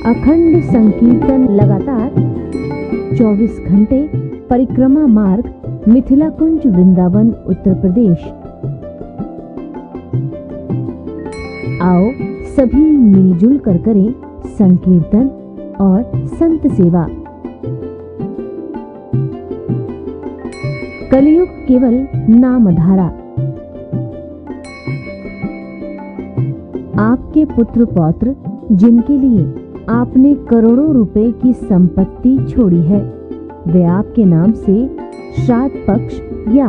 अखंड संकीर्तन लगातार 24 घंटे परिक्रमा मार्ग मिथिला कुंज वृंदावन उत्तर प्रदेश। आओ सभी मिलजुल कर करें संकीर्तन और संत सेवा। कलयुग केवल नामधारा। आपके पुत्र पौत्र जिनके लिए आपने करोड़ों रुपए की संपत्ति छोड़ी है, वे आपके नाम से श्राद्ध पक्ष या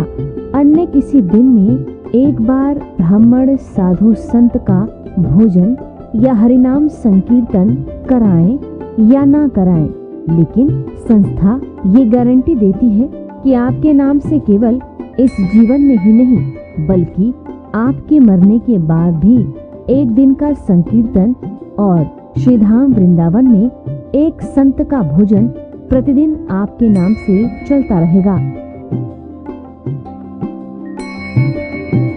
अन्य किसी दिन में एक बार ब्राह्मण साधु संत का भोजन या हरिनाम संकीर्तन कराएं या ना कराएं, लेकिन संस्था ये गारंटी देती है कि आपके नाम से केवल इस जीवन में ही नहीं बल्कि आपके मरने के बाद भी एक दिन का संकीर्तन और श्रीधाम वृंदावन में एक संत का भोजन प्रतिदिन आपके नाम से चलता रहेगा।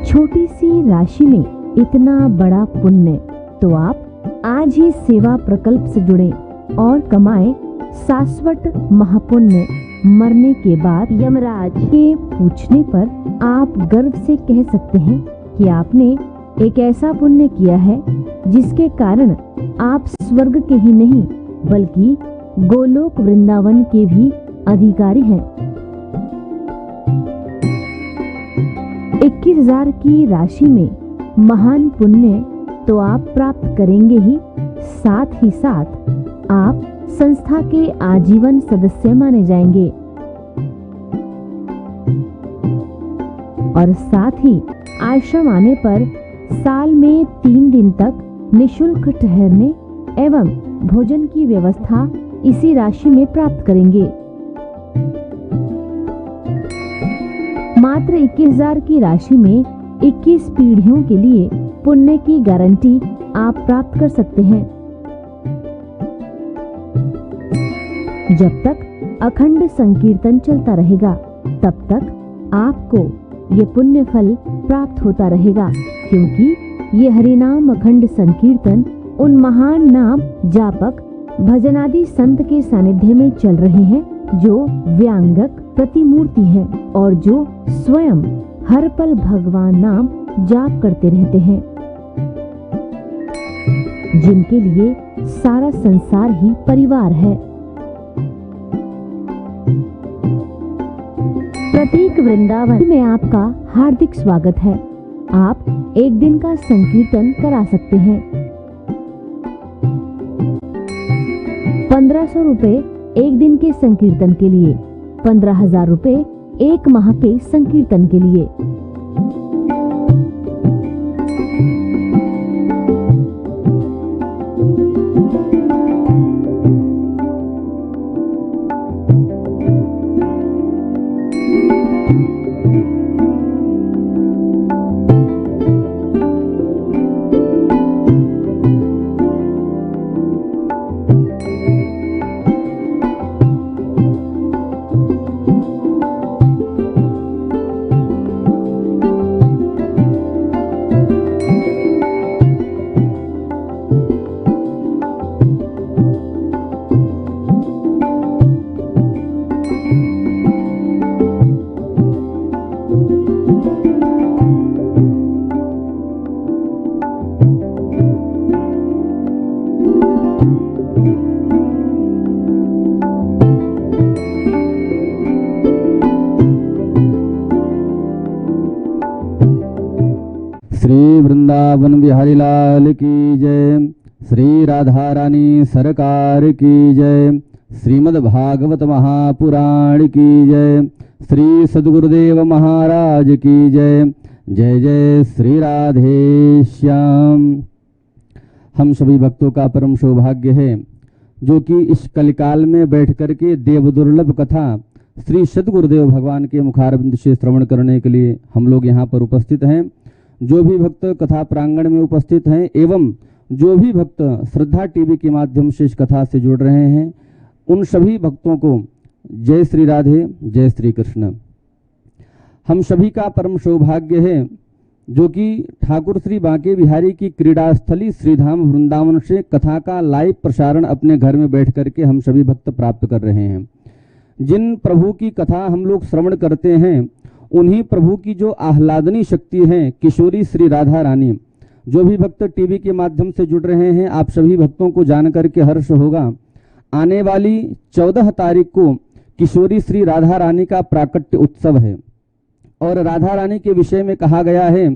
छोटी सी राशि में इतना बड़ा पुण्य, तो आप आज ही सेवा प्रकल्प से जुड़ें और कमाएं शाश्वत महापुण्य। मरने के बाद यमराज के पूछने पर आप गर्व से कह सकते हैं कि आपने एक ऐसा पुण्य किया है जिसके कारण आप स्वर्ग के ही नहीं बल्कि गोलोक वृंदावन के भी अधिकारी हैं। 21,000 की राशि में महान पुण्य तो आप प्राप्त करेंगे ही, साथ ही साथ आप संस्था के आजीवन सदस्य माने जाएंगे और साथ ही आश्रम आने पर साल में 3 दिन तक निशुल्क ठहरने एवं भोजन की व्यवस्था इसी राशि में प्राप्त करेंगे। मात्र 21,000 की राशि में 21 पीढ़ियों के लिए पुण्य की गारंटी आप प्राप्त कर सकते हैं। जब तक अखंड संकीर्तन चलता रहेगा तब तक आपको ये पुण्य फल प्राप्त होता रहेगा, क्योंकि ये हरिनाम अखंड संकीर्तन उन महान नाम जापक भजनादि संत के सानिध्य में चल रहे हैं जो व्यांगक प्रतिमूर्ति हैं और जो स्वयं हर पल भगवान नाम जाप करते रहते हैं, जिनके लिए सारा संसार ही परिवार है। प्रतीक वृंदावन में आपका हार्दिक स्वागत है। आप एक दिन का संकीर्तन करा सकते हैं। 1500 रुपए एक दिन के संकीर्तन के लिए, 15,000 रुपए एक माह के संकीर्तन के लिए। श्री वृंदावन बिहारी लाल की जय। श्री राधा रानी सरकार की जय। श्रीमद् भागवत महापुराण की जय। श्री सद्गुरुदेव महाराज की जय। जय जय श्री राधे श्याम। हम सभी भक्तों का परम सौभाग्य है जो कि इस कलिकाल में बैठ करके देव दुर्लभ कथा श्री सद्गुरुदेव भगवान के मुखारबिंद से श्रवण करने के लिए हम लोग यहाँ पर उपस्थित हैं। जो भी भक्त कथा प्रांगण में उपस्थित हैं एवं जो भी भक्त श्रद्धा टीवी के माध्यम से इस कथा से जुड़ रहे हैं, उन सभी भक्तों को जय श्री राधे, जय श्री कृष्ण। हम सभी का परम सौभाग्य है जो कि ठाकुर श्री बांके बिहारी की क्रीड़ा स्थली श्रीधाम वृंदावन से कथा का लाइव प्रसारण अपने घर में बैठ करके हम सभी भक्त प्राप्त कर रहे हैं। जिन प्रभु की कथा हम लोग श्रवण करते हैं उन्हीं प्रभु की जो आह्लादनी शक्ति है किशोरी श्री राधा रानी, जो भी भक्त टीवी के माध्यम से जुड़ रहे हैं आप सभी भक्तों को जान करके हर्ष होगा। आने वाली 14 तारीख को किशोरी श्री राधा रानी का प्राकट्य उत्सव है और राधा रानी के विषय में कहा गया है,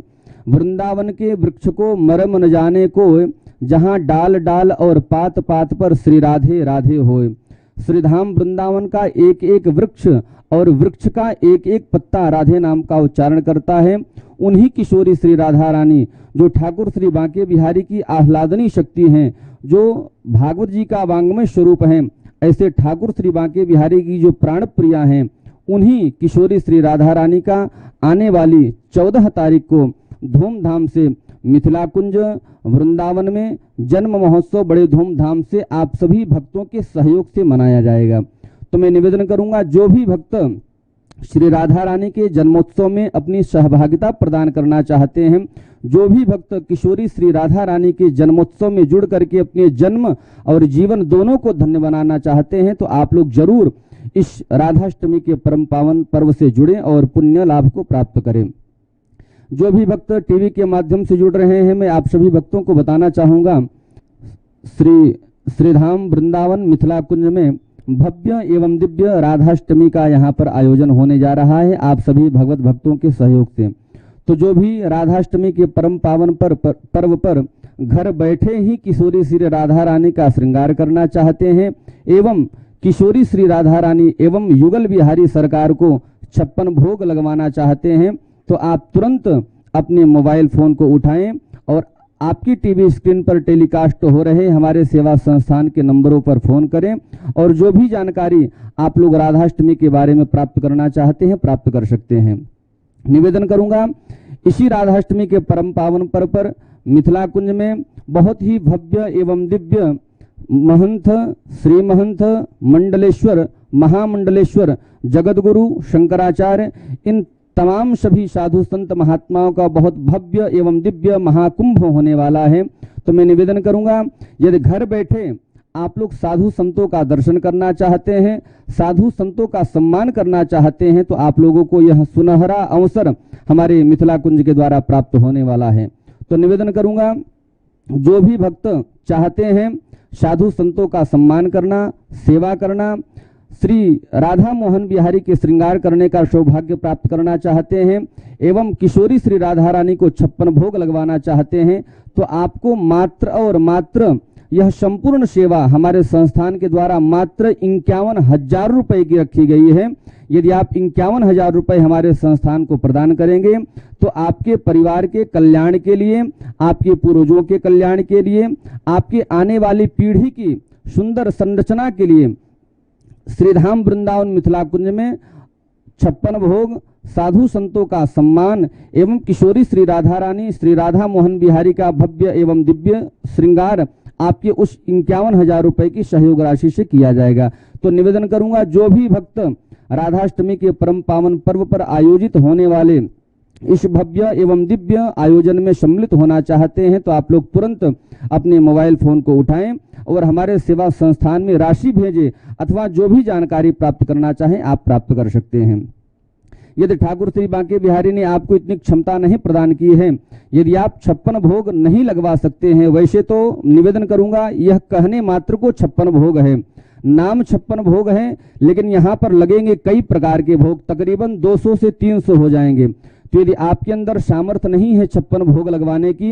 वृंदावन के वृक्ष को मरम न जाने को, जहां डाल डाल और पात पात पर श्री राधे राधे होए। श्रीधाम वृंदावन का एक एक वृक्ष और वृक्ष का एक एक पत्ता राधे नाम का उच्चारण करता है। उन्हीं किशोरी श्री राधा रानी जो ठाकुर श्री बांके बिहारी की आह्लादनी शक्ति हैं, जो भागवत जी का वांग्मय स्वरूप हैं, ऐसे ठाकुर श्री बांके बिहारी की जो प्राण प्रिया हैं, उन्हीं किशोरी श्री राधा रानी का आने वाली 14 तारीख को धूमधाम से मिथिला कुंज वृंदावन में जन्म महोत्सव बड़े धूमधाम से आप सभी भक्तों के सहयोग से मनाया जाएगा। तो मैं निवेदन करूंगा, जो भी भक्त श्री राधा रानी के जन्मोत्सव में अपनी सहभागिता प्रदान करना चाहते हैं, जो भी भक्त किशोरी श्री राधा रानी के जन्मोत्सव में जुड़ करके अपने जन्म और जीवन दोनों को धन्य बनाना चाहते हैं, तो आप लोग जरूर इस राधाष्टमी के परम पावन पर्व से जुड़ें और पुण्य लाभ को प्राप्त करें। जो भी भक्त टीवी के माध्यम से जुड़ रहे हैं, मैं आप सभी भक्तों को बताना चाहूंगा, श्रीधाम वृंदावन मिथिला कुंज में भव्य एवं दिव्य राधाष्टमी का यहाँ पर आयोजन होने जा रहा है आप सभी भगवत भक्तों के सहयोग से। तो जो भी राधाष्टमी के परम पावन पर्व पर घर बैठे ही किशोरी श्री राधा रानी का श्रृंगार करना चाहते हैं एवं किशोरी श्री राधा रानी एवं युगल बिहारी सरकार को 56 भोग लगवाना चाहते हैं, तो आप तुरंत अपने मोबाइल फोन को उठाएं और आपकी टीवी स्क्रीन पर टेलीकास्ट हो रहे हमारे सेवा संस्थान के नंबरों पर फोन करें और जो भी जानकारी आप लोग राधाष्टमी के बारे में प्राप्त करना चाहते हैं प्राप्त कर सकते हैं। निवेदन करूंगा, इसी राधाष्टमी के परम पावन पर्व पर मिथिला कुंज में बहुत ही भव्य एवं दिव्य महंत श्री महंत मंडलेश्वर महामंडलेश्वर जगतगुरु शंकराचार्य इन तमाम सभी साधु संत महात्माओं का बहुत भव्य एवं दिव्य महाकुंभ होने वाला है। तो मैं निवेदन करूंगा, यदि घर बैठे आप लोग साधु संतों का दर्शन करना चाहते हैं, साधु संतों का सम्मान करना चाहते हैं, तो आप लोगों को यह सुनहरा अवसर हमारे मिथिला कुंज के द्वारा प्राप्त होने वाला है। तो निवेदन करूंगा, जो भी भक्त चाहते हैं साधु संतों का सम्मान करना, सेवा करना, श्री राधा मोहन बिहारी के श्रृंगार करने का सौभाग्य प्राप्त करना चाहते हैं एवं किशोरी श्री राधा रानी को 56 भोग लगवाना चाहते हैं, तो आपको मात्र और मात्र यह संपूर्ण सेवा हमारे संस्थान के द्वारा मात्र 51,000 रुपए की रखी गई है। यदि आप 51,000 रुपए हमारे संस्थान को प्रदान करेंगे तो आपके परिवार के कल्याण के लिए, आपके पूर्वजों के कल्याण के लिए, आपके आने वाली पीढ़ी की सुंदर संरचना के लिए श्रीधाम वृंदावन मिथिला कुंज में 56 भोग, साधु संतों का सम्मान एवं किशोरी श्री राधा रानी श्री राधा मोहन बिहारी का भव्य एवं दिव्य श्रृंगार आपके उस 51,000 रुपए की सहयोग राशि से किया जाएगा। तो निवेदन करूंगा, जो भी भक्त राधाष्टमी के परम पावन पर्व पर आयोजित होने वाले इस भव्य एवं दिव्य आयोजन में सम्मिलित होना चाहते हैं, तो आप लोग तुरंत अपने मोबाइल फोन को उठाएं और हमारे सेवा संस्थान में राशि भेजें अथवा जो भी जानकारी प्राप्त करना चाहें आप प्राप्त कर सकते हैं। यदि ठाकुर श्री बांके बिहारी ने आपको इतनी क्षमता नहीं प्रदान की है, यदि आप 56 भोग नहीं लगवा सकते हैं, वैसे तो निवेदन करूंगा यह कहने मात्र को 56 भोग है, नाम 56 भोग है, लेकिन यहाँ पर लगेंगे कई प्रकार के भोग, तकरीबन 200 से 300 हो जाएंगे। तो यदि आपके अंदर सामर्थ्य नहीं है 56 भोग लगवाने की,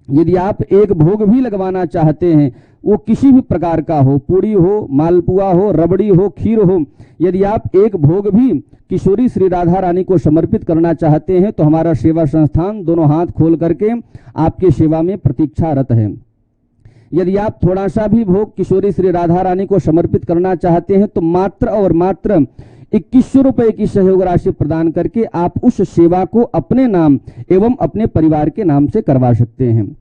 यदि आप एक भोग भी लगवाना चाहते हैं, वो किसी भी प्रकार का हो, पूड़ी हो, मालपुआ हो, रबड़ी हो, खीर हो, यदि आप एक भोग भी किशोरी श्री राधा रानी को समर्पित करना चाहते हैं, तो हमारा सेवा संस्थान दोनों हाथ खोल करके आपकी सेवा में प्रतीक्षारत है। यदि आप थोड़ा सा भी भोग किशोरी श्री राधा रानी को समर्पित करना चाहते हैं, तो मात्र और मात्र 2100 रुपए की सहयोग राशि प्रदान करके आप उस सेवा को अपने नाम एवं अपने परिवार के नाम से करवा सकते हैं।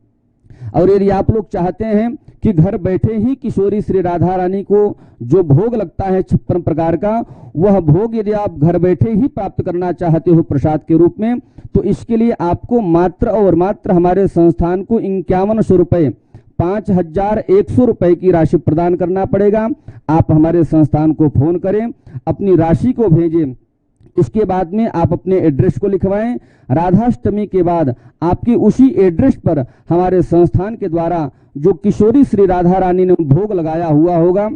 और यदि आप लोग चाहते हैं कि घर बैठे ही किशोरी श्री राधा रानी को जो भोग लगता है 56 प्रकार का, वह भोग यदि आप घर बैठे ही प्राप्त करना चाहते हो प्रसाद के रूप में, तो इसके लिए आपको मात्र और मात्र हमारे संस्थान को 5100 रुपये 5100 रुपये की राशि प्रदान करना पड़ेगा। आप हमारे संस्थान को फोन करें, अपनी राशि को भेजें, इसके बाद में आप अपने एड्रेस को लिखवाएं। राधाष्टमी के बाद आपकी उसी एड्रेस पर हमारे संस्थान के द्वारा जो किशोरी श्री राधा रानी ने भोग लगाया हुआ होगा,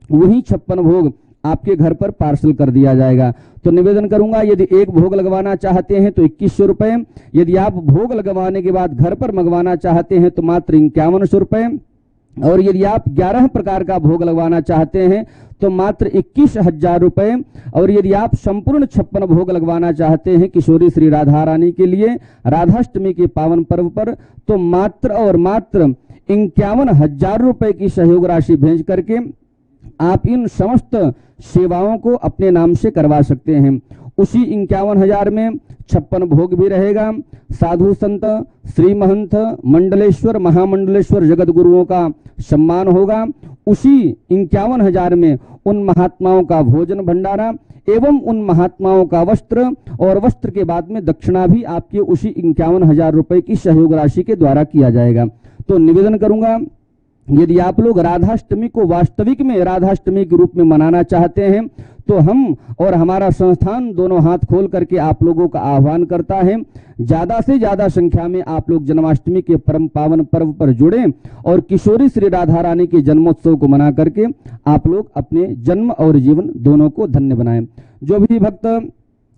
वही 56 भोग आपके घर पर पार्सल कर दिया जाएगा। तो निवेदन करूंगा, यदि एक भोग लगवाना चाहते हैं तो 2100 रुपये, यदि आप भोग लगवाने के बाद घर पर मंगवाना चाहते हैं तो मात्र 5100 रुपये, और यदि आप 11 प्रकार का भोग लगवाना चाहते हैं तो मात्र 21,000 रुपये, और यदि आप संपूर्ण 56 भोग लगवाना चाहते हैं किशोरी श्री राधा रानी के लिए राधाष्टमी के पावन पर्व पर, तो मात्र और मात्र 51,000 रुपये की सहयोग राशि भेज करके आप इन समस्त सेवाओं को अपने नाम से करवा सकते हैं। उसी 51,000 में 56 भोग भी रहेगा, साधु संत श्री महंत मंडलेश्वर महामंडलेश्वर जगत गुरुओं का सम्मान होगा। उसी 51,000 में उन महात्माओं का भोजन भंडारा एवं उन महात्माओं का वस्त्र, और वस्त्र के बाद में दक्षिणा भी आपके उसी 51,000 रुपये की सहयोग राशि के द्वारा किया जाएगा। तो निवेदन करूंगा, यदि आप लोग राधाष्टमी को वास्तविक में राधाष्टमी के रूप में मनाना चाहते हैं तो हम और हमारा संस्थान दोनों हाथ खोल करके आप लोगों का आह्वान करता है, ज्यादा से ज्यादा संख्या में आप लोग जन्माष्टमी के परम पावन पर्व पर जुड़े और किशोरी श्री राधा रानी के जन्मोत्सव को मना करके आप लोग अपने जन्म और जीवन दोनों को धन्य बनाएं। जो भी भक्त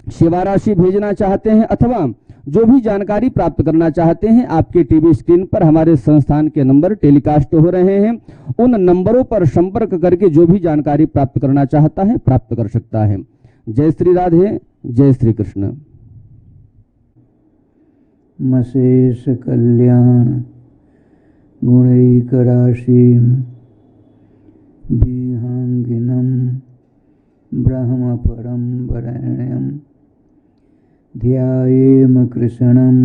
सेवा राशि भेजना चाहते हैं अथवा जो भी जानकारी प्राप्त करना चाहते हैं, आपके टीवी स्क्रीन पर हमारे संस्थान के नंबर टेलीकास्ट हो रहे हैं, उन नंबरों पर संपर्क करके जो भी जानकारी प्राप्त करना चाहता है प्राप्त कर सकता है। जय श्री राधे, जय श्री कृष्ण। मशेष कल्याण गुणैक राशि विहंगिनम ब्रह्म परम वरेण्यम ध्यायेम कृष्णं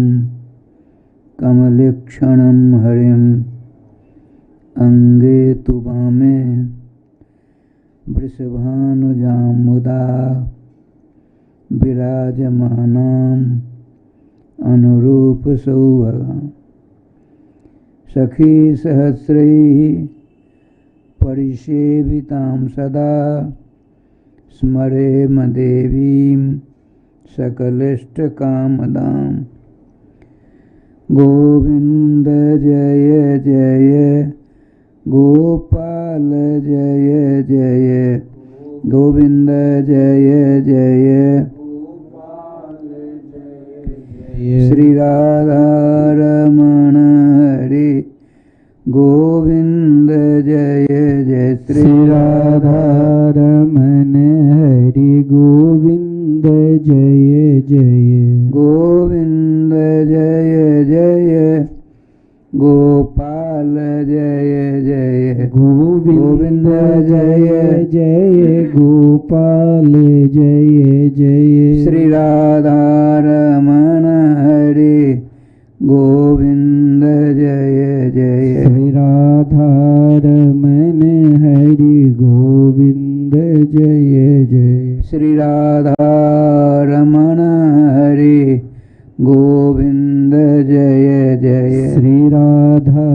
कमलेक्षणं हरिं अंगे तु वामे वृषभानुजां मुदा विराजमानां अनुरूप सौभगां सखी सहस्रैः परिसेवितां सदा स्मरेम देवीं सकलिष्ट कामदां। गोविंद जय जय गोपाल जय जय गोविंद जय जय श्री राधा रमण हरि गोविंद जय जय श्री राधा रमण हरि गोविंद जय जय गोविंद जय जय गोपाल जय जय गोविंद जय जय गोपाल जय जय श्री राधा रमण हरि गोविंद जय जय श्री राधा रमण हरि गोविंद जय जय श्री राधा रमण हरि गोविंद जय जय श्री राधा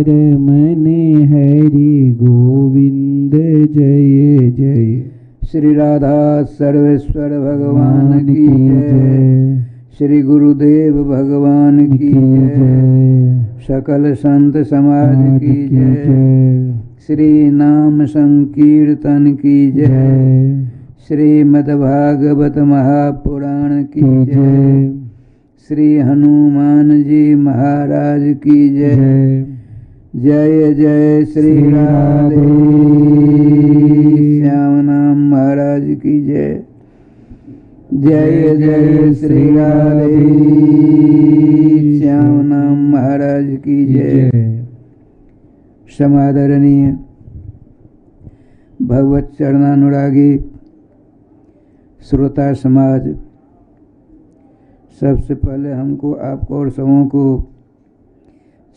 रमण हरि गोविंद जय जय श्री राधा सर्वेश्वर भगवान की जय श्री गुरुदेव भगवान की जय सकल संत समाज की जय श्री नाम संकीर्तन की जय श्रीमद्भागवत महापुराण की जय श्री हनुमान जी महाराज की जय जय जय श्री राधे श्याम नाम महाराज की जय जय जय श्री राधे श्याम नाम महाराज की जय। समादरणीय भगवत चरणानुरागी श्रोता समाज, सबसे पहले हमको आपको और सबों को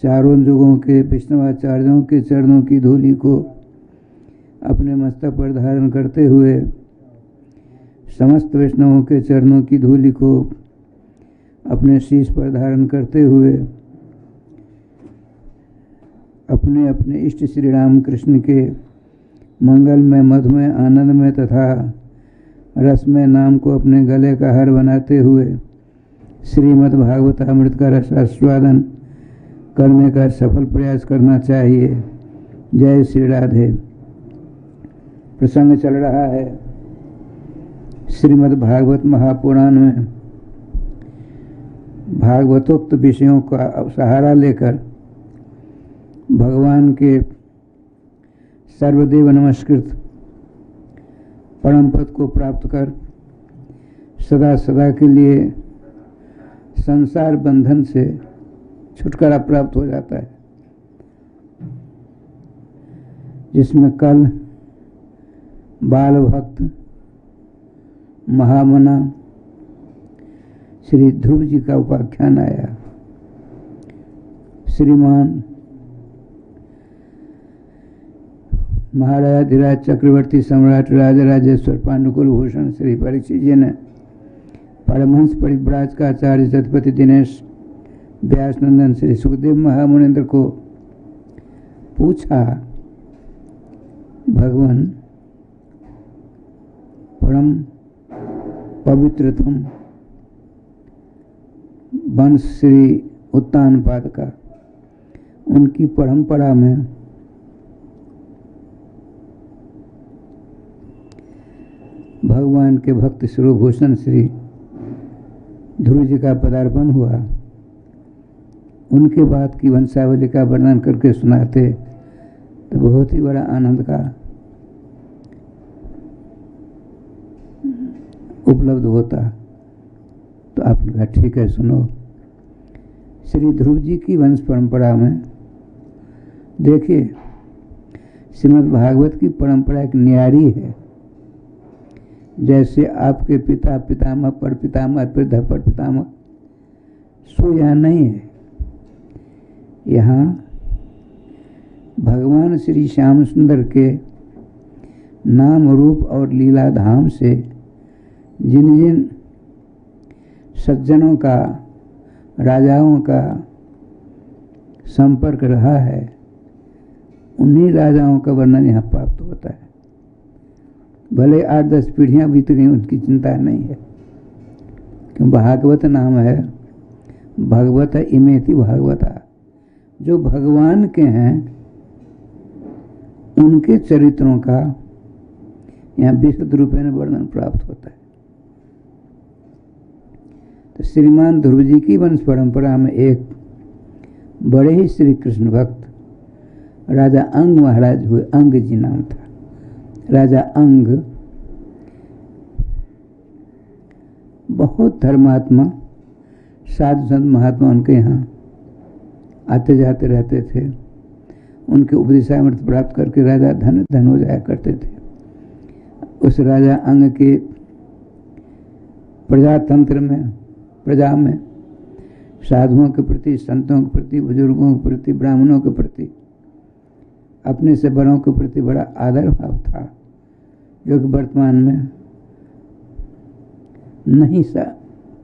चारों युगों के वैष्णवाचार्यों के चरणों की धूलि को अपने मस्तक पर धारण करते हुए, समस्त वैष्णवों के चरणों की धूलि को अपने शीश पर धारण करते हुए, अपने अपने इष्ट श्री राम कृष्ण के मंगलमय, मधुमय, आनंदमय तथा रसमय नाम को अपने गले का हार बनाते हुए श्रीमद् भागवतामृत का रसास्वादन करने का सफल प्रयास करना चाहिए। जय श्री राधे। प्रसंग चल रहा है श्रीमद् भागवत महापुराण में भागवतोक्त विषयों का सहारा लेकर भगवान के सर्वदेव नमस्कृत परम पद को प्राप्त कर सदा सदा के लिए संसार बंधन से छुटकारा प्राप्त हो जाता है, जिसमें कल बाल भक्त महामना श्री ध्रुव जी का उपाख्यान आया। श्रीमान महाराजाधिराज चक्रवर्ती सम्राट राजराजेश्वर पांडुकुल भूषण श्री परीक्षित जी ने परमहंस परिव्राज का आचार्य जगपति दिनेश व्यास नंदन श्री सुखदेव महामुनिंद्र को पूछा, भगवान परम पवित्रतम वंश श्री उत्तानपाद का, उनकी परंपरा में भगवान के भक्त शिरोभूषण श्री ध्रुव जी का पदार्पण हुआ। उनके बाद की वंशावली का वर्णन करके सुनाते तो बहुत ही बड़ा आनंद का उपलब्ध होता। तो आपने कहा ठीक है, सुनो। श्री ध्रुव जी की वंश परंपरा में देखिए, श्रीमद् भागवत की परंपरा एक न्यारी है। जैसे आपके पिता पितामह पर पितामह पर पितामह, सो यहाँ नहीं है। यहाँ भगवान श्री श्याम सुंदर के नाम रूप और लीला धाम से जिन जिन सज्जनों का, राजाओं का संपर्क रहा है, उन्हीं राजाओं का वर्णन यहाँ प्राप्त होता है। भले 8-10 पीढ़ियाँ बीत गई, उनकी चिंता नहीं है, क्यों भागवत नाम है। भगवत इमेति भागवता, जो भगवान के हैं उनके चरित्रों का यहाँ विशुद्ध रूप में वर्णन प्राप्त होता है। तो श्रीमान ध्रुव जी की वंश परंपरा में एक बड़े ही श्री कृष्ण भक्त राजा अंग महाराज हुए। अंग जी नाम था। राजा अंग बहुत धर्मात्मा, साधु संत महात्मा उनके यहाँ आते जाते रहते थे। उनके उपदेशामृत प्राप्त करके राजा धन धन हो जाया करते थे। उस राजा अंग के प्रजातंत्र में, प्रजा में साधुओं के प्रति, संतों के प्रति, बुजुर्गों के प्रति, ब्राह्मणों के प्रति, अपने से बड़ों के प्रति बड़ा आदर भाव था, जो कि वर्तमान में नहीं सा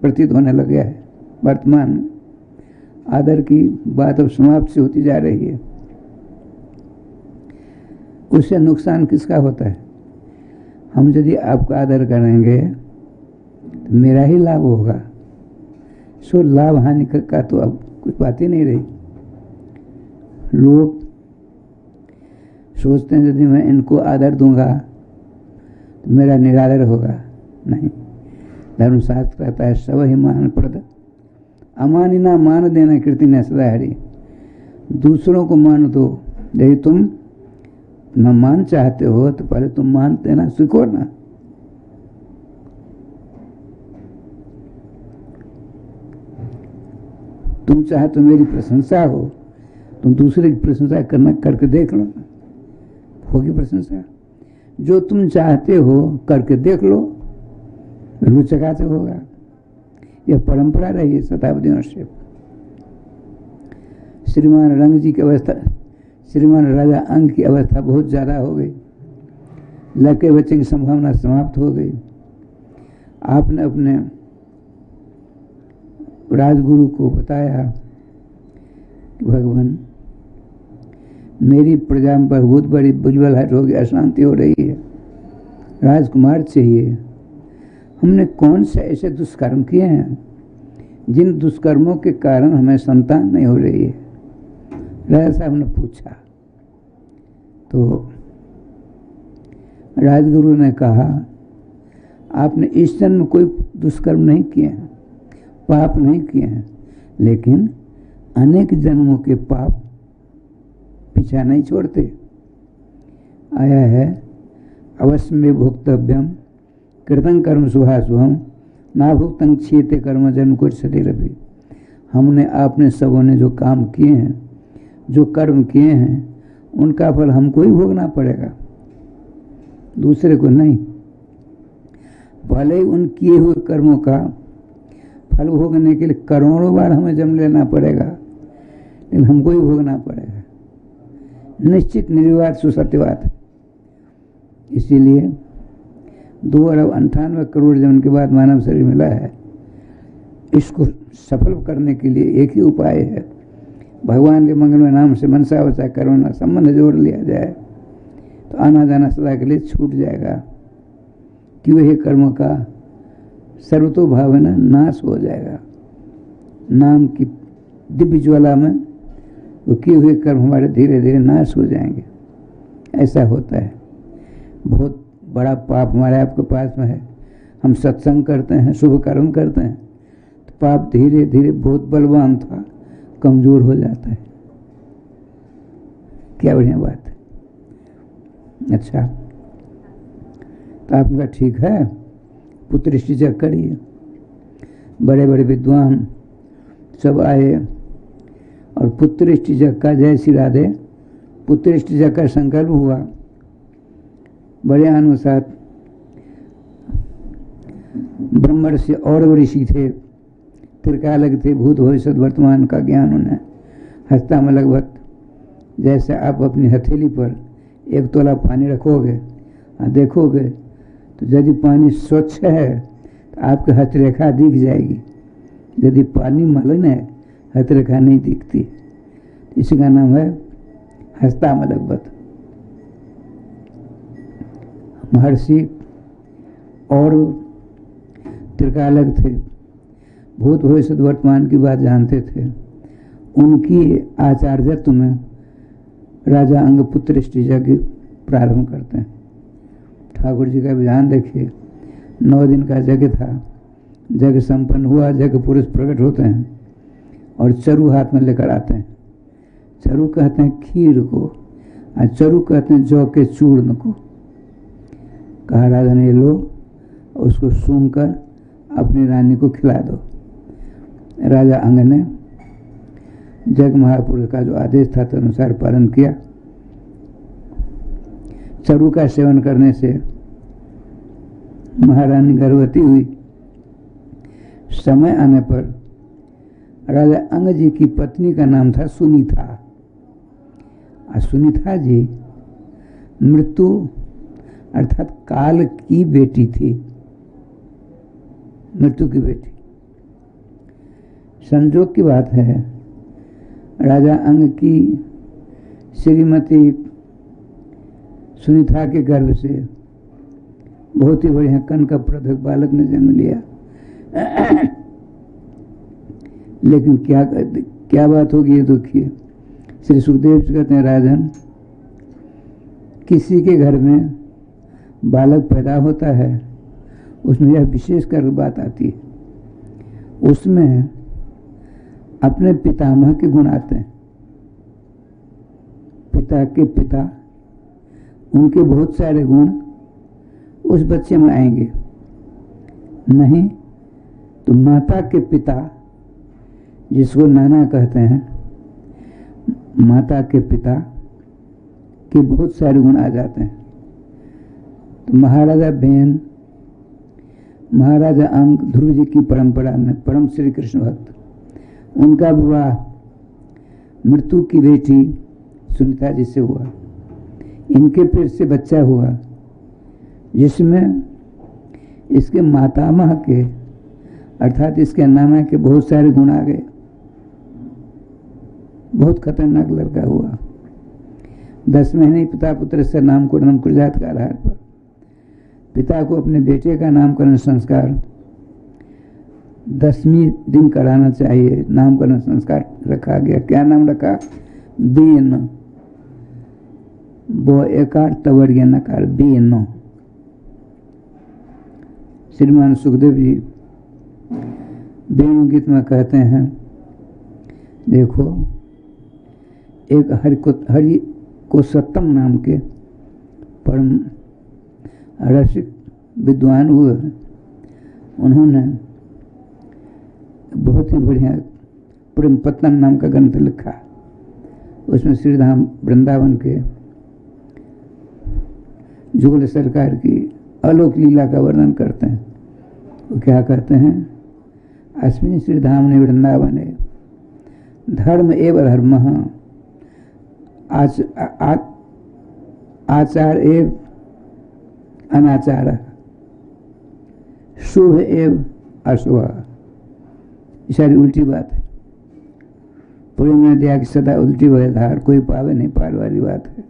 प्रतीत होने लग गया है। वर्तमान में आदर की बात अब समाप्त से होती जा रही है। उससे नुकसान किसका होता है? हम यदि आपका आदर करेंगे तो मेरा ही लाभ होगा। सो लाभ हानि का तो अब कुछ बात ही नहीं रही। लोग सोचते हैं यदि मैं इनको आदर दूंगा तो मेरा निरादर होगा। नहीं, धर्मशास्त्र कहता है सब ही मान प्रद, अमानिना मान देना कीर्ति न सदा हरि। दूसरों को मान दो। यदि तुम न मान चाहते हो तो पहले तुम मान देना सीखो ना। तुम चाहे तो मेरी प्रशंसा हो, तुम दूसरे की प्रशंसा करना करके देख लो, होगी प्रशंसा। जो तुम चाहते हो करके देख लो, रुचका से होगा। यह परंपरा रही है शताब्दियों से। श्रीमान रंग जी की अवस्था, श्रीमान राजा अंग की अवस्था बहुत ज़्यादा हो गई, लड़के बच्चे की संभावना समाप्त हो गई। आपने अपने राजगुरु को बताया कि भगवान मेरी प्रजा में बहुत बड़ी बुलबुलाहट हो गई, अशांति हो रही है, राजकुमार चाहिए। हमने कौन से ऐसे दुष्कर्म किए हैं जिन दुष्कर्मों के कारण हमें संतान नहीं हो रही है? राजा साहब ने पूछा तो राजगुरु ने कहा आपने इस जन्म में कोई दुष्कर्म नहीं किए हैं, पाप नहीं किए हैं, लेकिन अनेक जन्मों के पाप पीछा नहीं छोड़ते। आया है अवश्य में भोक्तव्यम कृतं कर्म शुभाशुभम ना भुक्तं क्षीयते कर्म जन्म कुछ शरीर भी। हमने आपने सबों ने जो काम किए हैं, जो कर्म किए हैं, उनका फल हमको ही भोगना पड़ेगा, दूसरे को नहीं। भले ही उन किए हुए कर्मों का फल भोगने के लिए करोड़ों बार हमें जन्म लेना पड़ेगा, लेकिन हमको ही भोगना पड़ेगा। निश्चित निर्विवाद सुसत्य बात है। इसीलिए 2,98 जन्म के बाद मानव शरीर मिला है। इसको सफल करने के लिए एक ही उपाय है, भगवान के मंगलमय नाम से मनसा वचा करुणा संबंध जोड़ लिया जाए तो आना जाना सदा के लिए छूट जाएगा, कि वही कर्मों का सर्वतो भावना नाश हो जाएगा। नाम की दिव्य ज्वाला में वो किए हुए कर्म हमारे धीरे धीरे नाश हो जाएंगे। ऐसा होता है। बहुत बड़ा पाप हमारे आपके पास में है, हम सत्संग करते हैं, शुभ कर्म करते हैं, तो पाप धीरे धीरे बहुत बलवान था कमजोर हो जाता है। क्या बढ़िया बात है। अच्छा, तो आपने कहा ठीक है, पुत्रष्टि जग करिए। बड़े बड़े विद्वान सब आए और पुत्रष्टि जग का, जय श्री राधे, पुत्रष्टि जग का संकल्प हुआ। बड़े अनुसार ब्रह्मर्षि और ऋषि थे, त्रिकालक थे, भूत भविष्य वर्तमान का ज्ञान उन्हें हस्तामलक वत। जैसे आप अपनी हथेली पर 1 तोला पानी रखोगे और देखोगे तो यदि पानी स्वच्छ है तो आपकी हस्तरेखा दिख जाएगी, यदि पानी मलिन है हस्तरेखा नहीं दिखती। इसी का नाम है हस्तामलक वत। महर्षि और त्रिकालक थे, भूत भविष्य वर्तमान की बात जानते थे। उनकी आचार्यत्व में राजा अंग पुत्रष्टि यज्ञ प्रारंभ करते हैं। ठाकुर जी का विधान देखिए, 9 दिन का यज्ञ था, यज्ञ संपन्न हुआ, यज्ञ पुरुष प्रकट होते हैं और चरु हाथ में लेकर आते हैं। चरु कहते हैं खीर को और चरु कहते हैं जौ के चूर्ण को। कहा राजा ने, लो उसको सूंघकर अपनी रानी को खिला दो। राजा अंग ने जग महापुरुष का जो आदेश था तदनुसार पालन किया। चरु का सेवन करने से महारानी गर्भवती हुई। समय आने पर राजा अंग जी की पत्नी का नाम था सुनीता। और सुनीता जी मृत्यु अर्थात काल की बेटी थी, मृत्यु की बेटी। संजोग की बात है, राजा अंग की श्रीमती सुनीता के गर्भ से बहुत ही बढ़िया कनकप्रदक बालक ने जन्म लिया। लेकिन क्या बात होगी ये दुखी। श्री सुखदेव जी कहते हैं, राजन, किसी के घर में बालक पैदा होता है, उसमें यह विशेष कर बात आती है, उसमें अपने पितामह के गुण आते हैं। पिता के पिता, उनके बहुत सारे गुण उस बच्चे में आएंगे। नहीं तो माता के पिता, जिसको नाना कहते हैं, माता के पिता के बहुत सारे गुण आ जाते हैं। तो महाराजा बेन, महाराजा अंग, ध्रुव जी की परंपरा में परम श्री कृष्ण भक्त, उनका विवाह मृत्यु की बेटी सुनीता जी से हुआ। इनके पेट से बच्चा हुआ जिसमें इसके मातामह के अर्थात इसके नाना के बहुत सारे गुण आ गए। बहुत खतरनाक लड़का हुआ। 10 महीने पिता पुत्र से नामकरण कुलजात के आधार पर पिता को अपने बेटे का नामकरण संस्कार 10वें दिन कराना चाहिए। नामकरण संस्कार रखा गया। क्या नाम रखा? बेन, वो एकार तवर्गीय नकार, बेन। श्रीमान सुखदेव जी वेणु गीत में कहते हैं, देखो एक हरि को सत्तम नाम के परम रसिक विद्वान हुए। उन्होंने बहुत ही बढ़िया प्रेम पत्तन नाम का ग्रंथ लिखा। उसमें श्रीधाम वृंदावन के जुगल सरकार की अलौक लीला का वर्णन करते हैं। वो क्या कहते हैं? अस्मिन् श्रीधाम ने वृंदावने धर्म एव धर्म आचार एव अनाचार शुभ एव अशुभ। सारी उल्टी बात है। प्रेम ने दिया कि सदा उल्टी वह धार कोई पावे नहीं पार वाली बात है।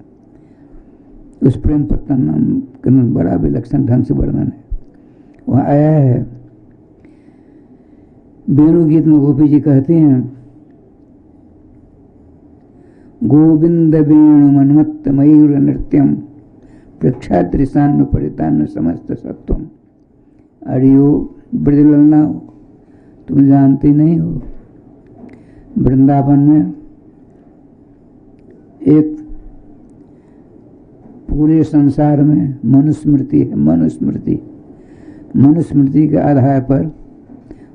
उस प्रेम पत्तन नाम का बड़ा विलक्षण ढंग से वर्णन है। वहाँ आया है वेणु गीत में गोपी जी कहते हैं, गोविंद वेणु मन्मत्त मयूर नृत्यम प्रक्षात्रिशान्न परितान्न समस्त सत्वम। अरियो ब्रजललना, तुम जानती नहीं हो वृंदावन में एक पूरे संसार में मनुस्मृति है। मनुस्मृति, मनुस्मृति के आधार पर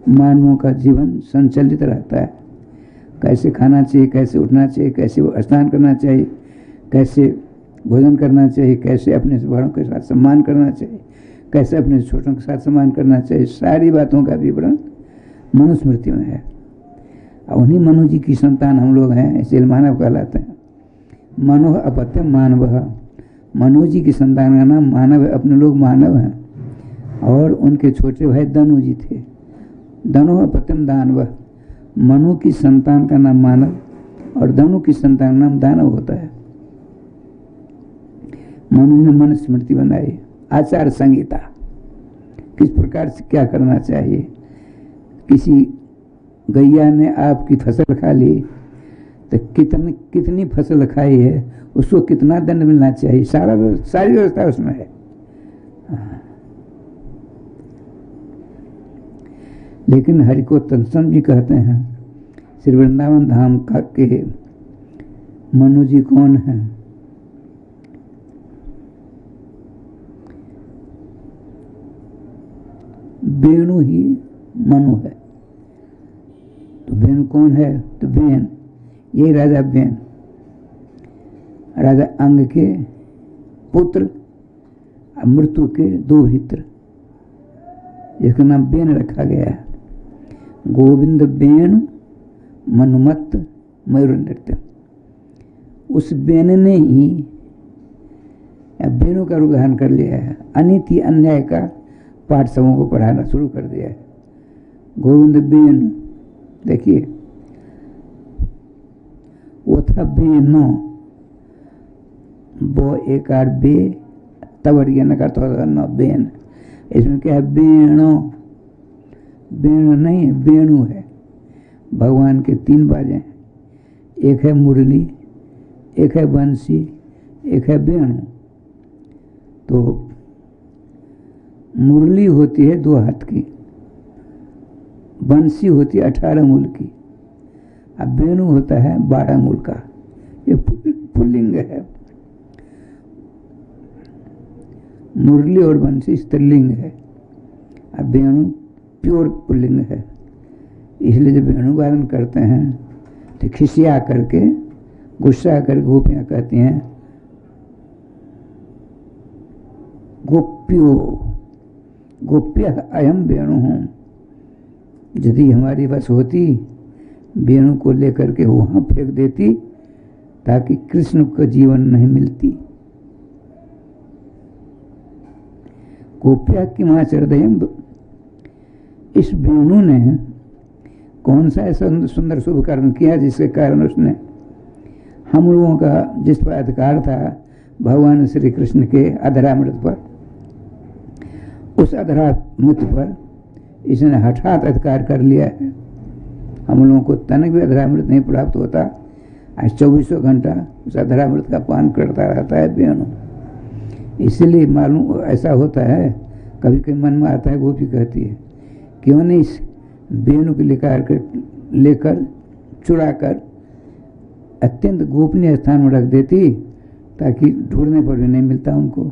मानवों का जीवन संचालित रहता है। कैसे खाना चाहिए, कैसे उठना चाहिए, कैसे स्नान करना चाहिए, कैसे भोजन करना चाहिए, कैसे अपने बड़ों के साथ सम्मान करना चाहिए, कैसे अपने छोटों के साथ सम्मान करना चाहिए, सारी बातों का विवरण मनुस्मृति में है। उन्हीं मनु जी की संतान हम लोग हैं, इसलिए मानव कहलाते हैं। मनु अपत्य मानव, मनु जी की संतान का नाम मानव है। अपने लोग मानव हैं। और उनके छोटे भाई दनु जी थे। दनु अपत्यम दानव, मनु की संतान का नाम मानव और दनु की संतान का नाम दानव होता है। मनु ने मनुस्मृति बनाई। आचार संहिता, किस प्रकार से क्या करना चाहिए। किसी गैया ने आपकी फसल खा ली तो कितनी फसल खाई है, उसको कितना दंड मिलना चाहिए, सारी व्यवस्था उसमें है। लेकिन हरि को तत्सम जी कहते हैं, श्री वृंदावन धाम का के मनु जी कौन है? वेणु ही मनु है। तो वेणु कौन है? तो बेन, यही राजा बेन, राजा अंग के पुत्र, मृत्यु के 2 भित्र, इसका नाम बेन रखा गया है। गोविंद बेन मनुमत्त मयूर नृत्य। उस बेन ने ही बेनों का रूप धारण कर लिया है। अनिति अन्याय का पाठ समूह को पढ़ाना शुरू कर दिया है। गोविंद बेन, देखिए वो था बेनो, वो एकार बे तवर्गीय नकार तो न बेन। इसमें क्या है? बेणो, बेणु नहीं है, वेणु है। भगवान के 3 बाजे हैं। एक है मुरली, एक है बंसी, एक है वेणु। तो मुरली होती है 2 हाथ की, बंसी होती है 18 मूल की, अब वेणु होता है 12 मूल का। ये पुल्लिंग है। मुरली और बंसी स्त्रीलिंग है, अब वेणु प्योर पुल्लिंग है। इसलिए जब वेणु वादन करते हैं तो खिसिया करके, गुस्सा करके गोपियाँ कहती हैं, गोप्यो गोप्य अयम वेणु हूँ। यदि हमारी बस होती वेणु को लेकर के वहां फेंक देती ताकि कृष्ण को जीवन नहीं मिलती। गोप्या की मां हृदय, इस वेणु ने कौन सा ऐसा सुंदर शुभ कर्म किया जिसके कारण उसने हम लोगों का जिस पर अधिकार था भगवान श्री कृष्ण के अधरामृत पर, उस अधरामृत पर इसने हठात अधिकार कर लिया है। हम लोगों को तनिक भी अधरामृत नहीं प्राप्त होता। आज 2400 घंटा उस अधरामृत का पान करता रहता है वेणु। इसीलिए मालूम ऐसा होता है, कभी कभी मन में आता है, गोपी कहती है क्यों नहीं इस वेणु को लेकर चुरा कर अत्यंत गोपनीय स्थान में रख देती ताकि ढूंढने पर भी नहीं मिलता उनको।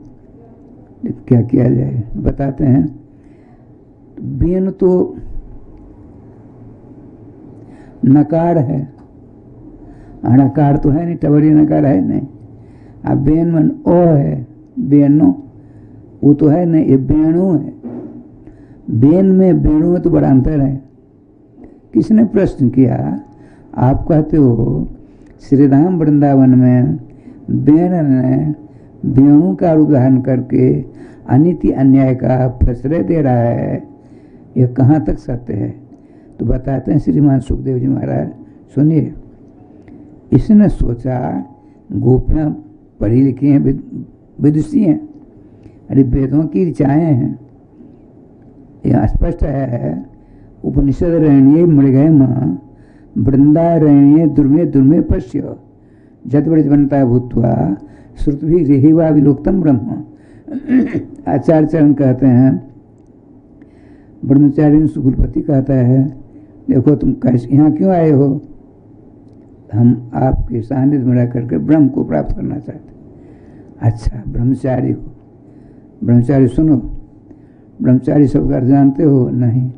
क्या किया जाए, बताते हैं। वेणु तो नकार है, अणकार तो है नहीं, टबरी नकार है नहीं। अब बेन मन ओ है, बेनो वो तो है नहीं, ये वेणु है। बेन में वेणु में तो बड़ा अंतर है। किसने प्रश्न किया, आप कहते हो श्री राम वृंदावन में बेन ने वेणु का रूप धारण करके अनिति अन्याय का प्रश्रय दे रहा है, ये कहाँ तक सत्य है? तो बताते हैं श्रीमान सुखदेव जी महाराज, सुनिए। इसने सोचा गोपियाँ पढ़ी लिखी हैं, विदुषी हैं, अरे वेदों की ऋचाएँ हैं, यह स्पष्ट है। उपनिषद रैणीय मृगय माँ वृंदारण्ये दुर्मे दुर्मे पश्य जतव्रज बनता भूतवा श्रुतभि रेहिवा विलोक्तम ब्रह्म। आचार्य चरण कहते हैं, ब्रह्मचारी सुकुलपति कहता है, देखो तुम कैसे यहाँ क्यों आए हो? हम आपके सानिध्य में रह करके ब्रह्म को प्राप्त करना चाहते। अच्छा ब्रह्मचारी हो, ब्रह्मचारी सुनो, ब्रह्मचारी सबका जानते हो? नहीं,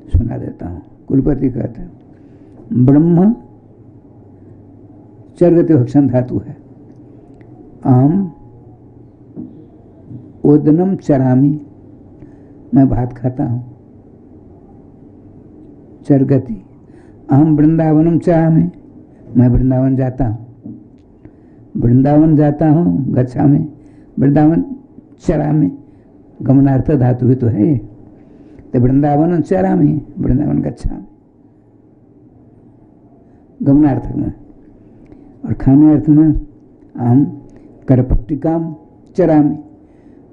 सुना देता हूँ। कुलपति कहते हैं, ब्रह्म चरगति भक्षण धातु है। अहम ओदनम चरामी, मैं भात खाता हूँ। चरगति, अहम वृंदावनम चाहमी, मैं वृंदावन जाता हूँ। वृंदावन जाता हूँ, गच्छामि, वृंदावन चरामी, गमनार्थ धातु ही तो है। तो वृंदावन चरामी, वृंदावन गच्छामि, गमनार्थक में। और खाने अर्थ में अहम करपट्टिकाम चरामी,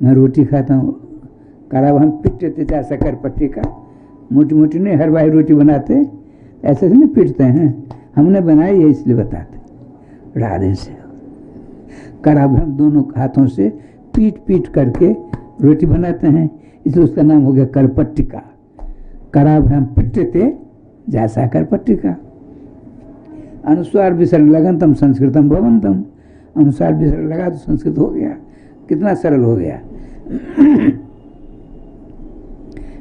मैं रोटी खाता हूँ। करावहम पिटते जैसा करपट्टिका, मोटी मोटी नहीं, हर भाई रोटी बनाते ऐसे नहीं पीटते हैं, हमने बनाई है इसलिए बताते। राधे से कराव हम दोनों हाथों से पीट पीट करके रोटी बनाते हैं, इसलिए उसका नाम हो गया करपट्टिका। कराव हम पिटते जैसा करपट्टिका। अनुस्वार विसर्ग लगनतम संस्कृतम भवंतम, अनुसार विसर्ग लगा तो संस्कृत हो गया। कितना सरल हो गया।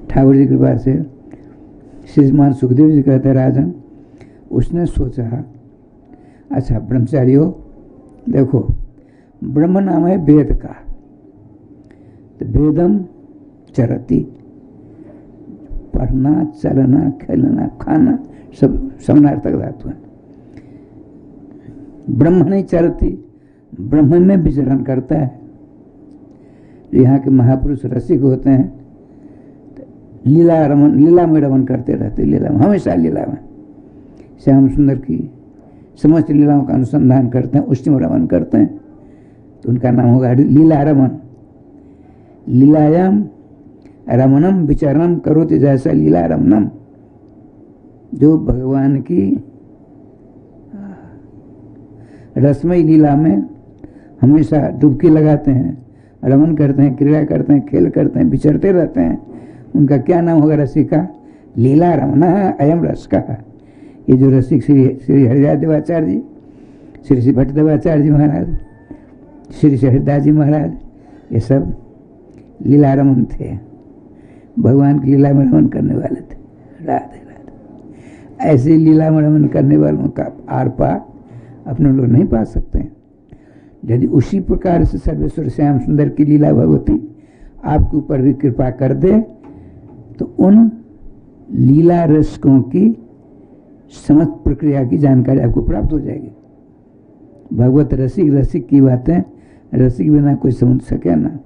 ठाकुर जी की कृपा से श्रीमान सुखदेव जी कहते हैं, राजन उसने सोचा, अच्छा ब्रह्मचारी हो, देखो ब्रह्म नाम है वेद का, तो वेदम चरती, पढ़ना, चलना, खेलना, खाना सब समानार्थक धातु है। ब्रह्म नहीं चरती, ब्रह्म में विचरण करता है। यहाँ के महापुरुष रसिक होते हैं, लीला रमन, लीला में रमन करते रहते, लीला में, हमेशा लीला में। श्याम सुंदर की समस्त लीलाओं का अनुसंधान करते हैं, उसी में रमन करते हैं, तो उनका नाम होगा लीला रमन। लीलायाम रमनम विचरणम करोति, जैसा लीला रमनम, जो भगवान की रसमयी लीला में हमेशा डुबकी लगाते हैं, रमन करते हैं, क्रीड़ा करते हैं, खेल करते हैं, विचरते रहते हैं, उनका क्या नाम होगा रसिका? लीला रमना अयम रस का। ये जो रसिक श्री हरिदास देवाचार्य जी, श्री भट्ट देवाचार्य जी महाराज, श्री हरिदास जी महाराज, ये सब लीला रमन थे, भगवान की लीला में रमन करने वाले थे। राधे राधे। ऐसे लीला में रमन करने वालों का आर पार अपने लोग नहीं पा सकते हैं। यदि उसी प्रकार से सर्वेश्वर श्याम सुंदर की लीला भगवती आपके ऊपर भी कृपा कर दे, तो उन लीला रसकों की समस्त प्रक्रिया की जानकारी आपको प्राप्त हो जाएगी। भगवत रसिक, रसिक की बातें रसिक बिना कोई समझ सके ना।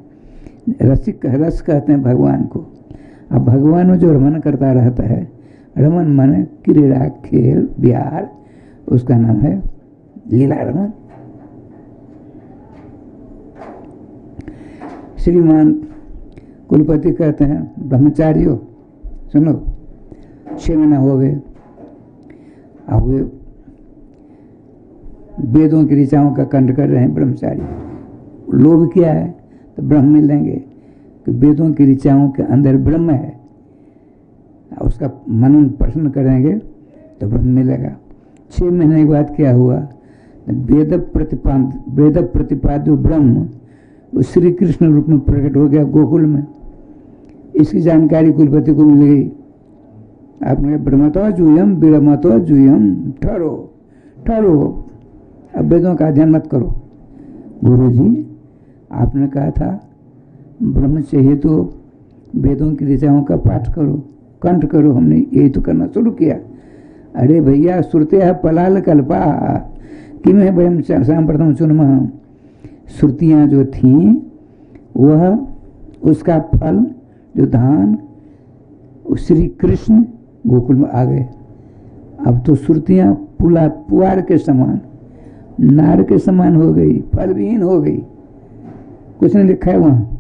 रसिक रस कहते हैं भगवान को। अब भगवान में जो रमन करता रहता है, रमन माने क्रीड़ा, खेल, विहार, उसका नाम है लीला रमन। श्रीमान कुलपति कहते हैं, ब्रह्मचारियों सुनो, 6 महीना हो गए, अब वे वेदों की ऋचाओं का कंठ कर रहे हैं ब्रह्मचारी। लोभ क्या है? तो ब्रह्म मिलेंगे कि वेदों की ऋचाओं के अंदर ब्रह्म है, उसका मनन प्रश्न करेंगे तो ब्रह्म मिलेगा। 6 महीने के बाद क्या हुआ? वेद प्रतिपाद्य ब्रह्म उस श्री कृष्ण रूप में प्रकट हो गया गोकुल में। इसकी जानकारी कुलपति को मिल गई। आपने ब्रह्मतो जूयम विरमतो जूयम, ठहरो ठहरो, अब वेदों का अध्ययन मत करो। गुरु जी आपने कहा था ब्रह्म चाहिए तो वेदों की ऋचाओं का पाठ करो, कंठ करो, हमने यही तो करना शुरू किया। अरे भैया श्रुतिया पलाल कल्पा किम है वयम सांप्रतम चुनमा। श्रुतियाँ जो थीं वह उसका फल जो धान श्री कृष्ण गोकुल में आ गए। अब तो श्रुतियाँ पुआर के समान, नार के समान हो गई, फल विहीन हो गई, कुछ नहीं लिखा है वहाँ।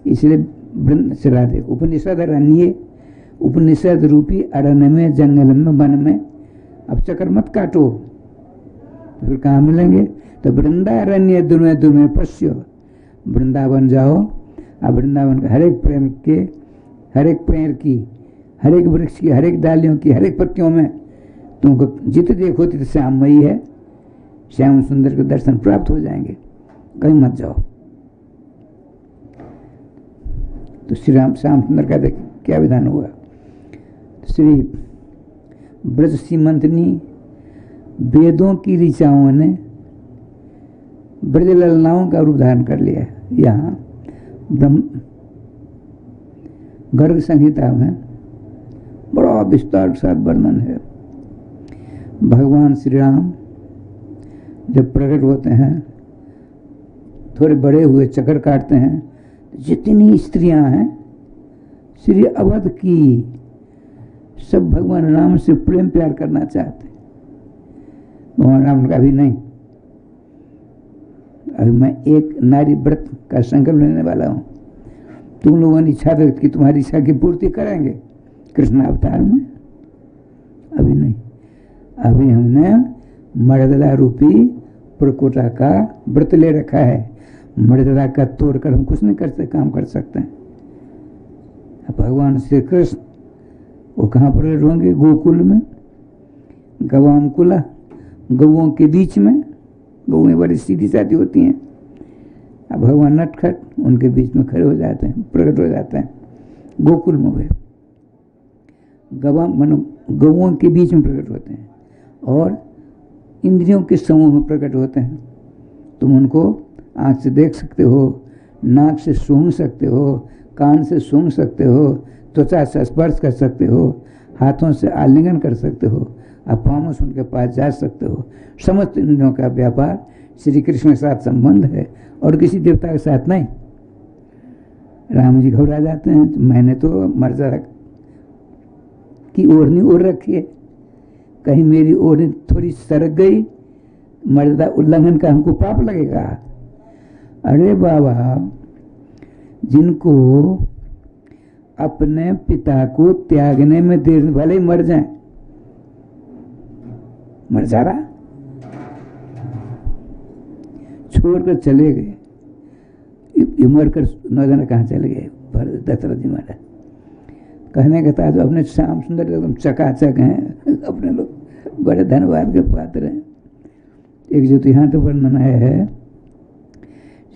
इसलिए चला दे उपनिषद अरण्य, उपनिषद रूपी अरण्य में, जंगल में, वन में अब चक्कर मत काटो। तो फिर कहाँ मिलेंगे? तो वृंदारण्य दुर्मे दुर्मे पश्य, वृंदावन जाओ। अब वृंदावन का हर एक प्रेम के, हर एक पेड़ की, हर एक वृक्ष की, हर एक डालियों की, हर एक पत्तियों में तुमको जित देखो तित श्याममयी है, श्याम सुंदर के दर्शन प्राप्त हो जाएंगे, कहीं मत जाओ। तो श्री राम श्याम सुंदर का क्या विधान हुआ? श्री ब्रज सीमंतनी वेदों की ऋचाओं ने ब्रज ललनाओं का रूप धारण कर लिया। यहाँ ब्रह्म गर्ग संहिता में बड़ा विस्तार के साथ वर्णन है। भगवान श्री राम जब प्रकट होते हैं, थोड़े बड़े हुए चक्कर काटते हैं, जितनी स्त्रियां हैं श्री अवध की, सब भगवान राम से प्रेम प्यार करना चाहते। भगवान राम का भी नहीं, अभी मैं एक नारी व्रत का संकल्प लेने वाला हूँ, तुम लोगों ने इच्छा व्यक्त की, तुम्हारी इच्छा की पूर्ति करेंगे कृष्ण अवतार में। अभी नहीं, अभी हमने मर्यादा रूपी प्रकोटा का व्रत ले रखा है। मर्यादा का तोड़कर हम कुछ नहीं कर सकते, काम कर सकते हैं। भगवान श्री कृष्ण वो कहाँ पर होंगे? गोकुल में, गवामकुला, गौओं के बीच में। गौएं बड़ी सीधी साधी होती हैं। अब भगवान नटखट उनके बीच में खड़े हो जाते हैं, प्रकट हो जाते हैं गोकुल में। वे गौओं के बीच में प्रकट होते हैं और इंद्रियों के समूह में प्रकट होते हैं। तुम उनको आँख से देख सकते हो, नाक से सूंघ सकते हो, कान से सूंघ सकते हो, त्वचा से स्पर्श कर सकते हो, हाथों से आलिंगन कर सकते हो, आप पाँवों से उनके पास जा सकते हो। समस्त इंद्रियों का व्यापार श्री कृष्ण के साथ संबंध है और किसी देवता के साथ नहीं। राम जी घबरा जाते हैं, तो मैंने तो मर्यादा की ओढ़नी ओढ़ रखी है, कहीं मेरी ओढ़नी थोड़ी सरक गई, मर्यादा उल्लंघन का हमको पाप लगेगा। अरे बाबा, जिनको अपने पिता को त्यागने में देर, भले ही मर जाए, मर जा रहा, छोड़कर चले गए, ये मरकर न जाने कहाँ चले गए। दशरथ जी महाराज कहने का था, जो अपने श्याम सुंदर एकदम चकाचक हैं, अपने लोग बड़े धनवाद के पात्र हैं। एक जो तो यहाँ तो वर्णन है,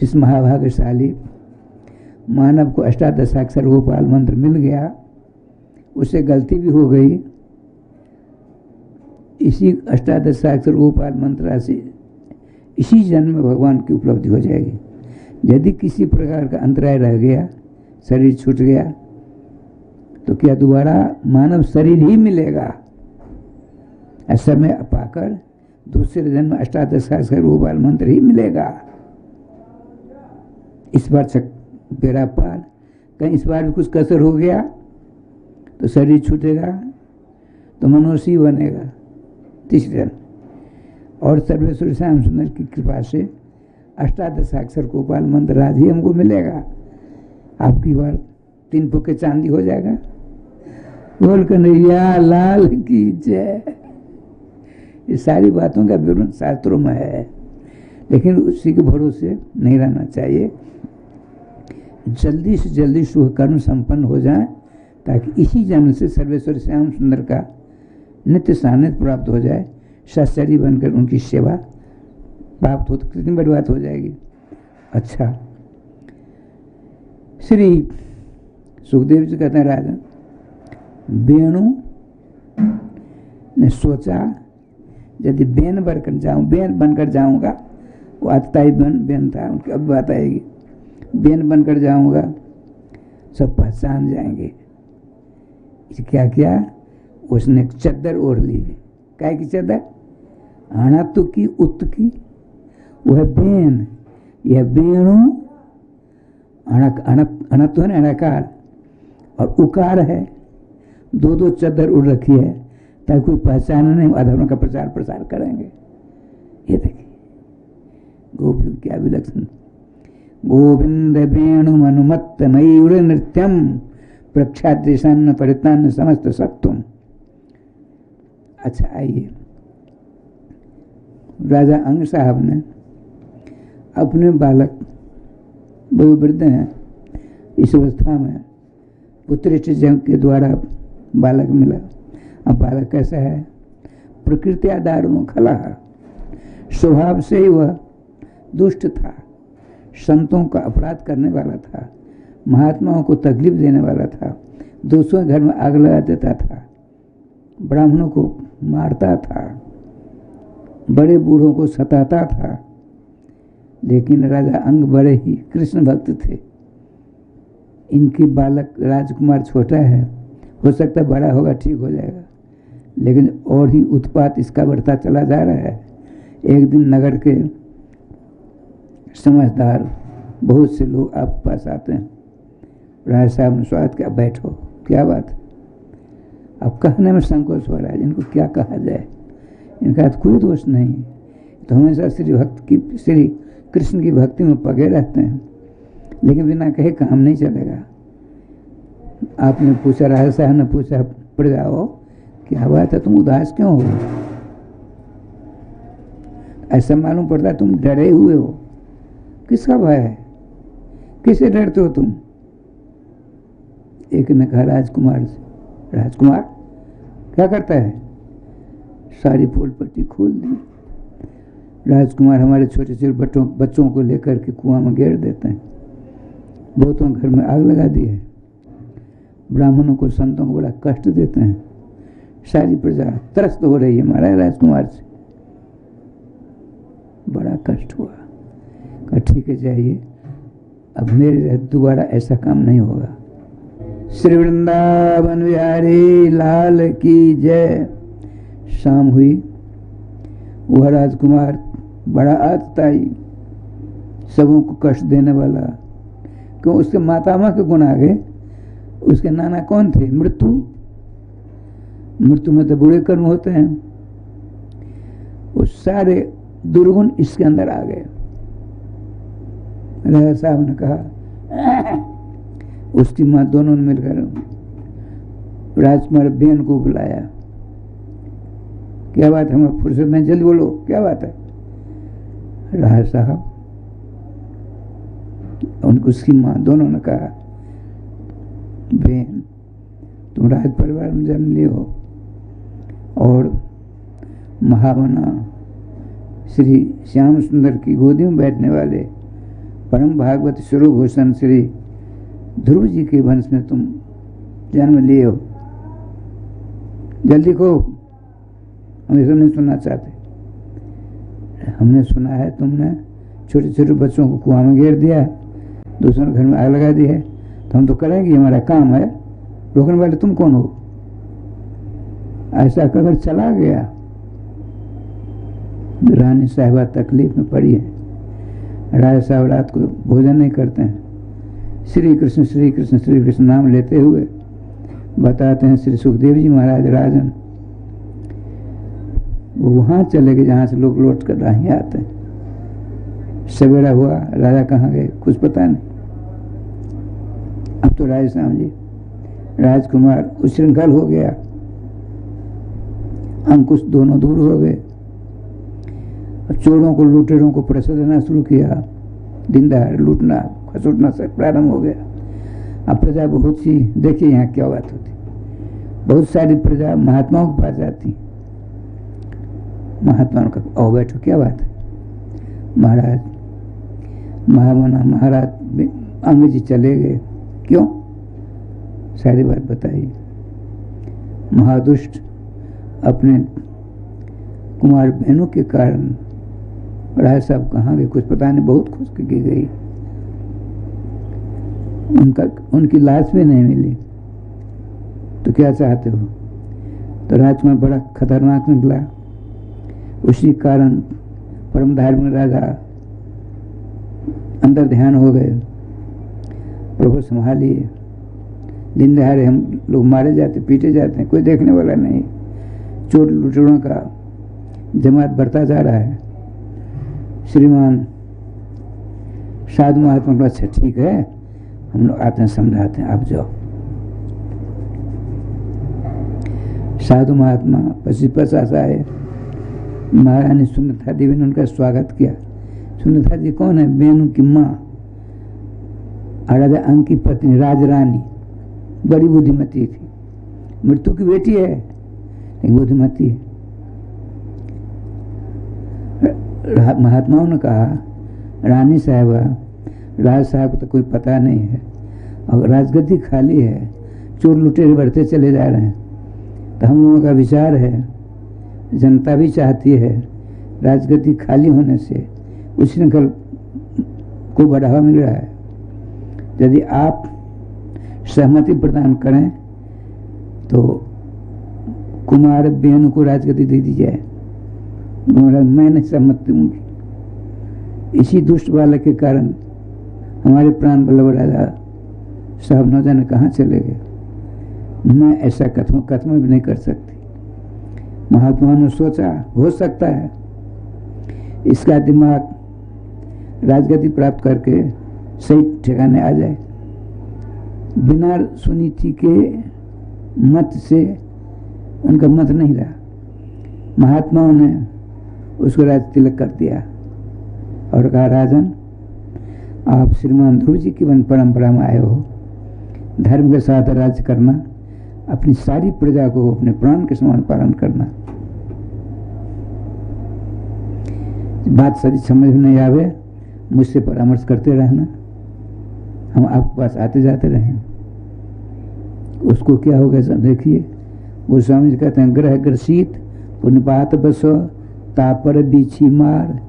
जिस महाभाग्यशाली मानव को अष्टादशाक्षर गोपाल मंत्र मिल गया, उससे गलती भी हो गई, इसी अष्टादशाक्षर गोपाल मंत्र से इसी जन्म में भगवान की उपलब्धि हो जाएगी। यदि किसी प्रकार का अंतराय रह गया, शरीर छूट गया, तो क्या दोबारा मानव शरीर ही मिलेगा? ऐसा में पाकर दूसरे जन्म में अष्टादशाक्षर गोपाल मंत्र ही मिलेगा। इस बार बेड़ा पार। कहीं इस बार भी कुछ कसर हो गया तो शरीर छूटेगा तो मनुष्य बनेगा तीसरे जन्म। और सर्वेश्वर श्याम सुंदर की कृपा से अष्टादशाक्षर गोपाल मंत्र राज ही हमको मिलेगा। आपकी बार 3 फुके चांदी हो जाएगा। बोल कन्हैया लाल की जय। ये सारी बातों का विवरण शास्त्रों में है, लेकिन उसी के भरोसे नहीं रहना चाहिए। जल्दी से जल्दी शुभ कर्म संपन्न हो जाए ताकि इसी जन्म से सर्वेश्वर श्याम सुंदर का नित्य सानिध्य प्राप्त हो जाए, सत्सरी बनकर उनकी सेवा प्राप्त हो तो कितनी बड़ी बात हो जाएगी। अच्छा, श्री सुखदेव जी कहते हैं राजा वेणु ने सोचा यदि बेन बनकर जाऊंगा, वो अतताई बेन था, उनकी अब बात आएगी। बेन बनकर जाऊंगा सब पहचान जाएंगे। क्या किया उसने? एक चद्दर ओढ़ ली। काय की चद्दर? अणतु की उत की, वो है बेन। यह बेणु अणत्व है अणकार और उकार है। 2 चद्दर उड़ रखी है ताकि कोई पहचान नहीं, अधर्म का प्रचार प्रसार करेंगे। ये देखिए गोपियों क्या विलक्षण। गोविंद वेणु मनुमत्त मयूर नृत्यम प्रख्यातिशान परितान समस्त सत्वम। अच्छा, आइए राजा अंग साहब ने अपने बालक, वो वृद्ध हैं, इस अवस्था में पुत्रिष्ट जंग के द्वारा बालक मिला। अब बालक कैसा है? प्रकृति दारुण खला, स्वभाव से ही वह दुष्ट था, संतों का अपराध करने वाला था, महात्माओं को तकलीफ देने वाला था, दूसरों के घर में आग लगा देता था, ब्राह्मणों को मारता था, बड़े बूढ़ों को सताता था। लेकिन राजा अंग बड़े ही कृष्ण भक्त थे। इनकी बालक राजकुमार छोटा है, हो सकता है बड़ा होगा ठीक हो जाएगा, लेकिन और ही उत्पात इसका बढ़ता चला जा रहा है। एक दिन नगर के समझदार बहुत से लोग आप पास आते हैं। राजा साहब ने स्वागत किया, बैठो, क्या बात? अब कहने में संकोच हो रहा है, इनको क्या कहा जाए। इनका कोई दोष नहीं, तो हमेशा श्री कृष्ण की भक्ति में पगे रहते हैं, लेकिन बिना कहे काम नहीं चलेगा। आपने पूछा, राजा साहब ने पूछा, प्रजाओ क्या बात है, तुम उदास क्यों हो? ऐसा मालूम पड़ता है तुम डरे हुए हो। किसका भय है? किससे डरते हो तुम? एक ने कहा राजकुमार से। राजकुमार क्या करता है? सारी फूल पट्टी खोल दी। राजकुमार हमारे छोटे छोटे बच्चों को लेकर के कुआं में गिर देते हैं, बहुतों घर में आग लगा दी है, ब्राह्मणों को संतों को बड़ा कष्ट देते हैं। सारी प्रजा त्रस्त हो रही है महाराज राजकुमार से। बड़ा कष्ट हुआ। कहा ठीक है जाइए, अब मेरे दोबारा ऐसा काम नहीं होगा। श्री वृंदावन बिहारी लाल की जय। शाम हुई। वह राजकुमार बड़ा आतताई, सबों को कष्ट देने वाला। क्यों? उसके मातामह के गुण आ गए। उसके नाना कौन थे? मृत्यु। मृत्यु में तो बुरे कर्म होते हैं। वो सारे दुर्गुण इसके अंदर आ गए। राजा साहब ने कहा, उसकी माँ दोनों ने मिलकर राजकुमार बेन को बुलाया। क्या बात है? हमारा फुर्सत नहीं, जल्दी बोलो क्या बात है? राजा साहब उनको उसकी माँ दोनों ने कहा, बेन तुम राज परिवार में जन्म लिए हो और महामना श्री श्याम सुंदर की गोदी में बैठने वाले परम भागवत स्वरूप भूषण श्री ध्रुव जी के वंश में तुम जन्म लिए हो। जल्दी कहो, हम ये सब नहीं सुनना चाहते। हमने सुना है तुमने छोटे छोटे बच्चों को कुआं में गिर दिया है, दूसरों घर में आग लगा दी है, तो हम तो करेंगे, हमारा काम है। रोकने वाले तुम कौन हो? ऐसा अगर चला गया रानी साहिबा तकलीफ में पड़ी है। राजा साहब रात को भोजन नहीं करते हैं। श्री कृष्ण श्री कृष्ण श्री कृष्ण नाम लेते हुए बताते हैं श्री सुखदेव जी महाराज राजन वो वहाँ चले गए जहाँ से लोग लौट कर राही आते हैं। सवेरा हुआ, राजा कहाँ गए कुछ पता नहीं। अब तो राजा साहब जी राजकुमार उच्छृंखल हो गया, अंकुश दोनों दूर हो गए। चोरों को लुटेरों को पैसा देना शुरू किया, दिन दहाड़े लूटना खसुटना से प्रारंभ हो गया। अब प्रजा बहुत सी, देखिए यहाँ क्या बात होती, बहुत सारी प्रजा महात्माओं के पास जाती। महात्माओं का आओ बैठो क्या बात है महाराज, महामना महाराज अंग जी चले गए, क्यों सारी बात बताइए। महादुष्ट अपने कुमार बहनों के कारण राय साहब कहाँ गए कुछ पता नहीं, बहुत खुश की गई, उनकी लाश भी नहीं मिली। तो क्या चाहते हो? तो राजकुमार बड़ा खतरनाक निकला। उसी कारण परम धार्मिक राजा अंदर ध्यान हो गए, प्रभु संभालिए, दिन दहाड़े हम लोग मारे जाते पीटे जाते हैं, कोई देखने वाला नहीं, चोर लुटेरों का जमात बढ़ता जा रहा है। श्रीमान साधु महात्मा को अच्छा ठीक है हम लोग आते हैं समझाते हैं, आप जाओ। साधु महात्मा 50 आए। महारानी सुनीता देवी ने उनका स्वागत किया। सुनीता जी कौन है? बेनू की माँ, राजा अंक की पत्नी राजरानी, बड़ी बुद्धिमती थी, मृत्यु की बेटी है लेकिन बुद्धिमती है। महात्माओं ने कहा रानी साहिबा राज साहब को तो कोई पता नहीं है और राजगद्दी खाली है, चोर लुटेरे बढ़ते चले जा रहे हैं, तो हम लोगों का विचार है, जनता भी चाहती है राजगद्दी खाली होने से उच्छृंखल को बढ़ावा मिल रहा है, यदि आप सहमति प्रदान करें तो कुमार बेन को राजगद्दी दे दी जाए। मैं नहीं सहमति दूंगी, इसी दुष्ट बालक के कारण हमारे प्राण बल्लभ राजा साहब न जाने कहाँ चले गए, मैं ऐसा कथम भी नहीं कर सकती। महात्मा ने सोचा हो सकता है इसका दिमाग राजगद्दी प्राप्त करके सही ठिकाने आ जाए। बिना सुनीति के मत से उनका मत नहीं रहा, महात्माओं ने उसको राज तिलक कर दिया और कहा राजन आप श्रीमान ध्रुव जी की वन परंपरा में आए हो, धर्म के साथ राज्य करना, अपनी सारी प्रजा को अपने प्राण के समान पालन करना। बात सही समझ में नहीं आवे मुझसे परामर्श करते रहना, हम आपके पास आते जाते रहें। उसको क्या हो गया देखिए, वो स्वामी जी कहते हैं ग्रह ग्रसित पुण्यपात बसो तापर बीछी मार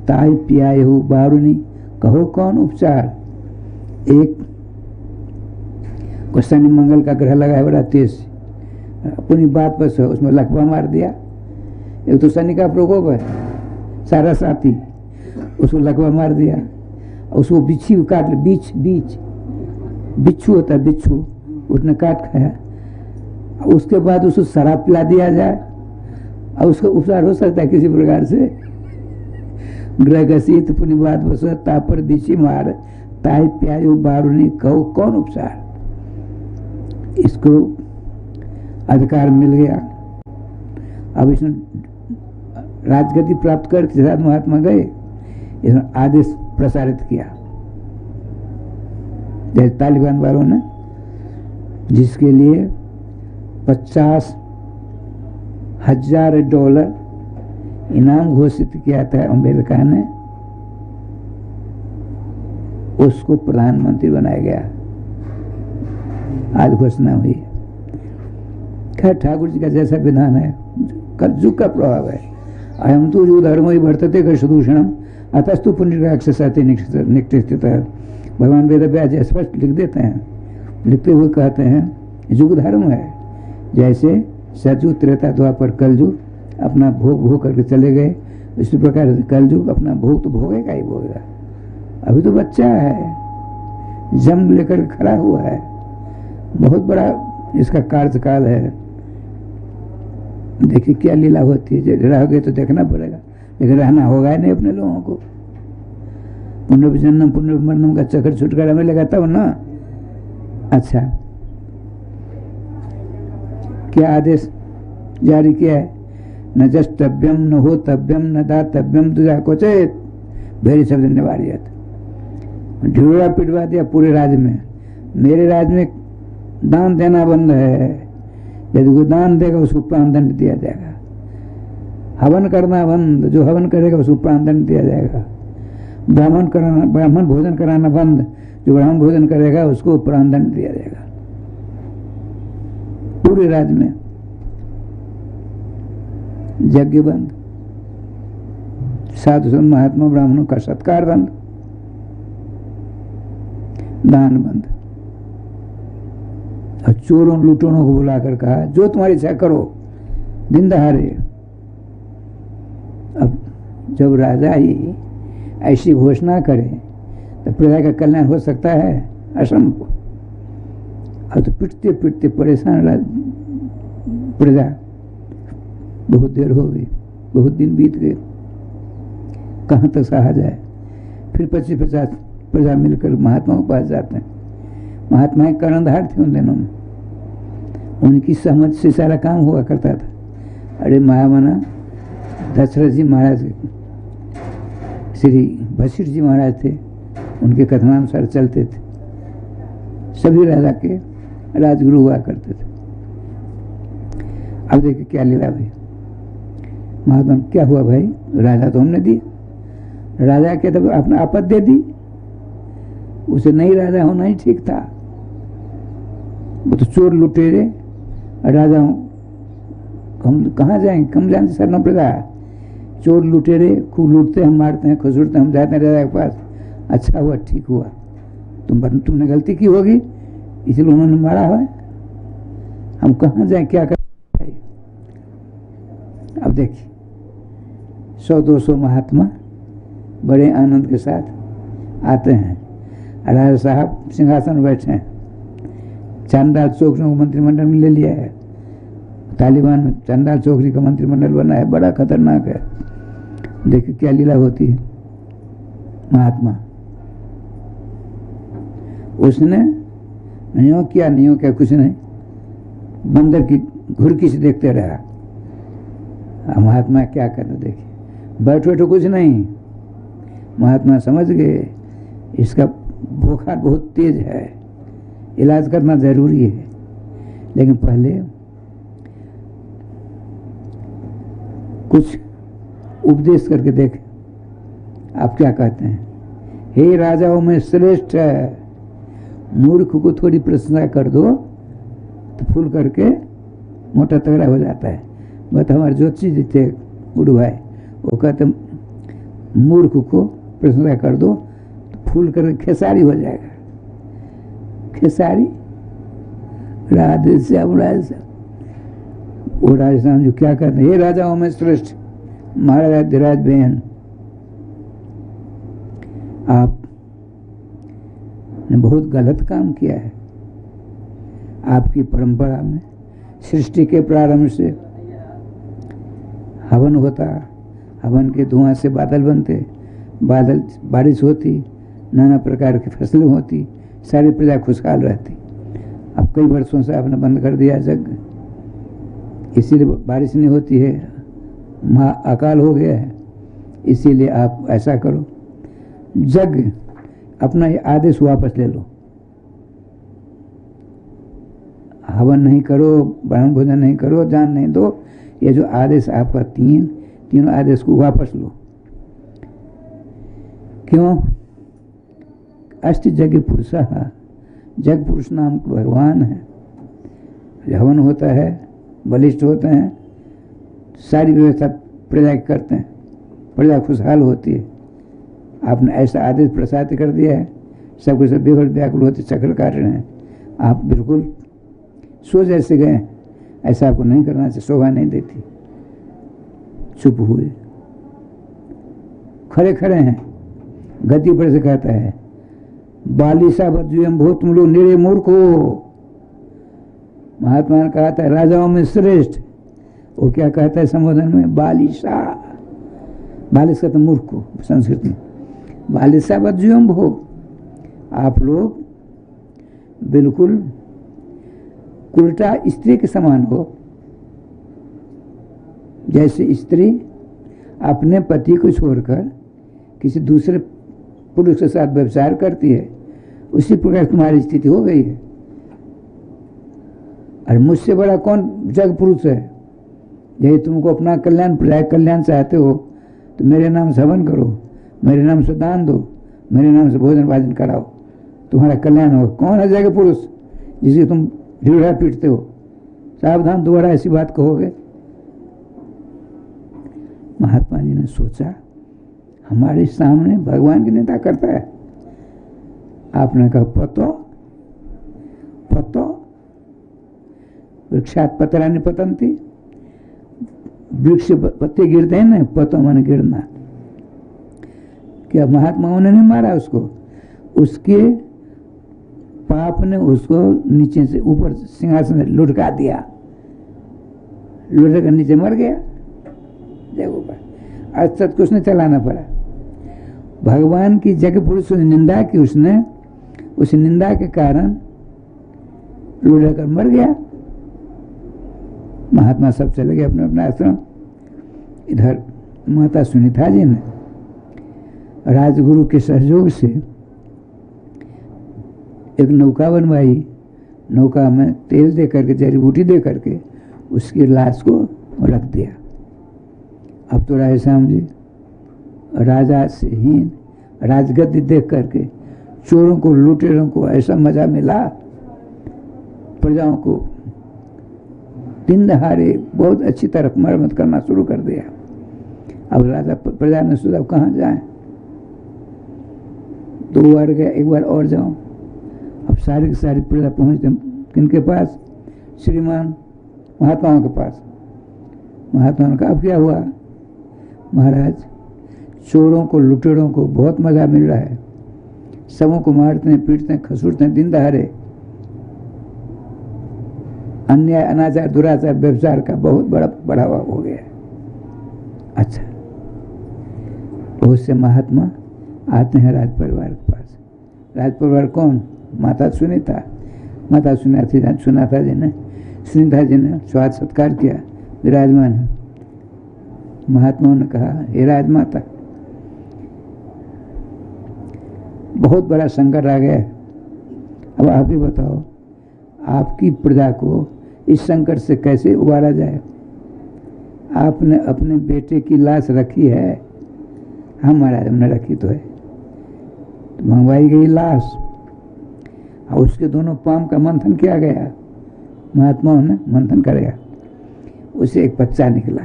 ताई पियाए हो बारुनी कहो कौन उपचार। एक को शनि मंगल का ग्रह लगा है बड़ा तेज, अपनी बात बस उसमें लकवा मार दिया। एक तो शनि का प्रकोप है सारा साथी, उसको लकवा मार दिया, उसको बिच्छी काट ले, बिच्छू होता है बिच्छू, उसने काट खाया। उसके बाद उसको शराब पिला दिया जाए और उसका उपचार हो सकता है किसी प्रकार से। ग्रह गसीत पुण्यवाद बस तापर बिछी मार ताई प्यायो बारुनी कहो कौन उपचार। इसको अधिकार मिल गया। अब इसने राजगद्दी प्राप्त करके साथ महात्मा गए, इसने आदेश प्रसारित किया जैसे तालिबान वालों ने, जिसके लिए $50,000 इनाम घोषित किया था अमेरिका ने, उसको प्रधानमंत्री बनाया गया। आज घोषणा हुई। खैर ठाकुर जी का जैसा विधान है, कलयुग का प्रभाव है। अयम तो जो धर्म ही वर्तते कर्षदूषणम अतस्तु पुण्यराक्षसाति निष्ठित। भगवान वेद व्यास स्पष्ट लिख देते हैं, लिखते हुए कहते हैं युग धर्म है। जैसे सतयुग त्रेता द्वापर कलयुग अपना भोग करके चले गए, इसी प्रकार से कलयुग अपना भोग तो भोगेगा ही भोगेगा। अभी तो बच्चा है, जन्म लेकर खड़ा हुआ है, बहुत बड़ा इसका कार्यकाल है। देखिए क्या लीला होती है, रहोगे तो देखना पड़ेगा, लेकिन रहना होगा ही नहीं अपने लोगों को। पुनर्जन्म पुनर्मरणम का चक्कर छुटकारा मिलेगा तब ना। अच्छा, क्या आदेश जारी किया है? न जस्तव्यम न होतव्यम न दातव्यम तुझा क्वचित भेरी शब्द निवार्यत। ढिढोरा पिटवा दिया पूरे राज्य में। मेरे राज्य में दान देना बंद है, यदि कोई दान देगा उसको प्राण दंड दिया जाएगा। हवन करना बंद, जो हवन करेगा उसको प्राण दंड दिया जाएगा। ब्राह्मण भोजन कराना बंद, जो ब्राह्मण भोजन करेगा उसको प्राण दंड दिया जाएगा। पूरे राज्य में यज्ञ बंद, साधु संत महात्मा ब्राह्मणों का सत्कार बंद, दान बंद। और चोरों लुटेरों को बुलाकर कहा जो तुम्हारी इच्छा करो दिन दहाड़े। अब जब राजा ही ऐसी घोषणा करे तो प्रजा का कल्याण हो सकता है? असंभव। अब तो पिटते पिटते परेशान प्रजा, बहुत देर हो गई, बहुत दिन बीत गए, कहाँ तक सहा जाए। फिर 25-50 प्रजा मिलकर महात्मा के पास जाते हैं। महात्मा कर्णधार थे उन दिनों में, उनकी सहमति से सारा काम हुआ करता था। अरे महामना दशरथ जी महाराज, श्री वशिष्ठ जी महाराज थे, उनके कथनानुसार चलते थे। सभी राजा के राजगुरु हुआ करते थे। अब देखिए क्या लीला हुई। महात्मा क्या हुआ भाई, राजा तो हमने दिया, राजा के तो अपना आपत दे दी, उसे नहीं राजा होना ही ठीक था। वो तो चोर लुटेरे, राजा हम कहाँ जाएंगे, कम जानते सर न प्रजा। चोर लुटेरे खूब लूटते, हम मारते हैं, खुसुरते, हम जाते हैं राजा के पास। अच्छा हुआ, ठीक हुआ, तुमने गलती की होगी इसलिए उन्होंने मारा है, हम कहाँ जाएं, क्या करें। अब देखिए 100-200 महात्मा बड़े आनंद के साथ आते हैं। राजा साहब सिंहासन में बैठे हैं, चांदाल चौकरी को मंत्रिमंडल में ले लिया है। तालिबान में चांदाल चौकरी का मंत्रिमंडल बना है, बड़ा खतरनाक है। देखिए क्या लीला होती है। महात्मा उसने नहीं हो क्या, नहीं हो क्या, कुछ नहीं, बंदर की घुरकी से देखते रहा। महात्मा क्या करते देखिए, बैठो तो कुछ नहीं। महात्मा समझ गए इसका बुखार बहुत तेज है, इलाज करना जरूरी है, लेकिन पहले कुछ उपदेश करके देख। आप क्या कहते हैं? हे राजाओं में श्रेष्ठ है, मूर्ख को थोड़ी प्रशंसा कर दो तो फूल करके मोटा तगड़ा हो जाता है। बट हमारे ज्योतिषी जी थे गुरु भाई, वो कहते मूर्ख को प्रशंसा कर दो तो फूल करके खेसारी हो जाएगा। खेसारी राधे श्याम राज, वो राजस्थान जो क्या कहते हैं, हे राजाओं में श्रेष्ठ महाराज धीराज बेन, आप ने बहुत गलत काम किया है। आपकी परंपरा में सृष्टि के प्रारंभ से हवन होता, हवन के धुआं से बादल बनते, बादल बारिश होती, नाना प्रकार की फसलें होती, सारी प्रजा खुशहाल रहती। अब कई वर्षों से आपने बंद कर दिया जग, इसीलिए बारिश नहीं होती है, अकाल हो गया है। इसीलिए आप ऐसा करो, जग अपना ये आदेश वापस ले लो, हवन नहीं करो, ब्राह्मण भोजन नहीं करो, दान नहीं दो। ये जो आदेश आपका तीनों आदेश को वापस लो। क्यों? अष्ट जग पुरुष, जग पुरुष नाम भगवान है। हवन होता है, बलिष्ठ होते हैं, सारी व्यवस्था प्रजा की करते हैं, प्रजा खुशहाल होती है। आपने ऐसा आदेश प्रसाद कर दिया है, सब कुछ बेघर व्याकुल होते चक्र काट रहे हैं। आप बिल्कुल सो जैसे गए, ऐसा आपको नहीं करना चाहिए, शोभा नहीं देती। चुप हुए। खड़े खड़े हैं। गति पर से कहता है, बालिशा बद्युयम भो, तुम लोग निरे मूर्ख हो। महात्मा ने कहा था राजाओं में श्रेष्ठ, वो क्या कहता है संबोधन में, बालिशा। बालिश का तो मूर्ख को संस्कृत में, बालिशा बद्युयम भो, आप लोग बिल्कुल उल्टा स्त्री के समान हो। जैसे स्त्री अपने पति को छोड़कर किसी दूसरे पुरुष के साथ व्यभिचार करती है, उसी प्रकार तुम्हारी स्थिति हो गई है। और मुझसे बड़ा कौन जग पुरुष है? यदि तुमको अपना कल्याण, प्रजा कल्याण चाहते हो तो मेरे नाम से हवन करो, मेरे नाम से दान दो, मेरे नाम से भोजन भाजन कराओ, तुम्हारा कल्याण हो। कौन है जग पुरुष जिसे तुम ढीढ़ा पीटते हो? सावधान, दोबारा ऐसी बात कहोगे। महात्मा जी ने सोचा, हमारे सामने भगवान की निंदा करता है। आपने कहा, पतो पतो वृक्षात पतरानि पतंती, वृक्ष पत्ते गिरते हैं ना, पतो मन गिरना। क्या महात्माओं ने नहीं मारा उसको? उसके पाप ने उसको नीचे से ऊपर सिंहासन से लुढ़का दिया, लुढ़क कर नीचे मर गया। देखो आज तक कुछ नहीं चलाना पड़ा। भगवान की जग पुरुष ने निंदा की, उसने उस निंदा के कारण लुढ़क कर मर गया। महात्मा सब चले गए अपने अपने आश्रम। इधर माता सुनीता जी ने राजगुरु के सहयोग से एक नौका बनवाई। नौका में तेल दे करके, जड़ी बूटी दे करके उसकी लाश को रख दिया। अब तो राय श्याम जी राजा से हीन राजगद्दी देख करके चोरों को, लुटेरों को ऐसा मजा मिला, प्रजाओं को दिन दहाड़े बहुत अच्छी तरह मरम्मत करना शुरू कर दिया। अब राजा प्रजा ने सोचा कहाँ जाए, 2 बार गया, 1 बार और जाऊं। अब सारी की सारी प्रजा पहुंचते किनके पास? श्रीमान महात्माओं के पास। महात्माओं ने कहा, अब क्या हुआ? महाराज, चोरों को, लुटेरों को बहुत मजा मिल रहा है, सबों को मारते हैं, पीटते हैं, खसूटते हैं दिन दहाड़े। अन्याय, अनाचार, दुराचार, व्यभिचार का बहुत बड़ा बढ़ावा हो गया है। अच्छा, बहुत से महात्मा आते हैं राज परिवार के पास। राज परिवार कौन? माता सुनीता। माता सुनीता जी ने स्वागत सत्कार किया, विराजमान है। महात्माओं ने कहा, हे राजमाता, बहुत बड़ा संकट आ गया है, अब आप ही बताओ, आपकी प्रजा को इस संकट से कैसे उबारा जाए? आपने अपने बेटे की लाश रखी है? हाँ महाराज, हमने रखी तो है। तो मंगवाई गई लाश और उसके दोनों पाम का मंथन किया गया। महात्माओं ने मंथन कर गया, उसे एक बच्चा निकला,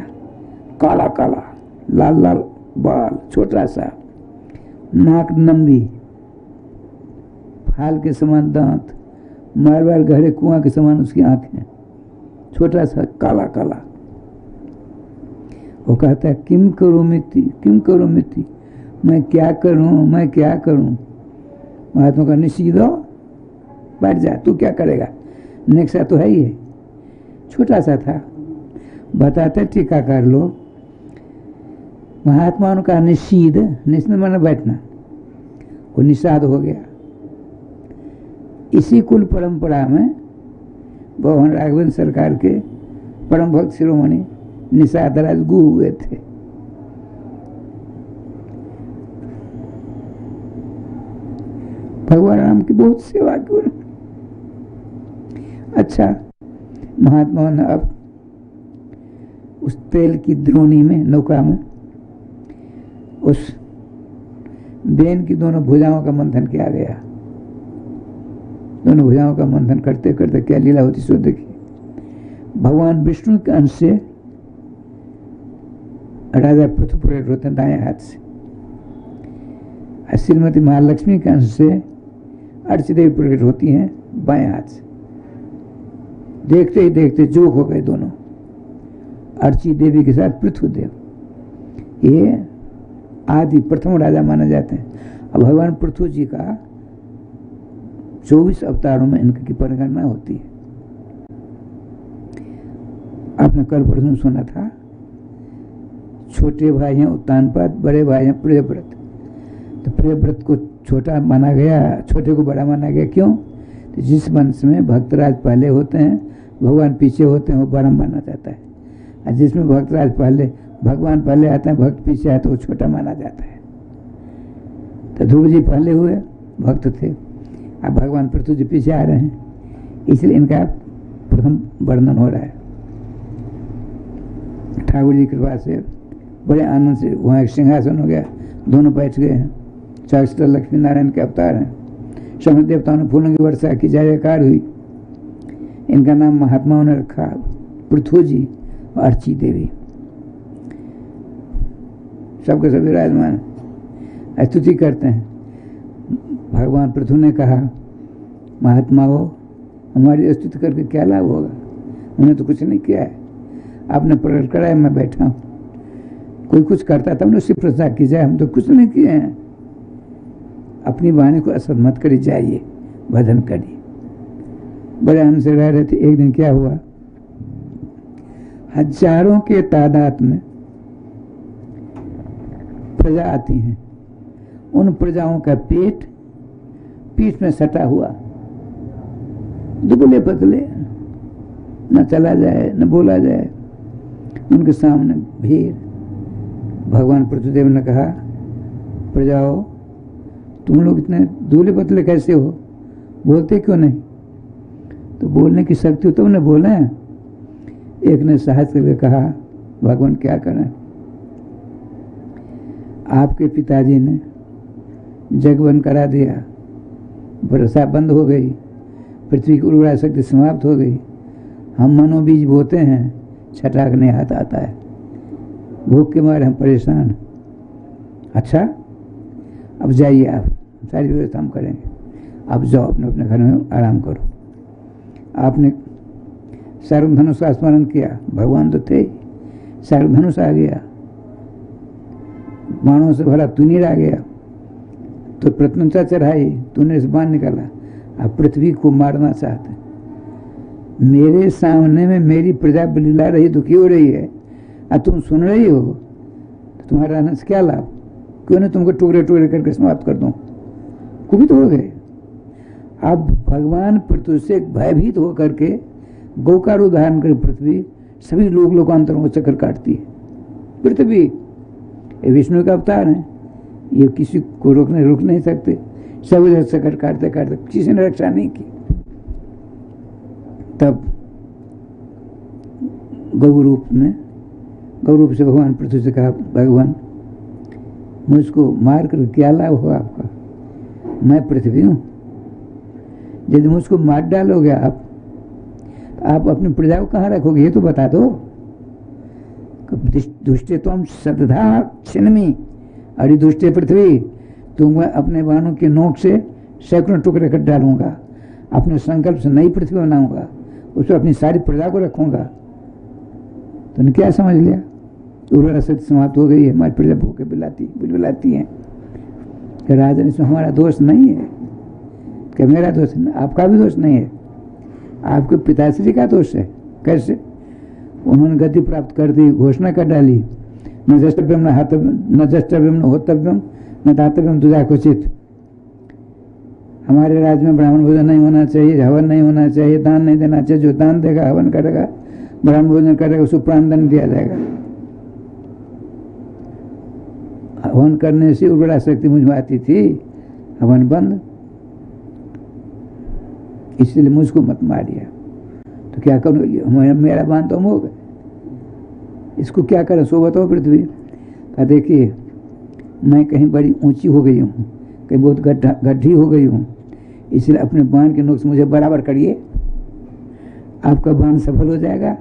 काला काला, लाल लाल बाल, छोटा सा, नाक लंबी, फाल के समान दांत, मारवाड़ गहरे कुआं के समान उसकी आंखें, छोटा सा काला काला। वो कहता है, किम करो मिति, किम करो मिति, मैं क्या करूं, मैं क्या करूं? महात्मा का निशीदो, बैठ जा, तू क्या करेगा? नेक्सा तो है ही है, छोटा सा था। बताते टीकाकार लोग, महात्माओं का निषीद, निषेध माना बैठना, वो निषाद हो गया। इसी कुल परंपरा में भगवान राघवेंद्र सरकार के परम भक्त शिरोमणि निषाद राज गु हुए थे। भगवान राम की बहुत सेवा की उन्होंने। अच्छा, महात्माओं ने अब उस तेल की द्रोणी में, नौका में, उस बेन की दोनों भुजाओं का मंथन किया गया। दोनों भुजाओं का मंथन करते करते क्या लीला होती सो देखिए। भगवान विष्णु के अंश से राजा पृथु प्रकट होते हैं दाएं हाथ से, और श्रीमती महालक्ष्मी के अंश से अर्ची देवी प्रकट होती हैं बाएं हाथ से। देखते ही देखते जोग हो गए दोनों, अर्ची देवी के साथ पृथुदेव। ये आदि प्रथम राजा माने जाते हैं। अब भगवान पृथु जी का 24 अवतारों में इनकी परिगणना होती है। आपने कल परसों सुना था, छोटे भाई हैं उत्तानपाद, बड़े भाई हैं प्रियव्रत। तो प्रियव्रत को छोटा माना गया, छोटे को बड़ा माना गया। क्यों? तो जिस वंश में भक्तराज पहले होते हैं, भगवान पीछे होते हैं, वो बड़ा माना जाता है। और जिसमें भक्तराज पहले, भगवान पहले आते हैं, भक्त पीछे आते, वो छोटा माना जाता है। तो ध्रुव जी पहले हुए, भक्त थे। अब भगवान पृथु जी पीछे आ रहे हैं, इसलिए इनका प्रथम वर्णन हो रहा है। ठाकुर जी की कृपा से बड़े आनंद से वहाँ एक सिंहासन हो गया, दोनों बैठ गए हैं। चार लक्ष्मी नारायण के अवतार हैं। समस्त देवताओं ने फूलों की वर्षा की, जय जयकार हुई। इनका नाम महात्माओं ने रखा पृथु जी और अर्ची देवी, सबके सब विराजमान स्तुति करते हैं। भगवान पृथु ने कहा, महात्माओं, हमारी स्तुति करके क्या लाभ होगा? उन्होंने तो कुछ नहीं किया है, आपने प्रकट करा है, मैं बैठा हूँ। कोई कुछ करता था उन्हें उसकी प्रशंसा की जाए, हम तो कुछ नहीं किए हैं। अपनी वाणी को असर मत करी, जाइए भजन करिए। बड़े आनंद से रह रहे थे। एक दिन क्या हुआ, हजारों के तादाद में प्रजा आती हैं। उन प्रजाओं का पेट पीठ में सटा हुआ, दुबले पतले, न चला जाए न बोला जाए। उनके सामने भीड़। भगवान पृथुदेव ने कहा, प्रजाओं, तुम लोग इतने दुबले पतले कैसे हो? बोलते क्यों नहीं? तो बोलने की शक्ति हो तो उन्हें बोले। एक ने साहस करके कहा, भगवान क्या करें, आपके पिताजी ने जग बंद करा दिया, वर्षा बंद हो गई, पृथ्वी की उर्वरा शक्ति समाप्त हो गई। हम मनोबीज बोते हैं, छटाक नहीं हाथ आता है, भूख के मारे हम परेशान। अच्छा, अब जाइए, आप सारी व्यवस्था हम करेंगे, आप जाओ अपने अपने घर में आराम करो। आपने सर्वधनुष का स्मरण किया, भगवान तो थे, सर्वधनुष आ गया, बाणों से भरा तुनीर आ गया, तो प्रत्यंता चढ़ाई, तूने से बाण निकाला। आप पृथ्वी को मारना चाहते, मेरे सामने में मेरी प्रजा बिलबिला रही, दुखी हो रही है, और तुम सुन रही हो, तो तुम्हारा रहने से क्या लाभ? क्यों नहीं तुमको टुकड़े टुकड़े करके समाप्त कर दूं? कुपित हो गए। अब भगवान पृथ्वी से भयभीत होकर के गौकार उदाहरण कर पृथ्वी सभी लोकांतरों को चक्कर काटती है। पृथ्वी ये विष्णु का अवतार है, ये किसी को रोक नहीं सकते, सब चक्कर काटते काटते किसी ने रक्षा नहीं की। तब गौ रूप से भगवान पृथ्वी से कहा, भगवान मुझको मार कर क्या लाभ होगा आपका? मैं पृथ्वी हूँ, यदि मुझको मार डालोगे आप अपनी प्रजा को कहाँ रखोगे? ये तो बता दो। दुष्टे तो हम सदधा छिन्नमी, अरे दुष्टे पृथ्वी, तुम अपने बाणों के नोक से सैकड़ों टुकड़े कर डालूंगा, अपने संकल्प से नई पृथ्वी बनाऊंगा, उस पर अपनी सारी प्रजा को रखूंगा। तुमने क्या समझ लिया? उर्वरा शक्ति समाप्त हो गई है, हमारी प्रजा भूखे बिलबिलाती है। राजन, इसमें हमारा दोष नहीं है, क्या मेरा दोष है? आपका भी दोष नहीं है, आपके पिताश्री का दोष है। कैसे? उन्होंने गति प्राप्त कर दी, घोषणा कर डाली, न जष्टव्यम न जष्टव्यम न होतव्यम न दातव्यम तुझा कुचित। हमारे राज्य में ब्राह्मण भोजन नहीं होना चाहिए, हवन नहीं होना चाहिए, दान नहीं देना चाहिए। जो दान देगा, हवन करेगा, ब्राह्मण भोजन करेगा, उसको प्राण दंड दिया जाएगा। हवन करने से उर्वरा शक्ति मुझ में आती थी, हवन बंद, इसलिए मुझको मत मारिए। तो क्या करूँ? मेरा बांध तो हो गए, इसको क्या करें? सो बताओ पृथ्वी। कहा, देखिए मैं कहीं बड़ी ऊंची हो गई हूँ, कहीं बहुत गड्ढी हो गई हूँ, इसलिए अपने बाण के नोक से मुझे बराबर करिए, आपका बाण सफल हो जाएगा,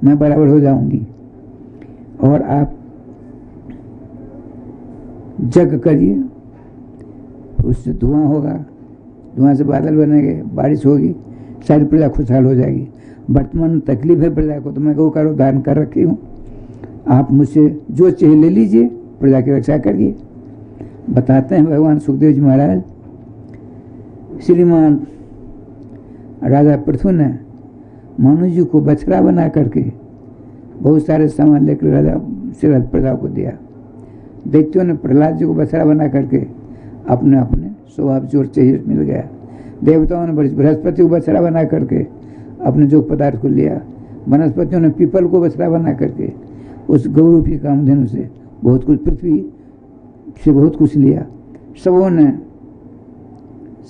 मैं बराबर हो जाऊंगी। और आप जग करिए, उससे धुआं होगा, धुआं से बादल बनेंगे, बारिश होगी, सारी प्रजा खुशहाल हो जाएगी। वर्तमान तकलीफ है प्रजा को, तो मैं गौ का उदाहरण कर रखी हूँ, आप मुझसे जो चाहिए ले लीजिए, प्रजा की रक्षा करिए। बताते हैं भगवान सुखदेव जी महाराज, श्रीमान राजा पृथु ने मनु जी को बछड़ा बना करके बहुत सारे सामान लेकर राजा श्रीराज प्रजा को दिया। दैत्यों ने प्रहलाद जी को बछड़ा बना करके अपने अपने स्वभाव जोर चाहिए मिल गया। देवताओं ने बृहस्पति को बछड़ा बना करके अपने जो पदार्थ को लिया। वनस्पतियों ने पीपल को बछड़ा बना करके उस गौरूपी कामधेनु से बहुत कुछ, पृथ्वी से बहुत कुछ लिया। सबों ने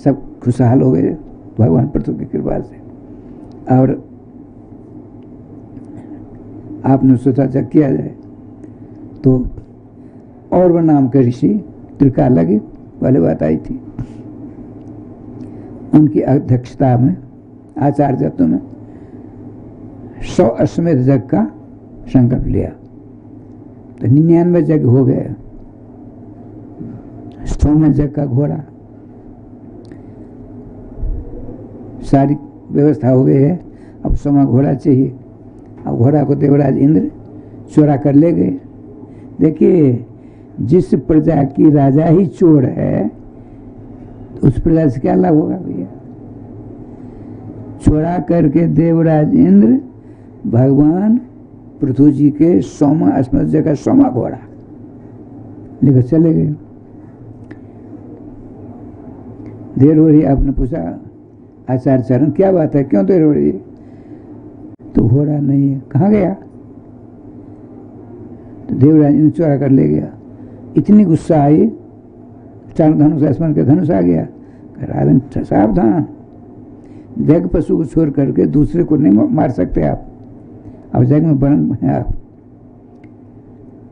सब खुशहाल हो गए भगवान पृथु की कृपा से। और आपने सोचा जब किया जाए तो और नाम के ऋषि त्रिकालज्ञ वाली बात आई थी, उनकी अध्यक्षता में आचार्यत्व में 100 अश्वमेध यज्ञ का संकल्प लिया। तो 99 यज्ञ हो गए। 100वें यज्ञ का घोड़ा, सारी व्यवस्था हो गई है। अब 100वां घोड़ा चाहिए। अब घोड़ा को देवराज इंद्र चोरा कर ले गए। देखिए, जिस प्रजा की राजा ही चोर है उस प्रजा से क्या लाभ होगा भैया। चोरा करके देवराज इंद्र भगवान पृथु जी के 100वां अश्वमेध यज्ञ का 100वां घोड़ा लेकर चले गए। देर हो रही, आपने पूछा आचार्य चरण क्या बात है, क्यों देर हो रही है? तो घोड़ा नहीं है, कहाँ गया? तो देवराज इंद्र चोरा कर ले गया। इतनी गुस्सा आई, चार धनुष आसमान के धनुष आ गया। राजन सावधान, जग पशु को छोड़ करके दूसरे को नहीं मार सकते आप, अब जग में वर्ण है आप।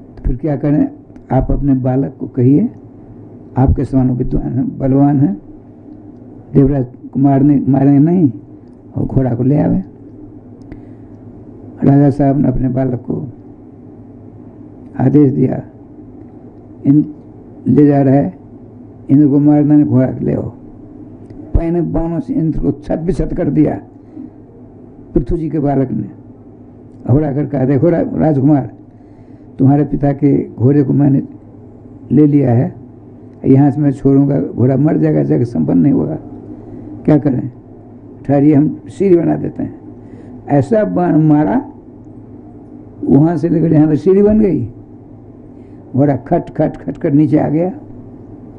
तो फिर क्या करें? आप अपने बालक को कहिए, आपके समान विद्वान है, बलवान है, देवराज को मारेंगे नहीं, और घोड़ा को ले आवे। राजा साहब ने अपने बालक को आदेश दिया, ले जा रहा है, इंद्र को मारना नहीं, घोड़ा ले आओ। पहने बाणों से इंद्र को छत बिछत कर दिया पृथु जी के बालक ने। घोड़ा कर कहा, देखो राजकुमार, तुम्हारे पिता के घोड़े को मैंने ले लिया है, यहाँ से मैं छोड़ूंगा, घोड़ा मर जाएगा, जग संपन्न नहीं होगा, क्या करें? ठहरिए, हम सीढ़ी बना देते हैं। ऐसा बाण मारा, वहां से लेकर यहाँ तक सीढ़ी बन गई। घोड़ा खट खट खट कर नीचे आ गया,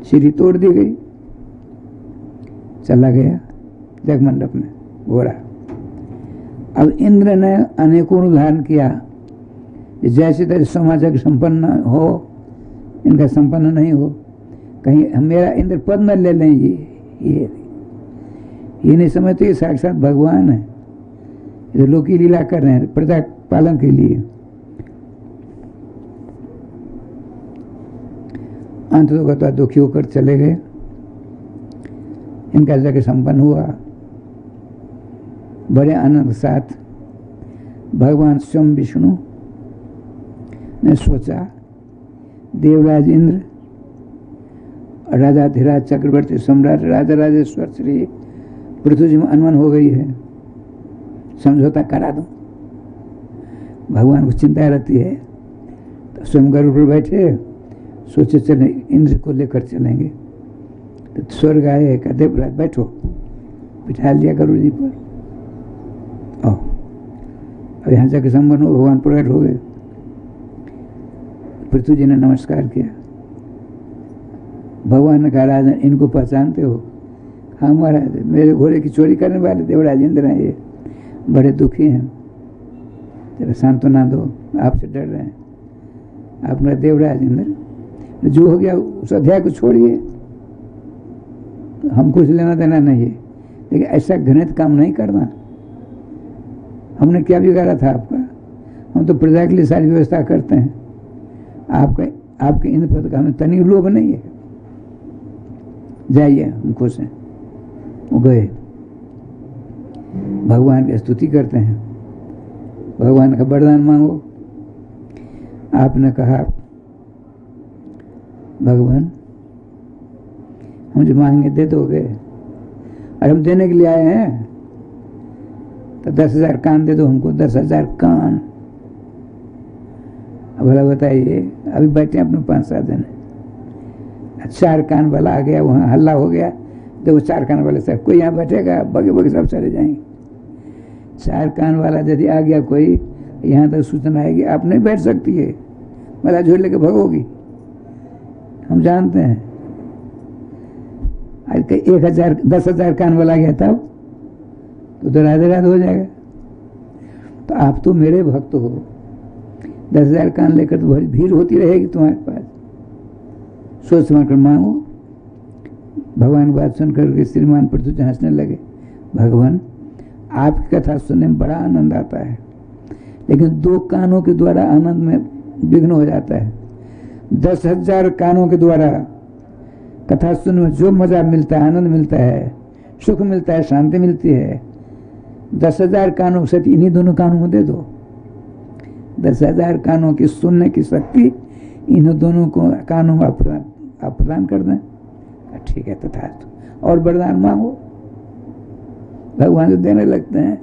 सीढ़ी तोड़ दी गई, चला गया जगमंडप में घोड़ा। अब इंद्र ने अनेकों उदाहरण किया, जैसे तैसे समाज संपन्न हो, इनका संपन्न नहीं हो, कहीं मेरा इंद्र पद न ले लें। ये नहीं समझते कि साक्षात भगवान है, ये लोग की लीला कर रहे हैं प्रजा पालन के लिए। अंत तो दुखी होकर चले गए। इनका यज्ञ संपन्न हुआ बड़े आनंद के साथ। भगवान स्वयं विष्णु ने सोचा, देवराज इंद्र, राजाधिराज चक्रवर्ती सम्राट राजा राजेश्वर श्री पृथ्वी जी में अनबन हो गई है, समझौता करा दो। भगवान को चिंता रहती है, तो स्वयं गरुड़ पर बैठे, सोचे चले इंद्र को लेकर चलेंगे। तो स्वर्ग आए, का देवराज बैठो, बिठा लिया गरुड़ जी पर। आओ, अब यहाँ जाकर संपन्न हो, भगवान प्रकट हो गए। पृथ्वी जी ने नमस्कार किया। भगवान ने कहा, राजन इनको पहचानते हो? हाँ महाराज, मेरे घोड़े की चोरी करने वाले देवराज इंद्र हैं, ये बड़े दुखी हैं, जरा सांत्वना दो, आपसे डर रहे हैं। आपने देवराज इंद्र, जो हो गया उस अध्याय को छोड़िए, हमको कुछ लेना देना नहीं है, लेकिन ऐसा घृणित काम नहीं करना। हमने क्या बिगाड़ा था आपका? हम तो प्रजा के लिए सारी व्यवस्था करते हैं। आपके इंद्र पद का हमें तनिक लोभ नहीं है। जाइए, हम खुश हैं। वो गए, भगवान की स्तुति करते हैं, भगवान का वरदान मांगो। आपने कहा, भगवान हम जो मांगे दे दोगे? और हम देने के लिए आए हैं, तो 10,000 कान दे दो हमको, 10,000 कान। अब भला बताइए, अभी बैठे अपने 5-7 दिन, चार कान वाला आ गया, वहाँ हल्ला हो गया, तो वो चार कान वाले सब कोई यहाँ बैठेगा, बगे बगे सब चले जाएंगे। चार कान वाला यदि आ गया कोई, यहाँ तक सूचना आएगी आप नहीं बैठ सकती है, मला झोल लेके भगोगी। हम जानते हैं आज के 1000 10,000 कान वाला गया तब तो राधे राधे हो जाएगा। तो आप तो मेरे भक्त हो, 10,000 कान लेकर तो बड़ी भीड़ होती रहेगी तुम्हारे पास। सोच समझ कर मांगो। भगवान की बात सुनकर के श्रीमान प्रतुज हंसने लगे। भगवान आपकी कथा सुनने में बड़ा आनंद आता है, लेकिन 2 कानों के द्वारा आनंद में विघ्न हो जाता है। 10,000 कानों के द्वारा कथा सुनने में जो मजा मिलता है, आनंद मिलता है, सुख मिलता है, शांति मिलती है, 10,000 कानों से इन्हीं दोनों कानों में दे दो। 10,000 कानों की सुनने की शक्ति इन दोनों को कानों में आप प्रदान कर दें। ठीक है तथास्तु। और वरदान मांगो। भगवान जो देने लगते हैं,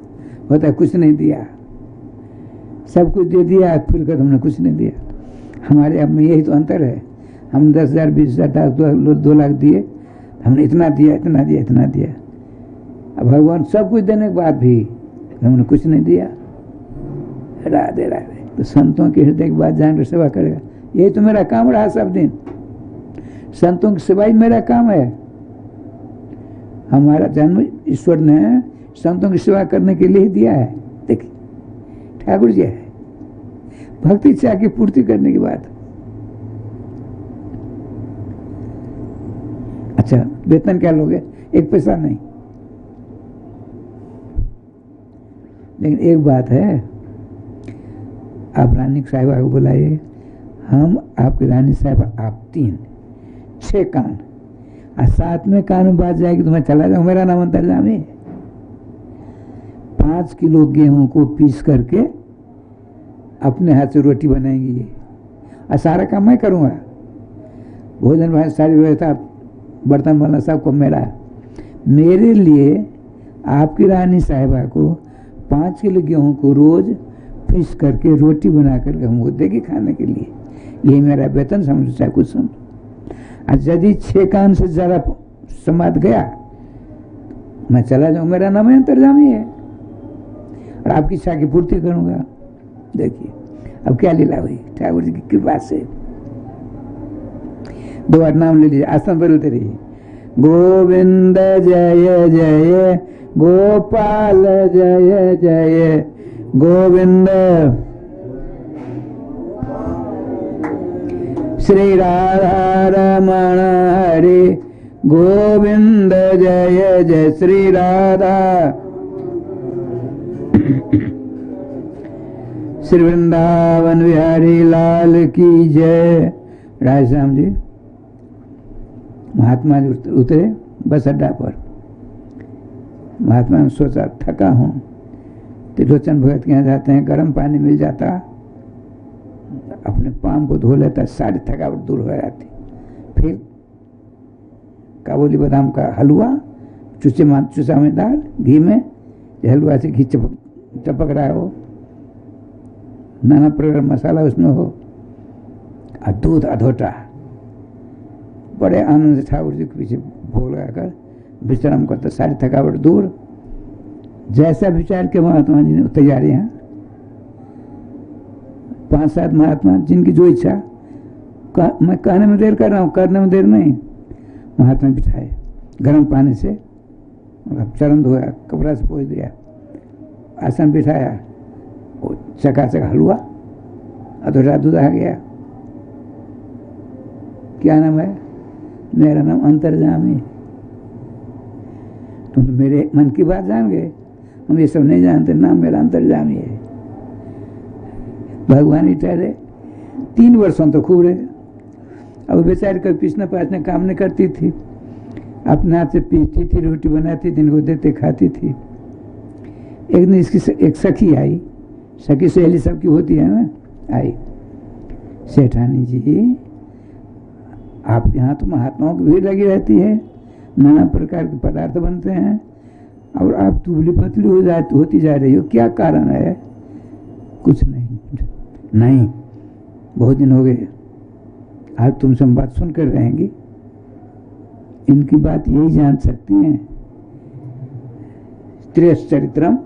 होता है कुछ नहीं दिया, सब कुछ दे दिया, फिर कर हमने कुछ नहीं दिया। हमारे अब में यही तो अंतर है। हम 10,000 20,000 2 लाख दिए, हमने इतना दिया, इतना दिया, इतना दिया। अब भगवान सब कुछ देने के बाद भी हमने कुछ नहीं दिया। राधे राधे। तो संतों के हृदय की बात जानकर सेवा करेगा, यही तो मेरा काम रहा सब दिन। संतों की सेवा ही मेरा काम है। हमारा जन्म ईश्वर ने संतों की सेवा करने के लिए ही दिया है। देखिए ठाकुर जी है, भक्ति इच्छा की पूर्ति करने की बात। अच्छा वेतन क्या लोगे? 1 पैसा नहीं। लेकिन एक बात है, आप रानी साहिबा को बुलाइए, हम आपकी रानी साहिबा, आप 6 कान, और 7वें कान में बात जाएगी तो मैं चला जाऊँ, मेरा नाम अंतर्जामी। 5 किलो गेहूं को पीस करके अपने हाथ से रोटी बनाएंगी ये, और सारा काम मैं करूँगा। भोजन भाई सारी व्यवस्था, बर्तन बनना सबको मेरे लिए आपकी रानी साहिबा को 5 किलो गेहूं को रोज पीस करके रोटी बना करके हमको देगी खाने के लिए। यही मेरा वेतन समझो, चाहे कुछ समझो। और यदि 6 कान से ज़्यादा समात गया मैं चला जाऊँ, मेरा नाम अंतर्जामी है, और आपकी इच्छा की पूर्ति करूँगा। देखिए अब क्या लीला हुई ठाकुर जी की कृपा से। 2 बार नाम ले लीजिए, आसन बदलते रहिए। गोविंद जय जय गोपाल जय जय गोविंद, श्री राधा रमण हरि गोविंद जय जय श्री राधा, श्री वृंदावन बिहारी लाल की जय। राधे श्याम जी। महात्मा जी उतरे बस अड्डा पर। महात्मा ने सोचा थका हूँ, त्रिलोचन भगत के यहाँ जाते हैं, गर्म पानी मिल जाता, अपने पाम को धो लेता, सारी थकावट दूर हो जाती। फिर काबुली बादाम का हलवा, चूसा में दाल, घी में, हलवा से घी चपक रहा हो, नाना प्रकार मसाला उसमें हो, और दूध अधोटा। बड़े आनंद से ठाकुर जी के पीछे भोग लगाकर विश्राम करता, सारी थकावट दूर। जैसा विचार के महात्मा जी ने तैयारियां, 5-7 महात्मा जिनकी जो इच्छा, मैं कहने में देर कर रहा हूँ, करने में देर नहीं। महात्मा बिठाए गर्म पानी से, चरण धोया, कपड़ा से पोंछ दिया, आसन बिठाया, चकाचक हलवा, अधूरा दूध आ गया। क्या नाम है? मेरा नाम अंतर्जामी। तुम तो मेरे मन की बात जान गए, हम ये सब नहीं जानते। नाम मेरा अंतर्जामी है। भगवान ही ठहरे। 3 वर्षों तो खूब रहे। अब बेचारी कभी पीसने पासने काम नहीं करती थी, अपने हाथ से पीसती थी, रोटी बनाती थी, इनको देते खाती थी। एक दिन इसकी एक सखी आई, सखी सहेली सबकी होती है ना, आई, सेठानी जी आपके यहाँ तो महात्माओं की भीड़ लगी रहती है, नाना प्रकार के पदार्थ बनते हैं, और आप दुबली पतली होती जा रही हो, क्या कारण है? कुछ नहीं, बहुत दिन हो गए, आज तुमसे हम बात सुनकर रहेंगी, इनकी बात यही जान सकते हैं। त्रिचरित्रम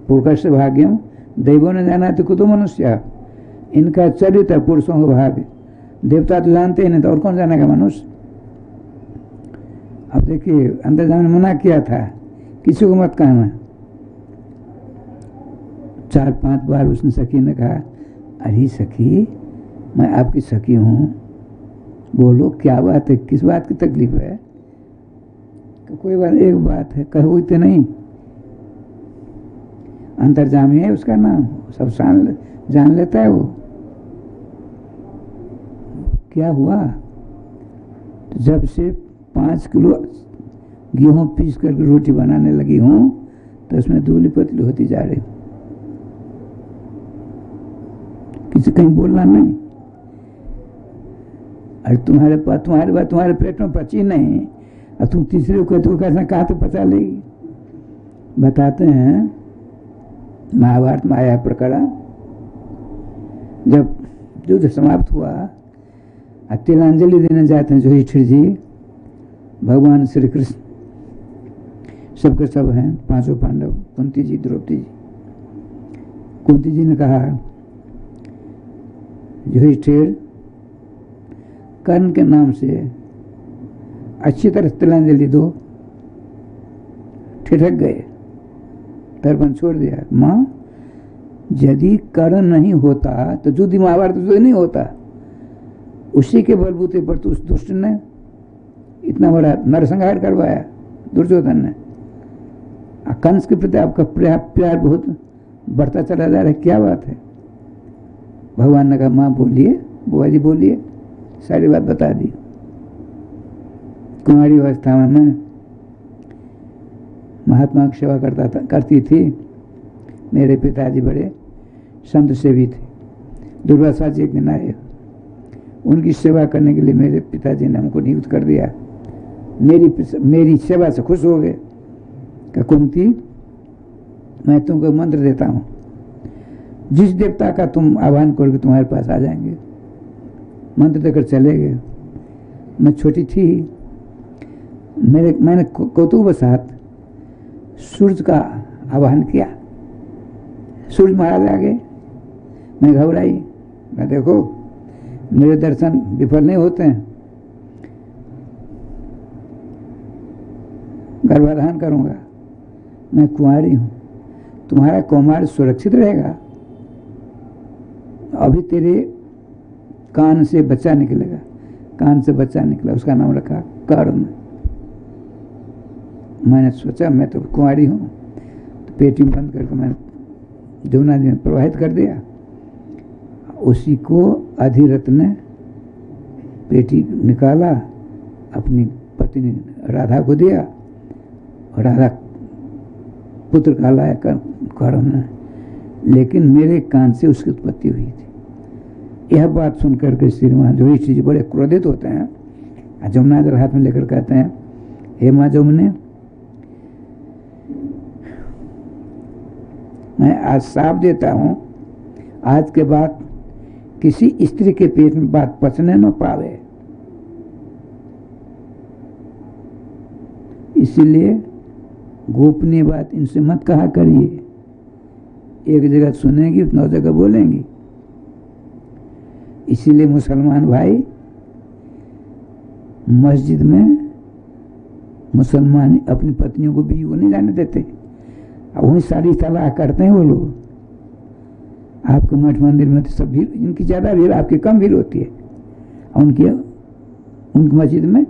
पुरुष भाग्यम दैवो न जाना तो कुतो मनुष्य। इनका चरित्र पुरुषों का भाग्य देवता तो जानते ही नहीं, तो और कौन जानेगा मनुष्य। अब देखिए अंतर्जामी ने मना किया था किसी को मत कहना। 4-5 बार उसने सखी ने कहा, अरे सखी मैं आपकी सखी हूँ, बोलो क्या बात है, किस बात की तकलीफ है। कोई बात, एक बात है, कहो तो नहीं। अंतर्जामी है उसका नाम, सब जान लेता है वो। क्या हुआ, तो जब से 5 किलो गेहूं पीस करके रोटी बनाने लगी हूं तो उसमें दुबली पतली होती जा रही। किसी कहीं बोलना नहीं। अरे तुम्हारे पास तुम्हारे पेट में पची नहीं, और तुम तीसरे को तो कैसा कहा तो पचा लेगी। बताते हैं महाभारत में आया प्रकरण, जब युद्ध समाप्त हुआ, तिलांजलि देने जाते हैं युधिष्ठिर जी, भगवान श्री कृष्ण सबके सब हैं, 5 पांडव, कुंती जी, द्रौपदी जी। कुंती जी ने कहा, युधिष्ठिर कर्ण के नाम से अच्छी तरह तिलांजलि दो। ठिठक गए, तर्पण छोड़ दिया। माँ यदि कर्ण नहीं होता तो युद्ध महाभारत युद्ध नहीं होता। उसी के बलबूते पर तो उस दुष्ट ने इतना बड़ा नरसंहार करवाया, दुर्योधन ने। कंस के प्रति आपका प्यार बहुत बढ़ता चला जा रहा है, क्या बात है। भगवान ने कहा, माँ बोलिए, बुआ जी बोलिए, सारी बात बता दी। कुमारी अवस्था में मैं महात्मा की सेवा करती थी। मेरे पिताजी बड़े संत सेवी थे। दुर्वासा जी एक दिन आए, उनकी सेवा करने के लिए मेरे पिताजी ने हमको नियुक्त कर दिया। मेरी सेवा से खुश हो गए कि कुंती मैं तुमको मंत्र देता हूँ, जिस देवता का तुम आह्वान करोगे तुम्हारे पास आ जाएंगे। मंत्र देकर चले गए। मैं छोटी थी, मैंने कौतूहवशात सूर्य का आह्वान किया। सूर्य महाराज आ गए। मैं घबराई, मैं देखो मेरे दर्शन विफल नहीं होते हैं, गर्भाधान करूंगा, मैं कुंवारी हूं, तुम्हारा कौमार सुरक्षित रहेगा। अभी तेरे कान से बच्चा निकलेगा। कान से बच्चा निकला, उसका नाम रखा कर्ण। मैंने सोचा मैं तो कुंवारी हूं, तो पेटी बंद करके मैंने जमुना जी में प्रवाहित कर दिया। उसी को अधिरथ ने पेटी निकाला, अपनी पत्नी राधा को दिया, और राधा पुत्र कहलाया कर्ण ने। लेकिन मेरे कान से उसकी उत्पत्ति हुई थी। यह बात सुनकर के श्रीमान युधिष्ठिर जी बड़े क्रोधित होते हैं। जमुना जी हाथ में लेकर कहते हैं, हे माँ जमुने, मैं आज साफ देता हूं, आज के बाद किसी स्त्री के पेट में बात पचने न पावे। इसीलिए गोपनीय बात इनसे मत कहा करिए। एक जगह सुनेंगी, 9 जगह बोलेंगी। इसीलिए मुसलमान भाई मस्जिद में मुसलमान अपनी पत्नियों को बीवी को नहीं जाने देते, वही सारी सलाह करते हैं वो लोग। आपके मठ मंदिर में तो सब भीड़, इनकी ज़्यादा भीड़, आपकी कम भीड़ होती है। उनकी मस्जिद में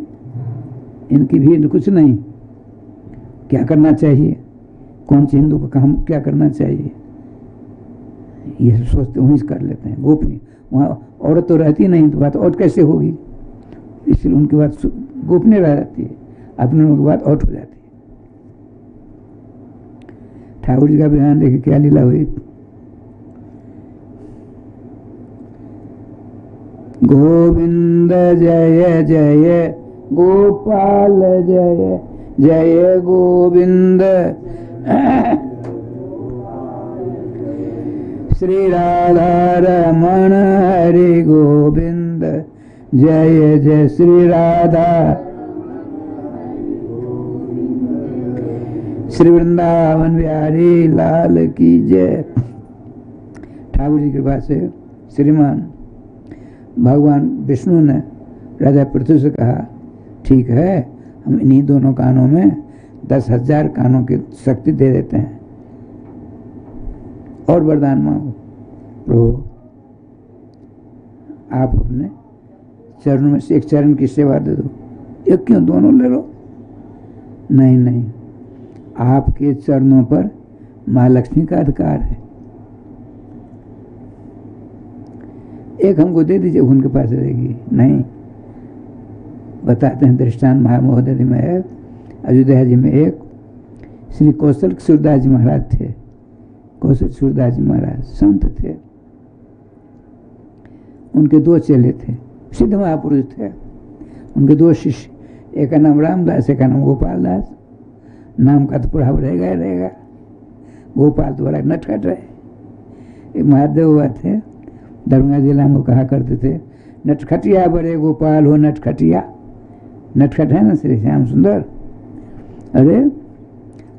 इनकी भीड़ कुछ नहीं। क्या करना चाहिए, कौन से हिंदू का काम क्या करना चाहिए, ये सोचते वहीं कर लेते हैं। गोपनीय, वहाँ औरत तो रहती नहीं, तो बात और कैसे होगी। इसलिए उनकी बात गोपनीय रह जाती है, अपने लोगों की बात आउट हो जाती है। ठाकुर जी का बयान देखिए क्या लीला हुई। गोविंद जय जय गोपाल जय जय गोविंद। श्री राधा रमण हरि गोविंद जय जय श्री राधा। श्री वृंदावन बिहारी लाल की जय। ठाकुर जी की कृपा से श्रीमान भगवान विष्णु ने राजा पृथ्वी से कहा, ठीक है, हम इन्हीं दोनों कानों में 10,000 कानों की शक्ति दे देते हैं और वरदान मांगो। प्रभु आप अपने चरणों में से एक चरण की सेवा दे दो। एक क्यों, दोनों ले लो। नहीं नहीं, आपके चरणों पर महालक्ष्मी का अधिकार है। एक हमको दे दीजिए, उनके पास रहेगी। नहीं, बताते हैं दृष्टांत महामहोदय में है। अयोध्या जी में एक श्री कौशल सूरदास जी महाराज थे। कौशल सूरदास जी महाराज संत थे। उनके 2 चेले थे, सिद्ध महापुरुष थे। उनके 2 शिष्य, एक का नाम रामदास, एक का नाम गोपाल दास। नाम का तो पूरा रहेगा ही रहेगा। गोपाल तो बड़ा नटखट रहे। एक महादेव हुआ थे, दरभंगा जिला में कहा करते थे, नटखटिया बड़े गोपाल हो नटखटिया। नटखट है ना श्री श्याम सुंदर। अरे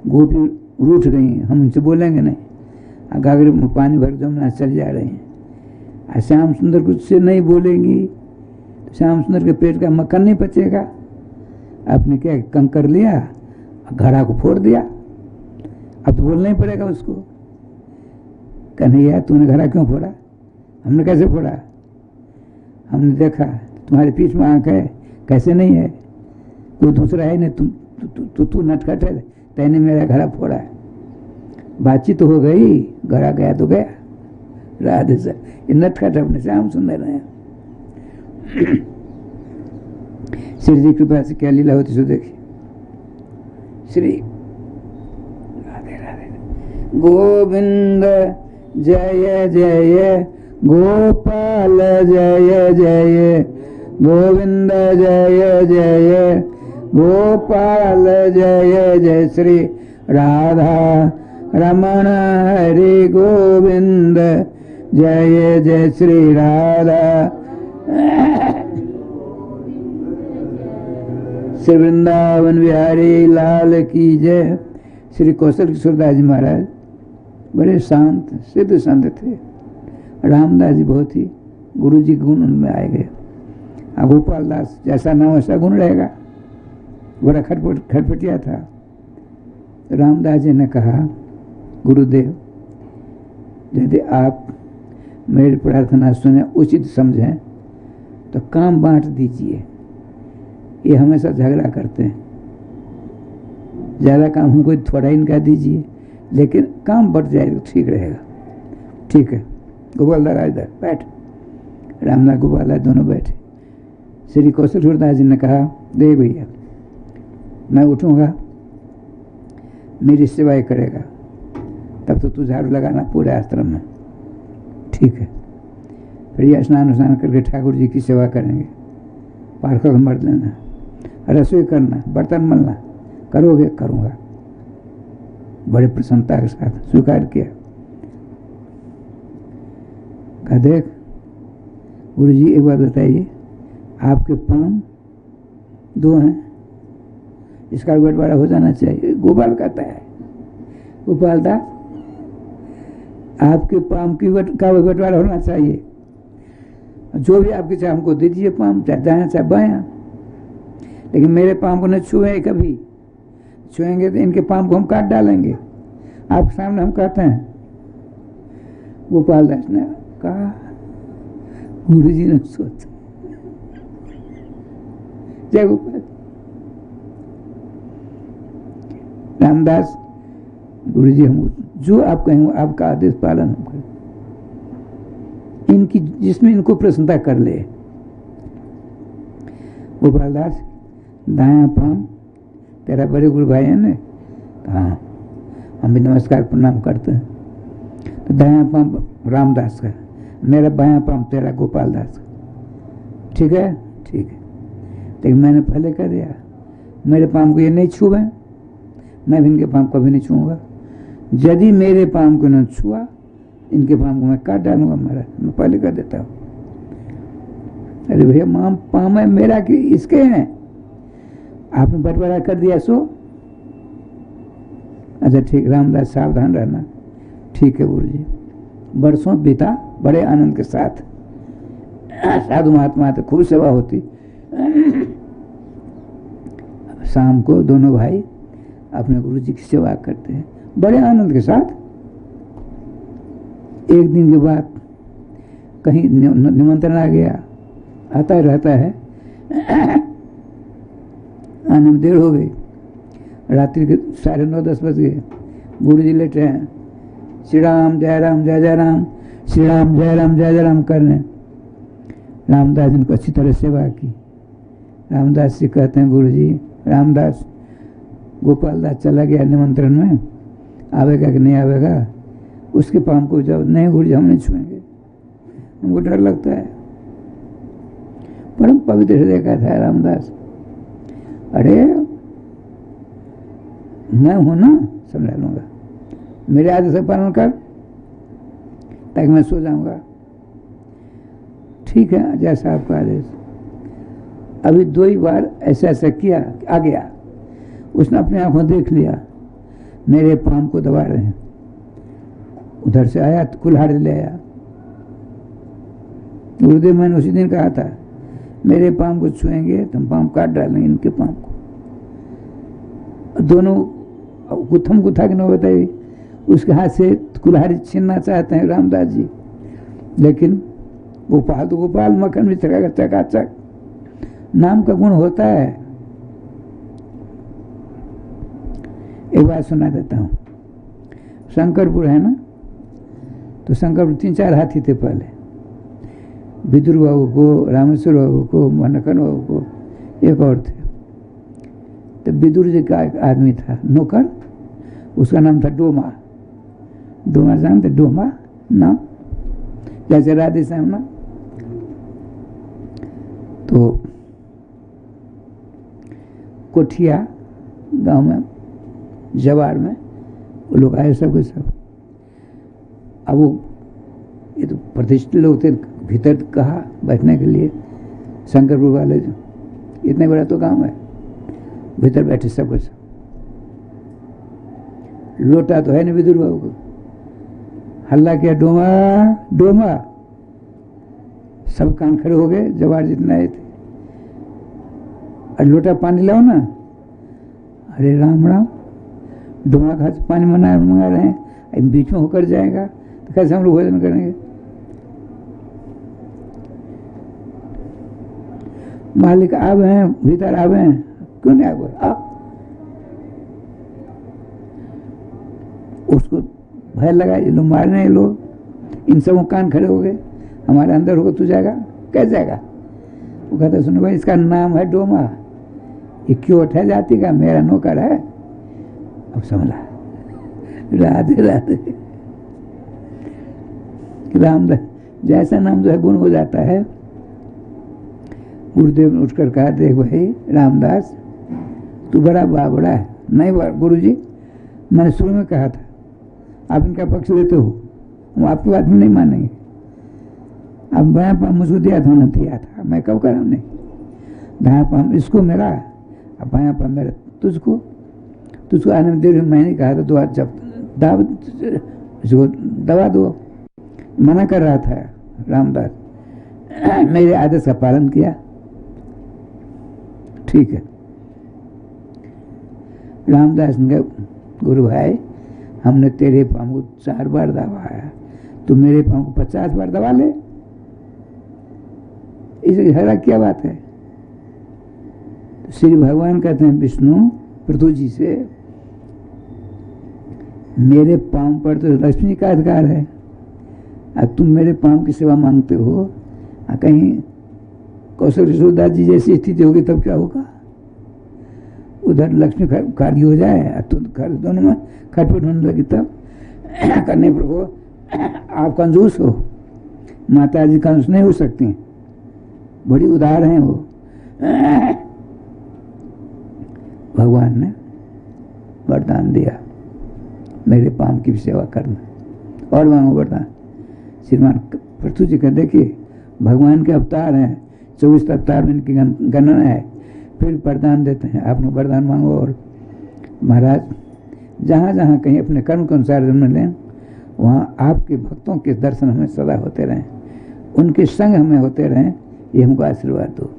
गोपी रूठ गई, हम उनसे बोलेंगे नहीं। गागरे में पानी भर जमुना चल जा रहे हैं। श्याम सुंदर कुछ से नहीं बोलेंगी तो श्याम सुंदर के पेट का मक्खन नहीं पचेगा। आपने क्या कंकर लिया, घड़ा को फोड़ दिया। अब तो बोलना ही पड़ेगा उसको। कन्हैया तूने घड़ा क्यों फोड़ा? हमने कैसे फोड़ा? हमने देखा तुम्हारे पीठ में आंख है, कैसे नहीं है? कोई दूसरा है नहीं, तू नटखट है, तैने मेरा घड़ा फोड़ा है। बातचीत तो हो गई, घड़ा गया तो गया। राधे सर, ये नटखट अपने श्याम सुंदर है। श्री जी कृपा से क्या लीला होती सो देखिए। श्री राधे राधे। गोविंद जय जय गोपाल जय जय गोविंद जय जय गोपाल जय जय श्री राधा रमण हरि गोविंद जय जय श्री राधा। श्री वृंदावन बिहारी लाल की जय। श्री कौशल किशोरदास जी महाराज बड़े शांत सिद्ध संत थे। रामदास जी बहुत ही गुरु जी गुण उनमें आए गए। गोपाल दास जैसा नाम वैसा गुण रहेगा। बड़ा खटपटिया था। रामदास जी ने कहा, गुरुदेव यदि आप मेरी प्रार्थना सुने, उचित समझें तो काम बांट दीजिए। ये हमेशा झगड़ा करते हैं। ज़्यादा काम हमको थोड़ा इनका दीजिए, लेकिन काम बढ़ जाए तो ठीक रहेगा। ठीक है, गोपालदास राजदास बैठ। रामदास गोपालदास दोनों बैठे। श्री कौशल सूरदास जी ने कहा, दे भैया, मैं उठूँगा, मेरी सेवाएं करेगा, तब तो तू झाड़ू लगाना पूरे आश्रम में। ठीक है। फिर ये स्नान करके ठाकुर जी की सेवा करेंगे। पार्क मर लेना, रसोई करना, बर्तन मलना, करोगे? करूँगा। बड़े प्रसन्नता के साथ स्वीकार किया। कहा, देख गुरु जी एक बात बताइए, आपके पाँव 2 हैं, इसका बंटवारा हो जाना चाहिए। गोपाल कहता है, गोपाल दास आपके पाँव का बंटवारा होना चाहिए। जो भी आपके चाहे हमको दे दीजिए, पाँव चाहे दायां चाहे बायां, लेकिन मेरे पाँव को न छुए। कभी छुएंगे तो इनके पाँव को हम काट डालेंगे। आपके सामने हम कहते हैं। गोपाल दास ने कहा, गुरु जी ने सोचा। जय गोपाल। रामदास, गुरु जी हम जो आप कहेंगे आपका आदेश पालन हम करें। इनकी जिसमें इनको प्रसन्नता कर ले। गोपाल दास, दायां पाँव तेरा बड़े गुरु भाई है ना? हाँ, हम भी नमस्कार प्रणाम करते हैं। तो दायां पाँव रामदास का, मेरा बायां पाँव तेरा गोपाल दास का। ठीक है? ठीक है। लेकिन मैंने पहले कह दिया, मेरे पाँव को ये नहीं छुए, मैं भी इनके पाँव कभी नहीं छूँगा। यदि मेरे पाँव को न छुआ, इनके पाँव को मैं काट डालूंगा। मैं पहले कह देता हूँ। अरे भैया, पाँव है मेरा कि इसके हैं? आपने बंटवारा कर दिया सो? अच्छा ठीक, रामदास सावधान रहना। ठीक है गुरु जी। बरसों बीता बड़े आनंद के साथ, साधु महात्मा तो खूब सेवा होती। शाम को दोनों भाई अपने गुरु जी की सेवा करते हैं बड़े आनंद के साथ। एक दिन के बाद कहीं निमंत्रण आ गया, आता रहता है। आने में देर हो गई, रात्रि के 9:30 बज गए। गुरु जी लेटे हैं, श्री राम जय राम जय जय राम, श्री राम जय राम जय जय राम करने। रामदास जी ने अच्छी तरह सेवा की। रामदास जी कहते हैं, गुरु जी रामदास गोपाल दास चला गया निमंत्रण में, आवेगा कि नहीं आवेगा? उसके पाँव को जब नहीं गुरु जी हम नहीं छुएंगे, हमको डर लगता है। परम पवित्र हृदय का था रामदास। अरे मैं हूं ना, समझा लूंगा, मेरे आदेश का पालन कर ताकि मैं सो जाऊंगा। ठीक है, जैसा आपका आदेश। अभी 2 बार ऐसा ऐसा किया, आ गया। उसने अपने आंखों देख लिया मेरे पाँव को दबा रहे हैं। उधर से आया तो कुल्हाड़ी ले आया। गुरुदेव मैंने उसी दिन कहा था मेरे पाँव को छुएंगे तो हम पाँव काट डालेंगे इनके पाँव को। दोनों गुथम गुथा के न बताइए, उसके हाथ से कुल्हाड़ी छीनना चाहते हैं रामदास जी, लेकिन गोपाल तो गोपाल, मक्खन भी चकाचक। नाम का गुण होता है। एक बात सुना देता हूँ। शंकरपुर है ना, तो शंकरपुर 3-4 हाथी थे पहले। विदुर बाबू को, रामेश्वर बाबू को, मनकन बाबू को, एक और थे। तो विदुर जी का एक आदमी था नौकर, उसका नाम था डोमा। डोमा जानते? डोमा नाम जैसे राधे श्याम ना। तो कोठिया गांव में, जवार में वो लोग आए सब के सब। अब वो ये तो प्रतिष्ठित लोग थे, भीतर कहा बैठने के लिए शंकरपुर वाले, जो इतने बड़ा तो गांव है, भीतर बैठे सब कुछ। लोटा तो है नहीं विदुर बाबू को। हल्ला किया, डोमा डोमा। सब कान खड़े हो गए, जवार जितने आए थे। और लोटा पानी लाओ ना। अरे राम राम, डोमा का पानी मंगा रहे हैं, बीच में होकर जाएगा तो कैसे हम लोग भोजन करेंगे? मालिक आवे हैं, भीतर आवे हैं। क्यों नहीं आवे? आप उसको भय लगा, ये लोग मारने हैं, लोग इन सबों कान खड़े हो गए। हमारे अंदर होगा तू जाएगा? कैसे जाएगा? वो कहता सुनो भाई, इसका नाम है डोमा, ये क्योट है जाति का, मेरा नौकर है। अब समझा, राधे राधे। रामदास जैसा नाम जो है गुण हो जाता है। गुरुदेव ने उठकर कहा, देख भाई रामदास, तू बड़ा बाबड़ा है। नहीं गुरु जी, मैंने शुरू में कहा था आप इनका पक्ष लेते हो, वो आपकी बात में नहीं मानेंगे। अब बायां पाँव मुझको दिया था ना, दिया था, मैं कब करा नहीं। दायां पाँव इसको मेरा, अब बायां पाँव मेरा तुझको। तुझको आने में देर, मैंने कहा था तो जब इसको दबा दो, मना कर रहा था रामदास। मेरे आदेश का पालन किया। ठीक है। रामदास ने कहा, गुरु भाई हमने तेरे पाँव को 4 बार दबाया, तो मेरे पाँव को 50 बार दबा ले, इसे झगड़ा क्या बात है? तो श्री भगवान कहते हैं विष्णु पृथु जी से, मेरे पाँव पर तो लक्ष्मी का अधिकार है, अब तुम मेरे पाँव की सेवा मांगते हो, कहीं कौशल यशोदा जी जैसी स्थिति होगी तब क्या होगा? उधर लक्ष्मी कार्य हो जाए तो दोनों में खटपट होने लगी, तब करने पर हो आप कंजूस हो, माता जी कंजूस नहीं हो सकती, बड़ी उदार हैं वो। भगवान ने वरदान दिया मेरे पाँव की सेवा करना। और मांगो वरदान। श्रीमान पृथु जी का देखिए, भगवान के अवतार हैं, 24 अवतार में इनकी गणना है, फिर वरदान देते हैं। आपने वरदान मांगो। और महाराज जहाँ जहाँ कहीं अपने कर्म के अनुसार जन्म लें, वहाँ आपके भक्तों के दर्शन हमें सदा होते रहें, उनके संग हमें होते रहें, ये हमको आशीर्वाद दो।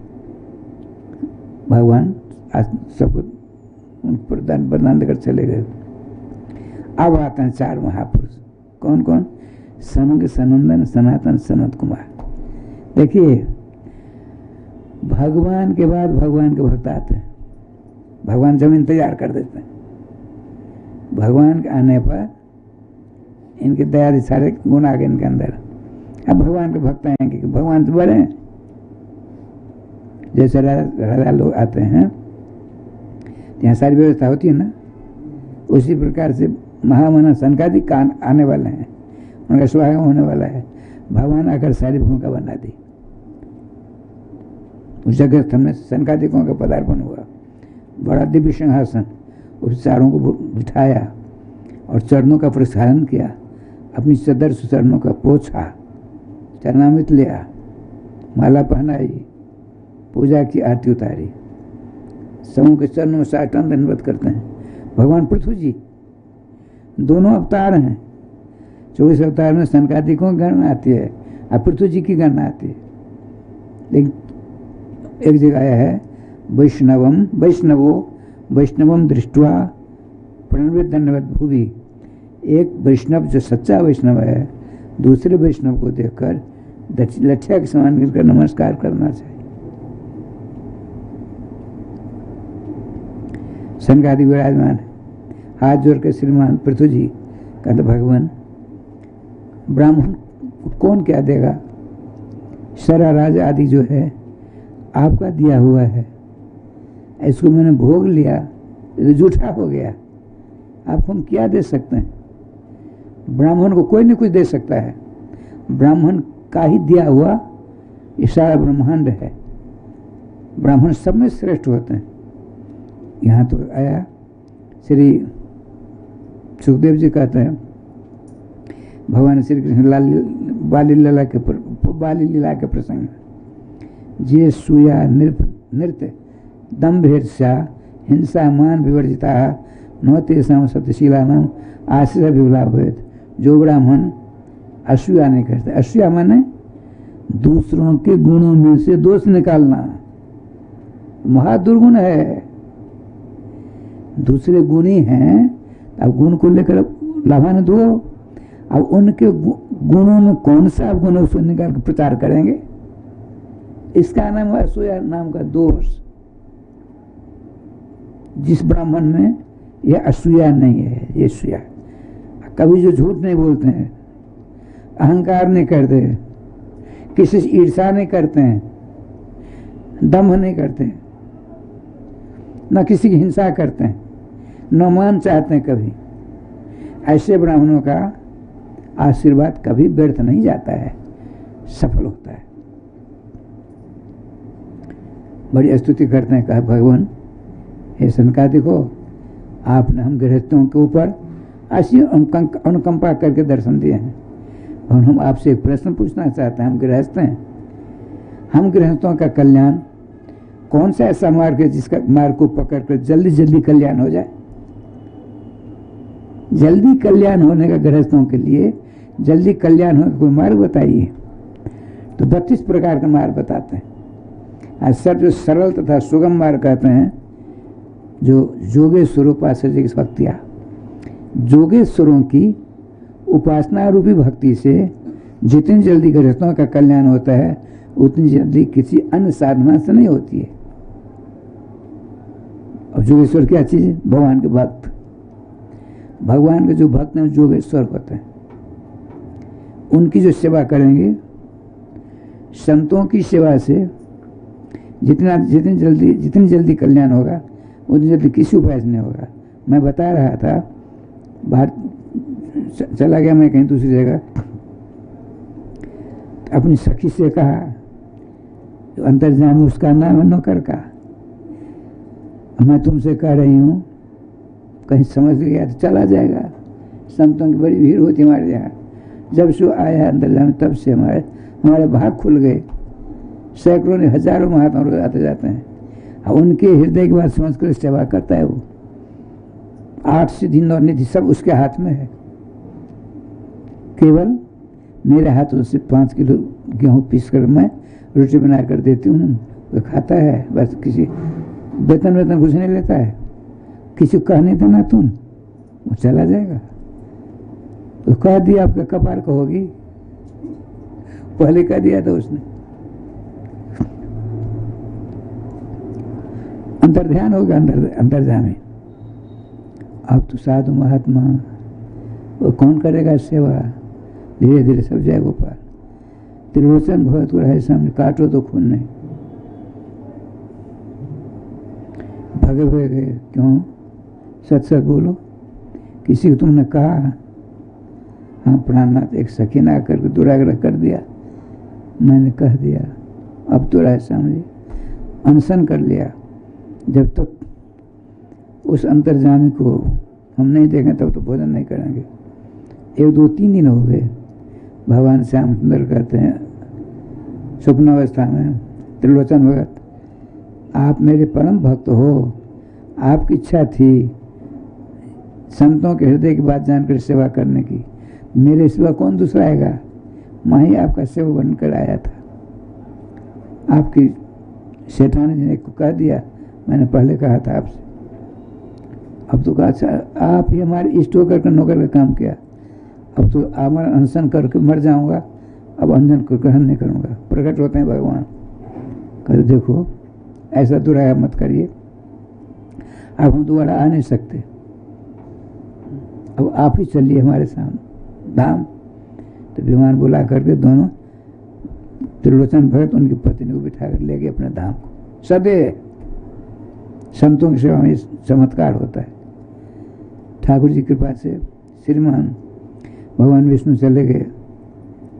भगवान आज सबको प्रदान प्रदान देकर चले गए। अब आते हैं 4 महापुरुष। कौन कौन? सनग सनंदन सनातन सनत कुमार। देखिए, भगवान के बाद भगवान के भक्त आते हैं। भगवान जमीन तैयार कर देते हैं। भगवान के आने पर इनके दया सारे गुण आ गए इनके अंदर। अब भगवान के भक्त आएंगे कि भगवान से बड़े हैं। जैसे राजा लोग आते हैं, यहाँ सारी व्यवस्था होती है ना, उसी प्रकार से महामना सनकादिक आने वाले हैं, उनका स्वागत होने वाला है। भगवान आकर सारी भूमिका बना दी। उस जगह हमने सनकादिकों का पदार्पण हुआ। बड़ा दिव्य सिंहासन, उस चारों को बिठाया और चरणों का प्रसारण किया। अपनी चदर से चरणों का पोछा, चरणामृत लिया, माला पहनाई, पूजा की, आरती उतारी। समूह के चरणों में साष्टांग दंडवत करते हैं। भगवान पृथ्वी जी दोनों अवतार हैं। 24 अवतार में सनकादिकों की गणना आती है और पृथ्वी जी की गणना आती है। लेकिन एक जगह आया है, वैष्णवम दृष्टवा प्रणवृत दंडवत भूवि। एक वैष्णव जो सच्चा वैष्णव है, दूसरे वैष्णव को देखकर लठिया के समान गिरकर नमस्कार करना चाहिए। सनकादिक विराजमान है, हाथ जोड़ के श्रीमान पृथ्वी जी कहते, भगवान ब्राह्मण को कौन क्या देगा? सारा राज आदि जो है आपका दिया हुआ है, इसको मैंने भोग लिया, ये तो झूठा हो गया। आपको हम क्या दे सकते हैं? ब्राह्मण को कोई न कुछ दे सकता है। ब्राह्मण का ही दिया हुआ ये सारा ब्रह्मांड है। ब्राह्मण सब में श्रेष्ठ होते हैं। यहाँ तो आया, श्री सुखदेव जी कहते हैं, भगवान श्री कृष्ण बाली लीला के प्रसंग में, जे सूया नृत्य दम्भ ईर्ष्या हिंसा मान विवर्जिता न तेषां सत्यशीला नाम आश्रय विबला भवेत्। जो ब्राह्मण असूया नहीं करते, असूया माने दूसरों के गुणों में से दोष निकालना, महादुर्गुण है। दूसरे गुणी हैं, अब गुण को लेकर लाभान्वित हो, अब उनके गुणों में कौन सा गुण उसको निकाल कर प्रचार करेंगे? इसका नाम है असूया नाम का दोष। जिस ब्राह्मण में यह असूया नहीं है, ये सूया। कभी जो झूठ नहीं बोलते हैं, अहंकार नहीं करते, किसी से ईर्ष्या नहीं करते हैं, दम्भ नहीं करते, न किसी की हिंसा करते हैं, न मान चाहते हैं कभी, ऐसे ब्राह्मणों का आशीर्वाद कभी व्यर्थ नहीं जाता है, सफल होता है। बड़ी स्तुति करते हैं, कहा भगवान हे सनकादिक हो, आपने हम गृहस्थों के ऊपर ऐसी अनुकंपा करके दर्शन दिए हैं। और हम आपसे एक प्रश्न पूछना चाहते हैं। हम गृहस्थ हैं, हम गृहस्थों का कल्याण कौन सा ऐसा मार्ग है जिसका मार्ग को पकड़कर जल्दी जल्दी कल्याण हो जाए? जल्दी कल्याण होने का गृहस्थों के लिए जल्दी कल्याण होने का कोई मार्ग बताइए। तो 32 प्रकार का मार्ग बताते हैं। आज सब जो सरल तथा सुगम मार्ग कहते हैं, जो जोगेश्वर उपासना की भक्तियाँ, जोगेश्वरों की उपासना रूपी भक्ति से जितनी जल्दी गृहस्थों का कल्याण होता है, उतनी जल्दी किसी अन्य साधना से नहीं होती है। और जोगेश्वर क्या चीज है? भगवान के भक्त। भगवान के जो भक्त हैं जोगेश्वर होते हैं। उनकी जो सेवा करेंगे, संतों की सेवा से जितनी जल्दी कल्याण होगा, उतनी जल्दी किसी उपाय से नहीं होगा। मैं बता रहा था, बाहर चला गया मैं कहीं दूसरी जगह, अपनी सखी से कहा, जो अंतर्जामी उसका नाम है नौकर का, मैं तुमसे कह रही हूँ, कहीं समझ गया तो चला जाएगा। संतों की बड़ी भीड़ होती हमारे यहाँ। जब से आया अंतर्जामी, तब से हमारे भाग खुल गए। सैकड़ों ने हजारों महात्मा रोज आते जाते हैं। उनके हृदय की बात समझ कर सेवा करता है वो। 8 सिद्धि 9 निधि सब उसके हाथ में है। केवल मेरे हाथों से 5 किलो गेहूं पीस कर मैं रोटी बना कर देती हूँ, वो खाता है बस। किसी वेतन कुछ नहीं लेता है, किसी को कह नहीं देना तुम, वो चला जाएगा। तो कह दिया आपका कपार को होगी, पहले कह दिया था उसने। अंतर्ध्यान होगा, अंतर्जामी। अब तो साधु महात्मा वो कौन करेगा सेवा, धीरे धीरे सब जाएगा पार। त्रिलोचन भगत को रहे सामने, काटो तो खून नहीं। भगे हुए गए, क्यों? सच बोलो। किसी को तुमने कहा हाँ प्राणनाथ एक सखी ना करके दुराग्रह कर दिया, मैंने कह दिया, अब तो रहे सामने अनशन कर लिया। जब तक उस अंतर्जामी को हम नहीं देखें तब तो भोजन नहीं करेंगे। 1 2 3 दिन हो गए, भगवान श्याम सुंदर कहते हैं स्वप्नावस्था में, त्रिलोचन भगत आप मेरे परम भक्त हो, आपकी इच्छा थी संतों के हृदय की बात जानकर सेवा करने की, मेरे सिवा कौन दूसरा आएगा, मैं ही आपका सेवक बनकर आया था। आपकी सेठानी जी ने कह दिया, मैंने पहले कहा था आपसे। अब तो कहा अच्छा आप ही हमारे इष्ट होकर के नौकर का काम किया, अब तो हमारा अनशन करके मर जाऊंगा, अब अनशन को ग्रहण नहीं करूंगा। प्रकट होते हैं भगवान, कहते देखो ऐसा दुराया मत करिए, अब हम दोबारा आ नहीं सकते, अब आप ही चलिए हमारे सामने धाम। तो विमान बुला करके दोनों त्रिलोचन भगत उनकी पत्नी को बिठा कर ले गए अपने धाम को। सदैव संतों की सेवा में चमत्कार होता है। ठाकुर जी की कृपा से श्रीमान भगवान विष्णु चले गए।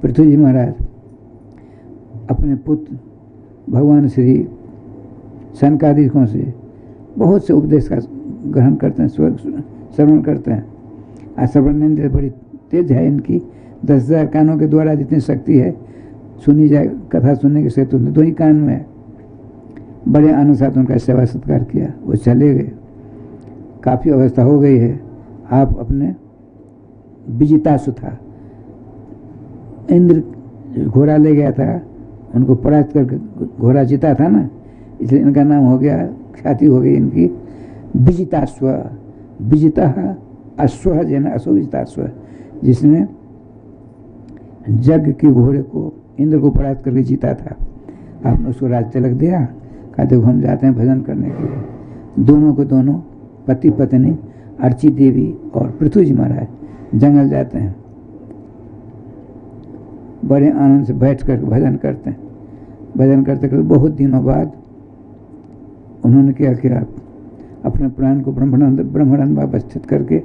पृथ्वी जी महाराज अपने पुत्र भगवान श्री सनकादिकों से बहुत से उपदेश का ग्रहण करते हैं, श्रवण करते हैं। आज श्रवण बड़ी तेज है इनकी, 10,000 कानों के द्वारा जितनी शक्ति है सुनी जाए, कथा सुनने के सेतु 2 ही कान में है। बड़े आनंद साथ उनका सेवा सत्कार किया, वो चले गए। काफ़ी अवस्था हो गई है, आप अपने विजितासु था, इंद्र घोड़ा ले गया था, उनको परास्त करके घोड़ा जीता था ना, इसलिए इनका नाम हो गया, ख्याति हो गई इनकी विजितास्व। विजिता अश्व जन अश्व विजितास्व, जिसने जग के घोड़े को इंद्र को परास्त करके जीता था। आपने उसको राज तिलक दिया, कहा देखो हम जाते हैं भजन करने के लिए। दोनों को दोनों पति पत्नी अर्ची देवी और पृथ्वी जी महाराज जंगल जाते हैं, बड़े आनंद से बैठ कर भजन करते हैं। भजन करते करते बहुत दिनों बाद उन्होंने क्या किया, अपने प्राण को ब्रह्मानंद में अवस्थित करके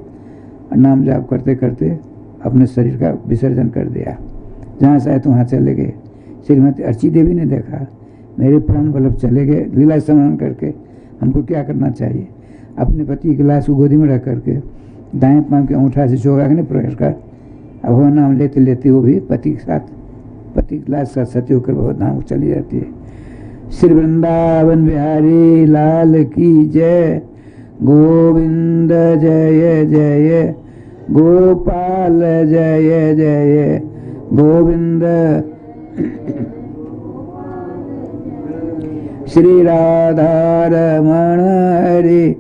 नाम जाप करते करते अपने शरीर का विसर्जन कर दिया। जहाँ से आए तो वहाँ चले गए। श्रीमती अर्ची देवी ने देखा मेरे प्राण वल्लभ चले गए, लीला स्मरण करके हमको क्या करना चाहिए। अपने पति की लाश को गोदी में रख करके दाएं पांव के अंगूठा से चौगाग्नि प्रवेश कर अब वो नाम लेते लेते वो भी पति के साथ, पति की लाश साथ सती होकर बहुत धाम चली जाती है। श्री वृंदावन बिहारी लाल की जय, गोविंद जय जय, गोपाल जय जय, गोविंद। श्री राधा रमण हरि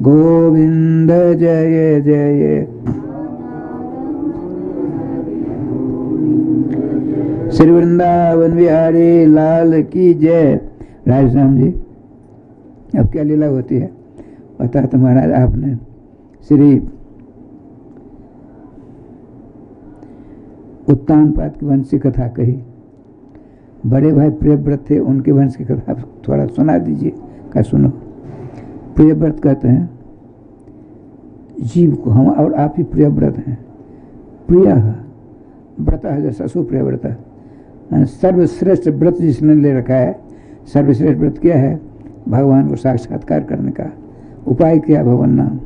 गोविंद जय जय। श्री वृंदावन बिहारी लाल की जय। राजश्याम जी अब क्या लीला होती है बता तो महाराज। आपने श्री उत्तानपाद की वंश की कथा कही, बड़े भाई प्रियव्रत थे, उनके वंश की कथा थोड़ा सुना दीजिए। क्या सुनो। प्रियव्रत कहते हैं जीव को हम और आप ही प्रियव्रत हैं। प्रिय व्रत है जैसा सुप्रियव्रत है, सर्वश्रेष्ठ व्रत जिसने ले रखा है। सर्वश्रेष्ठ व्रत क्या है? भगवान को साक्षात्कार करने का उपाय क्या? भगवान नाम।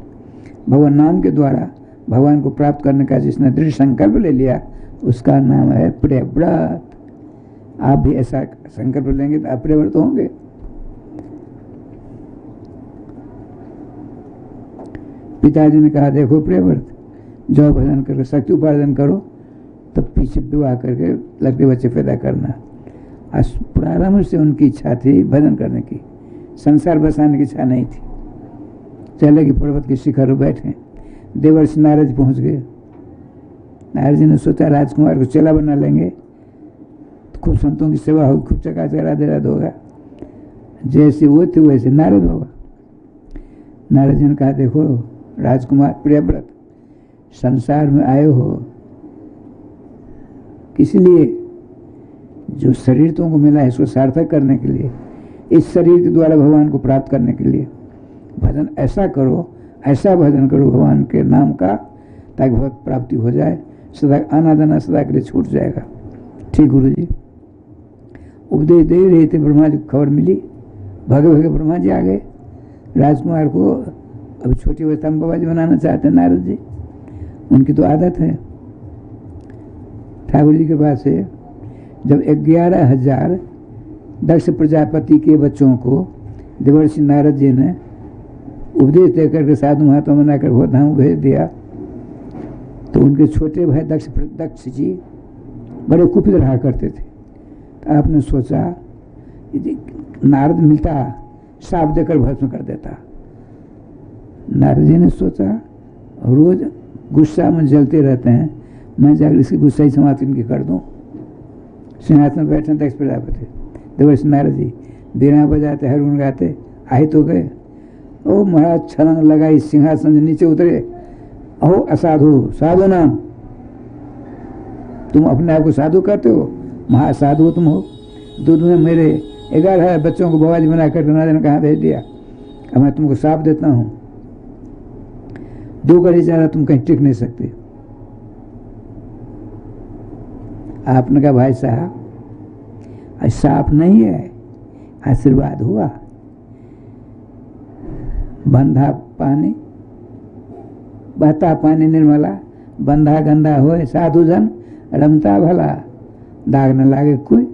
भगवान नाम के द्वारा भगवान को प्राप्त करने का जिसने दृढ़ संकल्प ले लिया उसका नाम है प्रियव्रत। आप भी ऐसा संकल्प लेंगे तो आप प्रियव्रत होंगे। पिताजी ने कहा देखो प्रियव्रत, जाओ भजन करके शक्ति उपार्जन करो, तब पीछे विवाह करके लड़के बच्चे पैदा करना। प्रारंभ से उनकी इच्छा थी भजन करने की, संसार बसाने की इच्छा नहीं थी। चले कि पर्वत के शिखर बैठे, देवर्षि नारद जी पहुँच गए। नारद जी ने सोचा राजकुमार को चेला बना लेंगे तो खूब संतों की सेवा होगी, खूब चकाचक राधे राधे होगा। जैसे वो थे वैसे नारद बाबा। नारद जी ने कहा देखो राजकुमार प्रियव्रत, संसार में आए हो किस लिए? जो शरीर तुमको मिला है इसको सार्थक करने के लिए, इस शरीर के द्वारा भगवान को प्राप्त करने के लिए भजन ऐसा करो, ऐसा भजन करो भगवान के नाम का, ताकि भगवत प्राप्ति हो जाए, सदा आना जाना सदा के लिए छूट जाएगा। ठीक गुरु जी। उपदेश दे रहे थे, ब्रह्मा जी को खबर मिली, भागे भागे ब्रह्मा जी आ गए। राजकुमार को अब छोटी अवस्था में बाबा जी बनाना चाहते हैं नारद जी, उनकी तो आदत है। ठाकुर जी के पास से जब 11,000 दक्ष प्रजापति के बच्चों को देवर्षि नारद जी ने उपदेश देकर के साधु महात्मा बनाकर वो धाम भेज दिया, तो उनके छोटे भाई दक्ष जी बड़े कुपित रहा करते थे। तो आपने सोचा नारद मिलता साफ देकर भस्म कर देता। नारद जी ने सोचा रोज गुस्सा में जलते रहते हैं, मैं जाकर इसकी गुस्सा ही समाप्त इनकी कर दूं। सिंहासन में बैठे दक्ष प्रजापति, देवर्षि नारद जी बीना बजाते हरगुण गाते आए तो गए। ओ महाराज छलांग लगाई, सिंहासन से नीचे उतरे। अहो असाधु, साधु नाम, तुम अपने आप को साधु करते हो, महासाधु तुम हो। दूध में मेरे 11 बच्चों को बवाली बना कर नारद ने कहाँ भेज दिया। अब मैं तुमको साफ देता हूँ, 2 घड़ी ज़्यादा तुम कहीं टिक नहीं सकते। आपने कहा भाई साहब साफ नहीं है, आशीर्वाद हुआ। बंधा पानी बहता पानी निर्मला, बंधा गंदा होए साधु जन रमता भला, दाग न लागे कोई।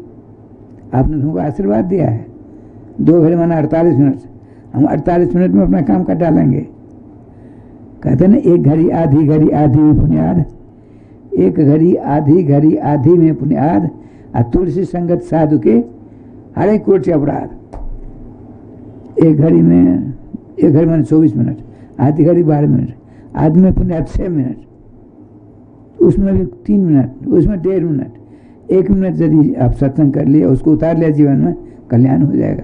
आपने तुमको आशीर्वाद दिया है। 2 घड़ी माना 48 मिनट, हम 48 मिनट में अपना काम कर डालेंगे। कहते ना 1 घड़ी आधी घड़ी आधी में पुण्याद, 1 घड़ी आधी में पुण्याद, और तुलसी संगत साधु के हरे कोटि अपराध। 1 घड़ी में 24 मिनट, आधी घड़ी 12 मिनट, आधी में पुण्याद 6 मिनट, उसमें भी 3 मिनट, उसमें 1.5 मिनट, 1 मिनट यदि आप सत्संग कर लिया, उसको उतार लिया जीवन में, कल्याण हो जाएगा।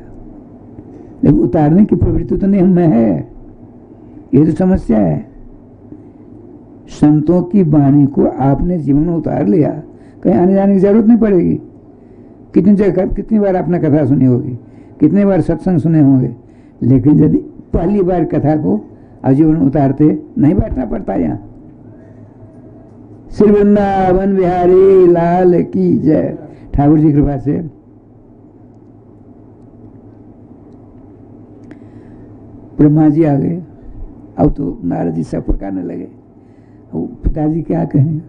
लेकिन उतारने की प्रवृत्ति तो नहीं हमें है, ये तो समस्या है। संतों की वाणी को आपने जीवन में उतार लिया, कहीं आने जाने की जरूरत नहीं पड़ेगी। कितनी बार आपने कथा सुनी होगी, कितनी बार सत्संग सुने होंगे, लेकिन यदि पहली बार कथा को आप जीवन में उतारते, नहीं बैठना पड़ता यहाँ। श्री वृंदावन बिहारी लाल की जय। ठाकुर जी कृपा से ब्रह्मा जी आ गए। अब तो नारद जी सब पकाने लगे। पिताजी क्या कहें,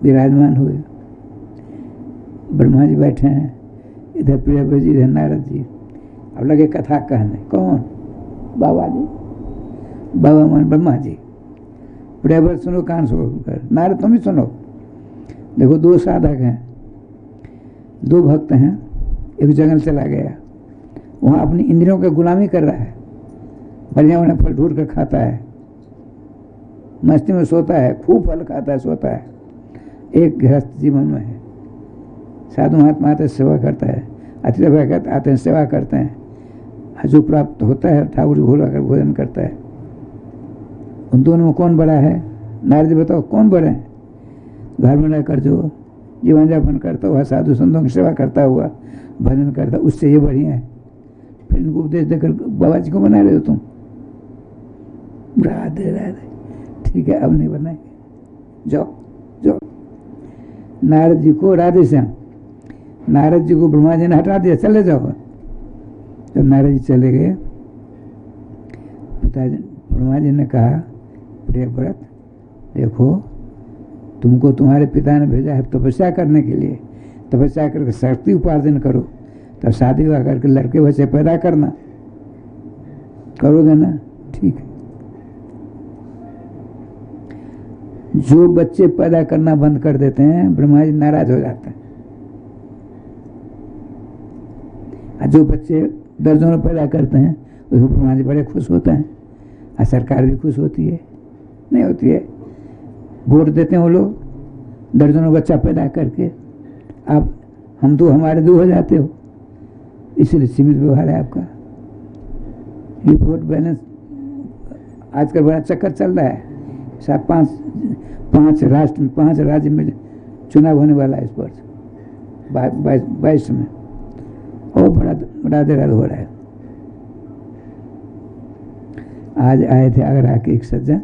विराजमान हुए। ब्रह्मा जी बैठे हैं, इधर प्रियव्रत जी, इधर नारद जी। अब लगे कथा कहने। कौन? बाबा जी, बाबा मान ब्रह्मा जी। प्रियव्रत सुनो, कान सुनो कर। नारद तुम ही सुनो। देखो 2 साधक हैं, 2 भक्त हैं। एक जंगल चला गया, वहाँ अपनी इंद्रियों की गुलामी कर रहा है, बढ़िया बढ़िया फल ढूंढ कर खाता है, मस्ती में सोता है, खूब फल खाता है, सोता है। एक गृहस्थ जीवन में है, साधु महात्मा आते सेवा करता है, अतिथि आते हैं सेवा करते हैं, जो प्राप्त होता है ठाकुर जी भोला कर भोजन करता है। उन दोनों में कौन बड़ा है? नारद जी बताओ कौन बड़े हैं? घर में रहकर जो जीवन यापन करता हुआ, साधु संतों की सेवा करता हुआ भजन करता, उससे ये बढ़िया है। फिर इनको उपदेश देकर बाबा जी को बना रहे हो तुम। राधे राधे, ठीक है, अब नहीं बनाएंगे, जाओ जाओ। नारद जी को राधे श्याम, नारद जी को ब्रह्मा जी ने हटा दिया, चले जाओ। जब नारद जी चले गए, पिताजी ब्रह्मा जी ने कहा प्रियव्रत देखो, तुमको तुम्हारे पिता ने भेजा है तपस्या करने के लिए, तपस्या करके शक्ति उपार्जन करो, तब शादी विवाह करके लड़के बच्चे पैदा करना। करोगे ना? ठीक है। जो बच्चे पैदा करना बंद कर देते हैं ब्रह्मा जी नाराज हो जाते हैं, और जो बच्चे दर्जनों पैदा करते हैं उसको ब्रह्मा जी बड़े खुश होते हैं, और सरकार भी खुश होती है, नहीं होती है। वोट देते हैं वो लोग दर्जनों बच्चा पैदा करके, अब हम तो हमारे दो हो जाते हो, इसलिए सीमित व्यवहार है आपका। ये वोट बैलेंस आजकल बड़ा चक्कर चल रहा है। साहब पांच राज्य में चुनाव होने वाला है इस वर्ष 22 में, और बड़ा देर हो रहा है। आज आए थे आगरा के एक सज्जन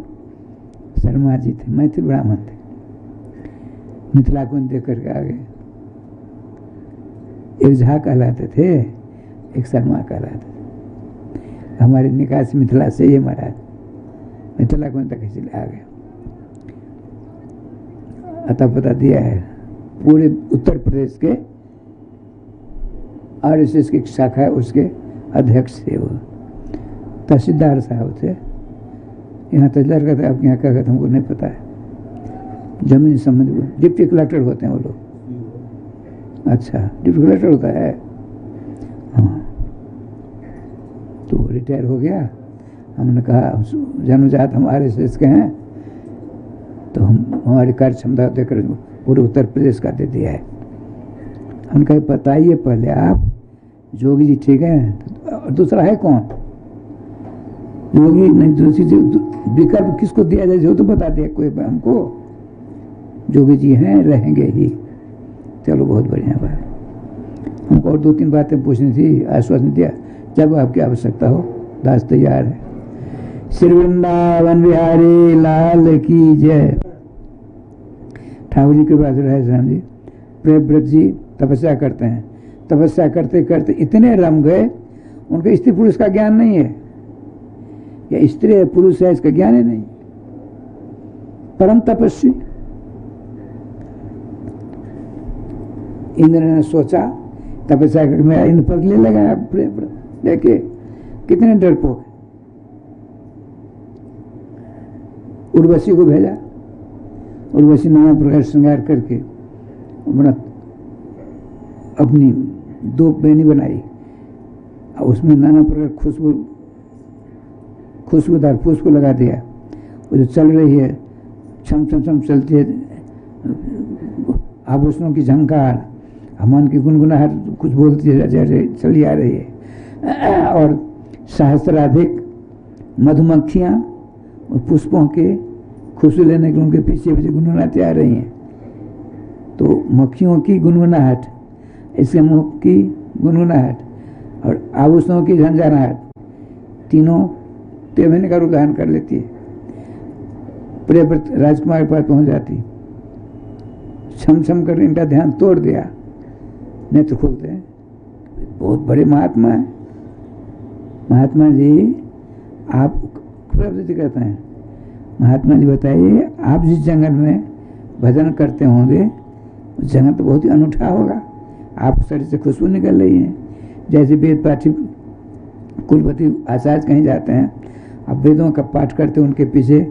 शर्मा जी थे, मैथिल ब्राह्मण थे, मिथिला को देख करके आ गए। एक झा कहलाते थे, एक शर्मा कहलाते थे। हमारे निकास मिथिला से ये महाराज मिथिला को तक इसलिए आ गए। अता पता दिया है पूरे उत्तर प्रदेश के RSS की शाखा है, उसके अध्यक्ष थे वो, तहसीलदार साहब थे। यहाँ तहसीलदार का था, आपके यहाँ क्या कहते हमको नहीं पता है, जमीन संबंधी डिप्टी कलेक्टर होते हैं वो लोग। अच्छा, डिप्टी कलेक्टर होता है, हाँ। तो रिटायर हो गया। हमने कहा जन्मजात हम RSS के हैं, तो हम हमारी कार्य क्षमता देकर पूरे उत्तर प्रदेश का दे दिया है। हमने कहा बताइए पहले आप, जोगी जी ठीक है, और दूसरा है कौन? योगी नहीं, दूसरी विकल्प किसको दिया जाए जो तो बता दिया कोई हमको। जोगी जी हैं, रहेंगे ही। चलो बहुत बढ़िया बात। हमको और 2-3 बातें पूछनी थी, आश्वासन दिया जब आपकी आवश्यकता हो दास तैयार है। श्री वृंदावन बिहारी लाल की जय। ठाकुर जी के पास रहे राम जी, प्रेमव्रत जी तपस्या करते हैं, तपस्या करते करते इतने रम गए, उनके स्त्री पुरुष का ज्ञान नहीं है, या स्त्री है पुरुष है इसका ज्ञान ही नहीं। परम तपस्वी। इंद्र ने सोचा तपस्या करके मेरा इंद्र पद ले लगा, लेके कितने डरपोक। उर्वशी को भेजा, उर्वशी नाना प्रकार श्रृंगार करके बड़ा अपनी 2 बेनी बनाई, और उसमें नाना प्रकार खुशबूदार पुष्प को लगा दिया। वो जो चल रही है, छम छम छम चलती है, आभूषणों की झंकार, मन की गुनगुनाहट कुछ बोलती है, जैसे चली आ रही है। और सहस्राधिक मधुमक्खियाँ और पुष्पों के खुशबू लेने के उनके पीछे पीछे गुनगुनाती आ रही हैं। तो मक्खियों की गुनगुनाहट, इसके मुँह की गुनगुनाहट और आभूषणों की झंझनाहट, तीनों तेवनी का रूप धारण कर लेती है। प्रियव्रत राजकुमार के पास पहुँच जाती, छम छम कर इनका ध्यान तोड़ दिया, नेत्र खोलते हैं। बहुत बड़े महात्मा है। महात्मा जी आप प्रियव्रत कहते हैं, महात्मा जी बताइए आप जिस जंगल में भजन करते होंगे उस जंगल तो बहुत ही अनूठा होगा, आप शरीर से खुशबू निकल रही है। जैसे वेद पाठी कुलपति आचार्य कहीं जाते हैं, आप वेदों का पाठ करते हैं, उनके पीछे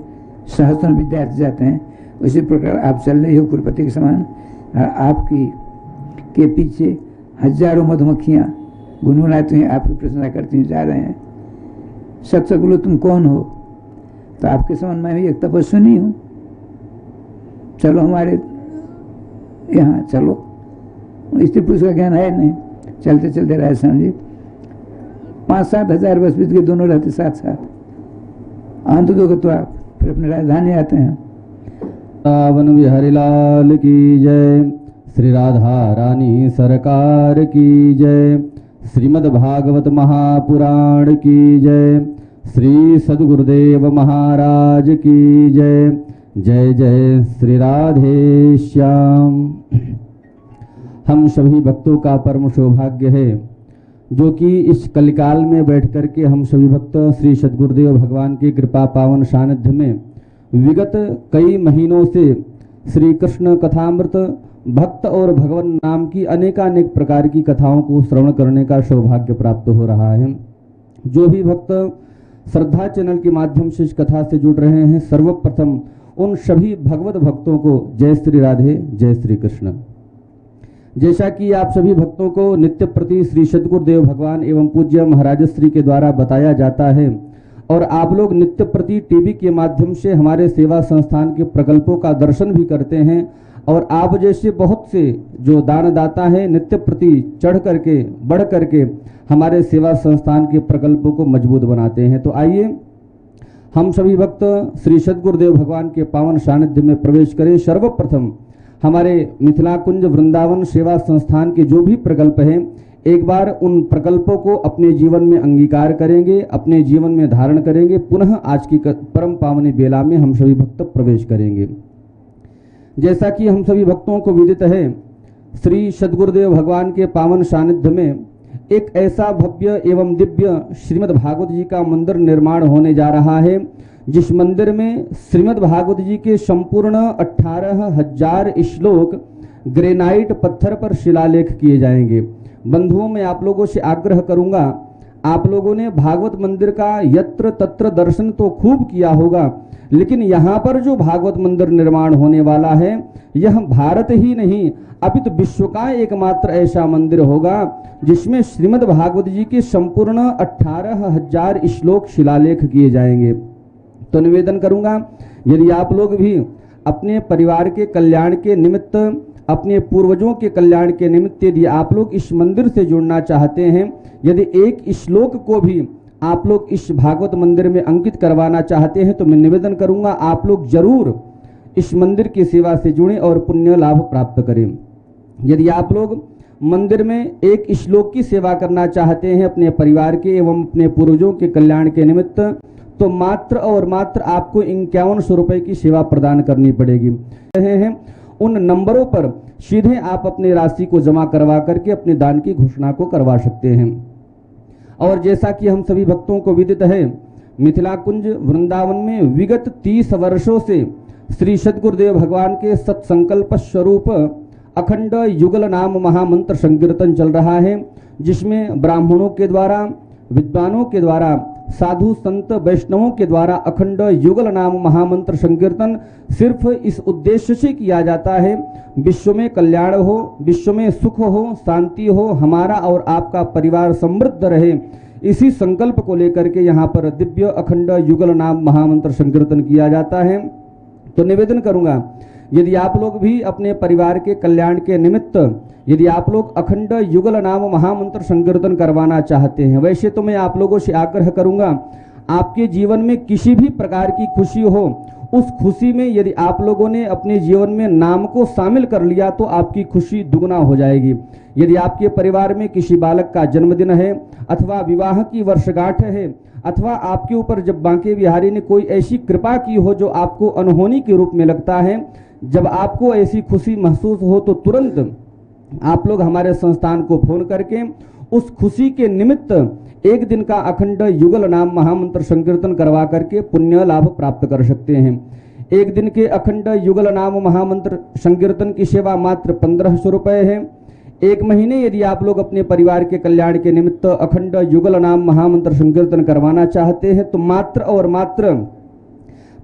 सहस्त्रों विद्यार्थी जाते हैं, उसी प्रकार आप चल रही हो कुलपति के समान, आपकी के पीछे हजारों मधुमक्खियाँ गुनगुनाती हैं, आपकी प्रशंसा करती हुई जा रहे हैं। सच बोलो तुम कौन हो? तो आपके समान मैं भी एक तपस्विनी हूँ, चलो हमारे यहाँ चलो। स्त्री पुरुष का ज्ञान है नहीं, चलते चलते राजस्थान जी 5-7 हजार वर्ष बीत के दोनों रहते साथ साथ। अंत दो तो आप फिर अपने राजधानी आते हैं। वृंदावन बिहारी लाल की जय। श्री राधा रानी सरकार की जय। श्रीमद् भागवत महापुराण की जय। श्री सद्गुरुदेव महाराज की जय। जय जय श्री राधे श्याम। हम सभी भक्तों का परम सौभाग्य है जो कि इस कलिकाल में बैठ कर के हम सभी भक्त श्री सद्गुरुदेव भगवान की कृपा पावन सानिध्य में विगत कई महीनों से श्री कृष्ण कथामृत भक्त और भगवान नाम की अनेकानेक प्रकार की कथाओं को श्रवण करने का सौभाग्य प्राप्त हो रहा है। जो भी भक्त श्रद्धा चैनल के माध्यम से इस कथा से जुड़ रहे हैं, सर्वप्रथम उन सभी भगवत भक्तों को जय श्री राधे, जय श्री कृष्ण। जैसा कि आप सभी भक्तों को नित्य प्रति श्री सद्गुरुदेव भगवान एवं पूज्य महाराज श्री के द्वारा बताया जाता है और आप लोग नित्य प्रति टीवी के माध्यम से हमारे सेवा संस्थान के प्रकल्पों का दर्शन भी करते हैं और आप जैसे बहुत से जो दानदाता हैं नित्य प्रति चढ़ करके बढ़ करके हमारे सेवा संस्थान के प्रकल्पों को मजबूत बनाते हैं। तो आइए हम सभी भक्त श्री सद्गुरुदेव भगवान के पावन सानिध्य में प्रवेश करें। सर्वप्रथम हमारे मिथिला कुंज वृंदावन सेवा संस्थान के जो भी प्रकल्प हैं, एक बार उन प्रकल्पों को अपने जीवन में अंगीकार करेंगे, अपने जीवन में धारण करेंगे। पुनः आज की परम पावनी बेला में हम सभी भक्त प्रवेश करेंगे। जैसा कि हम सभी भक्तों को विदित है, श्री सद्गुरुदेव भगवान के पावन सानिध्य में एक ऐसा भव्य एवं दिव्य श्रीमद् भागवत जी का मंदिर निर्माण होने जा रहा है, जिस मंदिर में श्रीमद् भागवत जी के संपूर्ण 18,000 श्लोक ग्रेनाइट पत्थर पर शिलालेख किए जाएंगे। बंधुओं, मैं आप लोगों से आग्रह करूंगा, आप लोगों ने भागवत मंदिर का यत्र तत्र दर्शन तो खूब किया होगा, लेकिन यहाँ पर जो भागवत मंदिर निर्माण होने वाला है, यह भारत ही नहीं अपितु विश्व का एकमात्र ऐसा मंदिर होगा जिसमें श्रीमद् भागवत जी के संपूर्ण 18,000 श्लोक शिलालेख किए जाएंगे। तो निवेदन करूंगा, यदि आप लोग भी अपने परिवार के कल्याण के निमित्त, अपने पूर्वजों के कल्याण के निमित्त यदि आप लोग इस मंदिर से जुड़ना चाहते हैं, यदि एक श्लोक को भी आप लोग इस भागवत मंदिर में अंकित करवाना चाहते हैं, तो मैं निवेदन करूंगा आप लोग जरूर इस मंदिर की सेवा से जुड़ें और पुण्य लाभ प्राप्त करें। यदि आप लोग मंदिर में एक श्लोक की सेवा करना चाहते हैं अपने परिवार के एवं अपने पूर्वजों के कल्याण के निमित्त, तो मात्र और मात्र आपको 5100 रुपए की सेवा प्रदान करनी पड़ेगी। रहे हैं उन नंबरों पर सीधे आप अपनी राशि को जमा करवा करके अपने दान की घोषणा को करवा सकते हैं। और जैसा कि हम सभी भक्तों को विदित है, मिथिला कुंज वृंदावन में विगत 30 वर्षों से श्री सद्गुरुदेव भगवान के सत्संकल्प स्वरूप अखंड युगल नाम महामंत्र संकीर्तन चल रहा है, जिसमें ब्राह्मणों के द्वारा, विद्वानों के द्वारा, साधु संत वैष्णवों के द्वारा अखंड युगल नाम महामंत्र संकीर्तन सिर्फ इस उद्देश्य से किया जाता है, विश्व में कल्याण हो, विश्व में सुख हो, शांति हो, हमारा और आपका परिवार समृद्ध रहे, इसी संकल्प को लेकर के यहाँ पर दिव्य अखंड युगल नाम महामंत्र संकीर्तन किया जाता है। तो निवेदन करूंगा, यदि आप लोग भी अपने परिवार के कल्याण के निमित्त यदि आप लोग अखंड युगल नाम महामंत्र संकीर्तन करवाना चाहते हैं, वैसे तो मैं आप लोगों से आग्रह करूंगा, आपके जीवन में किसी भी प्रकार की खुशी हो, उस खुशी में यदि आप लोगों ने अपने जीवन में नाम को शामिल कर लिया तो आपकी खुशी दुगना हो जाएगी। यदि आपके परिवार में किसी बालक का जन्मदिन है अथवा विवाह की वर्षगांठ है अथवा आपके ऊपर जब बांके बिहारी ने कोई ऐसी कृपा की हो जो आपको अनहोनी के रूप में लगता है, जब आपको ऐसी खुशी महसूस हो तो तुरंत आप लोग हमारे संस्थान को फोन करके उस खुशी के निमित्त एक दिन का अखंड युगल नाम महामंत्र संकीर्तन करवा करके पुण्य लाभ प्राप्त कर सकते हैं। एक दिन के अखंड युगल नाम महामंत्र संकीर्तन की सेवा मात्र 1500 रुपये है। एक महीने यदि आप लोग अपने परिवार के कल्याण के निमित्त अखंड युगल नाम महामंत्र संकीर्तन करवाना चाहते हैं तो मात्र और मात्र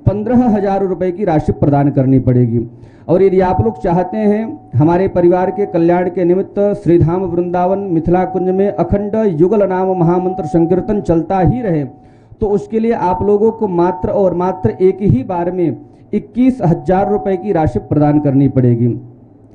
15,000 रुपए की राशि प्रदान करनी पड़ेगी। और यदि आप लोग चाहते हैं हमारे परिवार के कल्याण के निमित्त श्रीधाम वृंदावन मिथिला कुंज में अखंड युगल नाम महामंत्र संकीर्तन चलता ही रहे, तो उसके लिए आप लोगों को मात्र और मात्र एक ही बार में 21,000 रुपए की राशि प्रदान करनी पड़ेगी।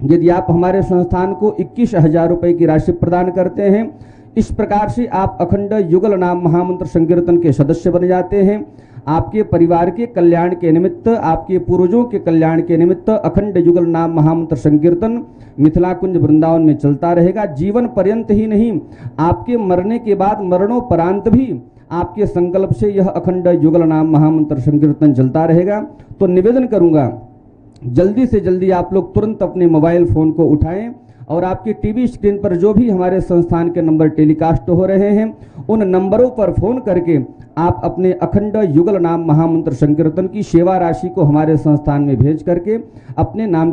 यदि आप हमारे संस्थान को 21,000 रुपए की राशि प्रदान करते हैं, इस प्रकार से आप अखंड युगल नाम महामंत्र संकीर्तन के सदस्य बन जाते हैं। आपके परिवार के कल्याण के निमित्त, आपके पूर्वजों के कल्याण के निमित्त अखंड युगल नाम महामंत्र संकीर्तन मिथिला कुंज वृंदावन में चलता रहेगा। जीवन पर्यंत ही नहीं, आपके मरने के बाद मरणोपरांत भी आपके संकल्प से यह अखंड युगल नाम महामंत्र संकीर्तन चलता रहेगा। तो निवेदन करूंगा, जल्दी से जल्दी आप लोग तुरंत अपने मोबाइल फोन को उठाएं और आपकी टीवी स्क्रीन पर जो भी हमारे संस्थान के नंबर टेलीकास्ट हो रहे हैं, उन नंबरों पर फोन करके आप अपने अखंड युगल नाम महामंत्र संकीर्तन की सेवा राशि को हमारे संस्थान में भेज करके अपने नाम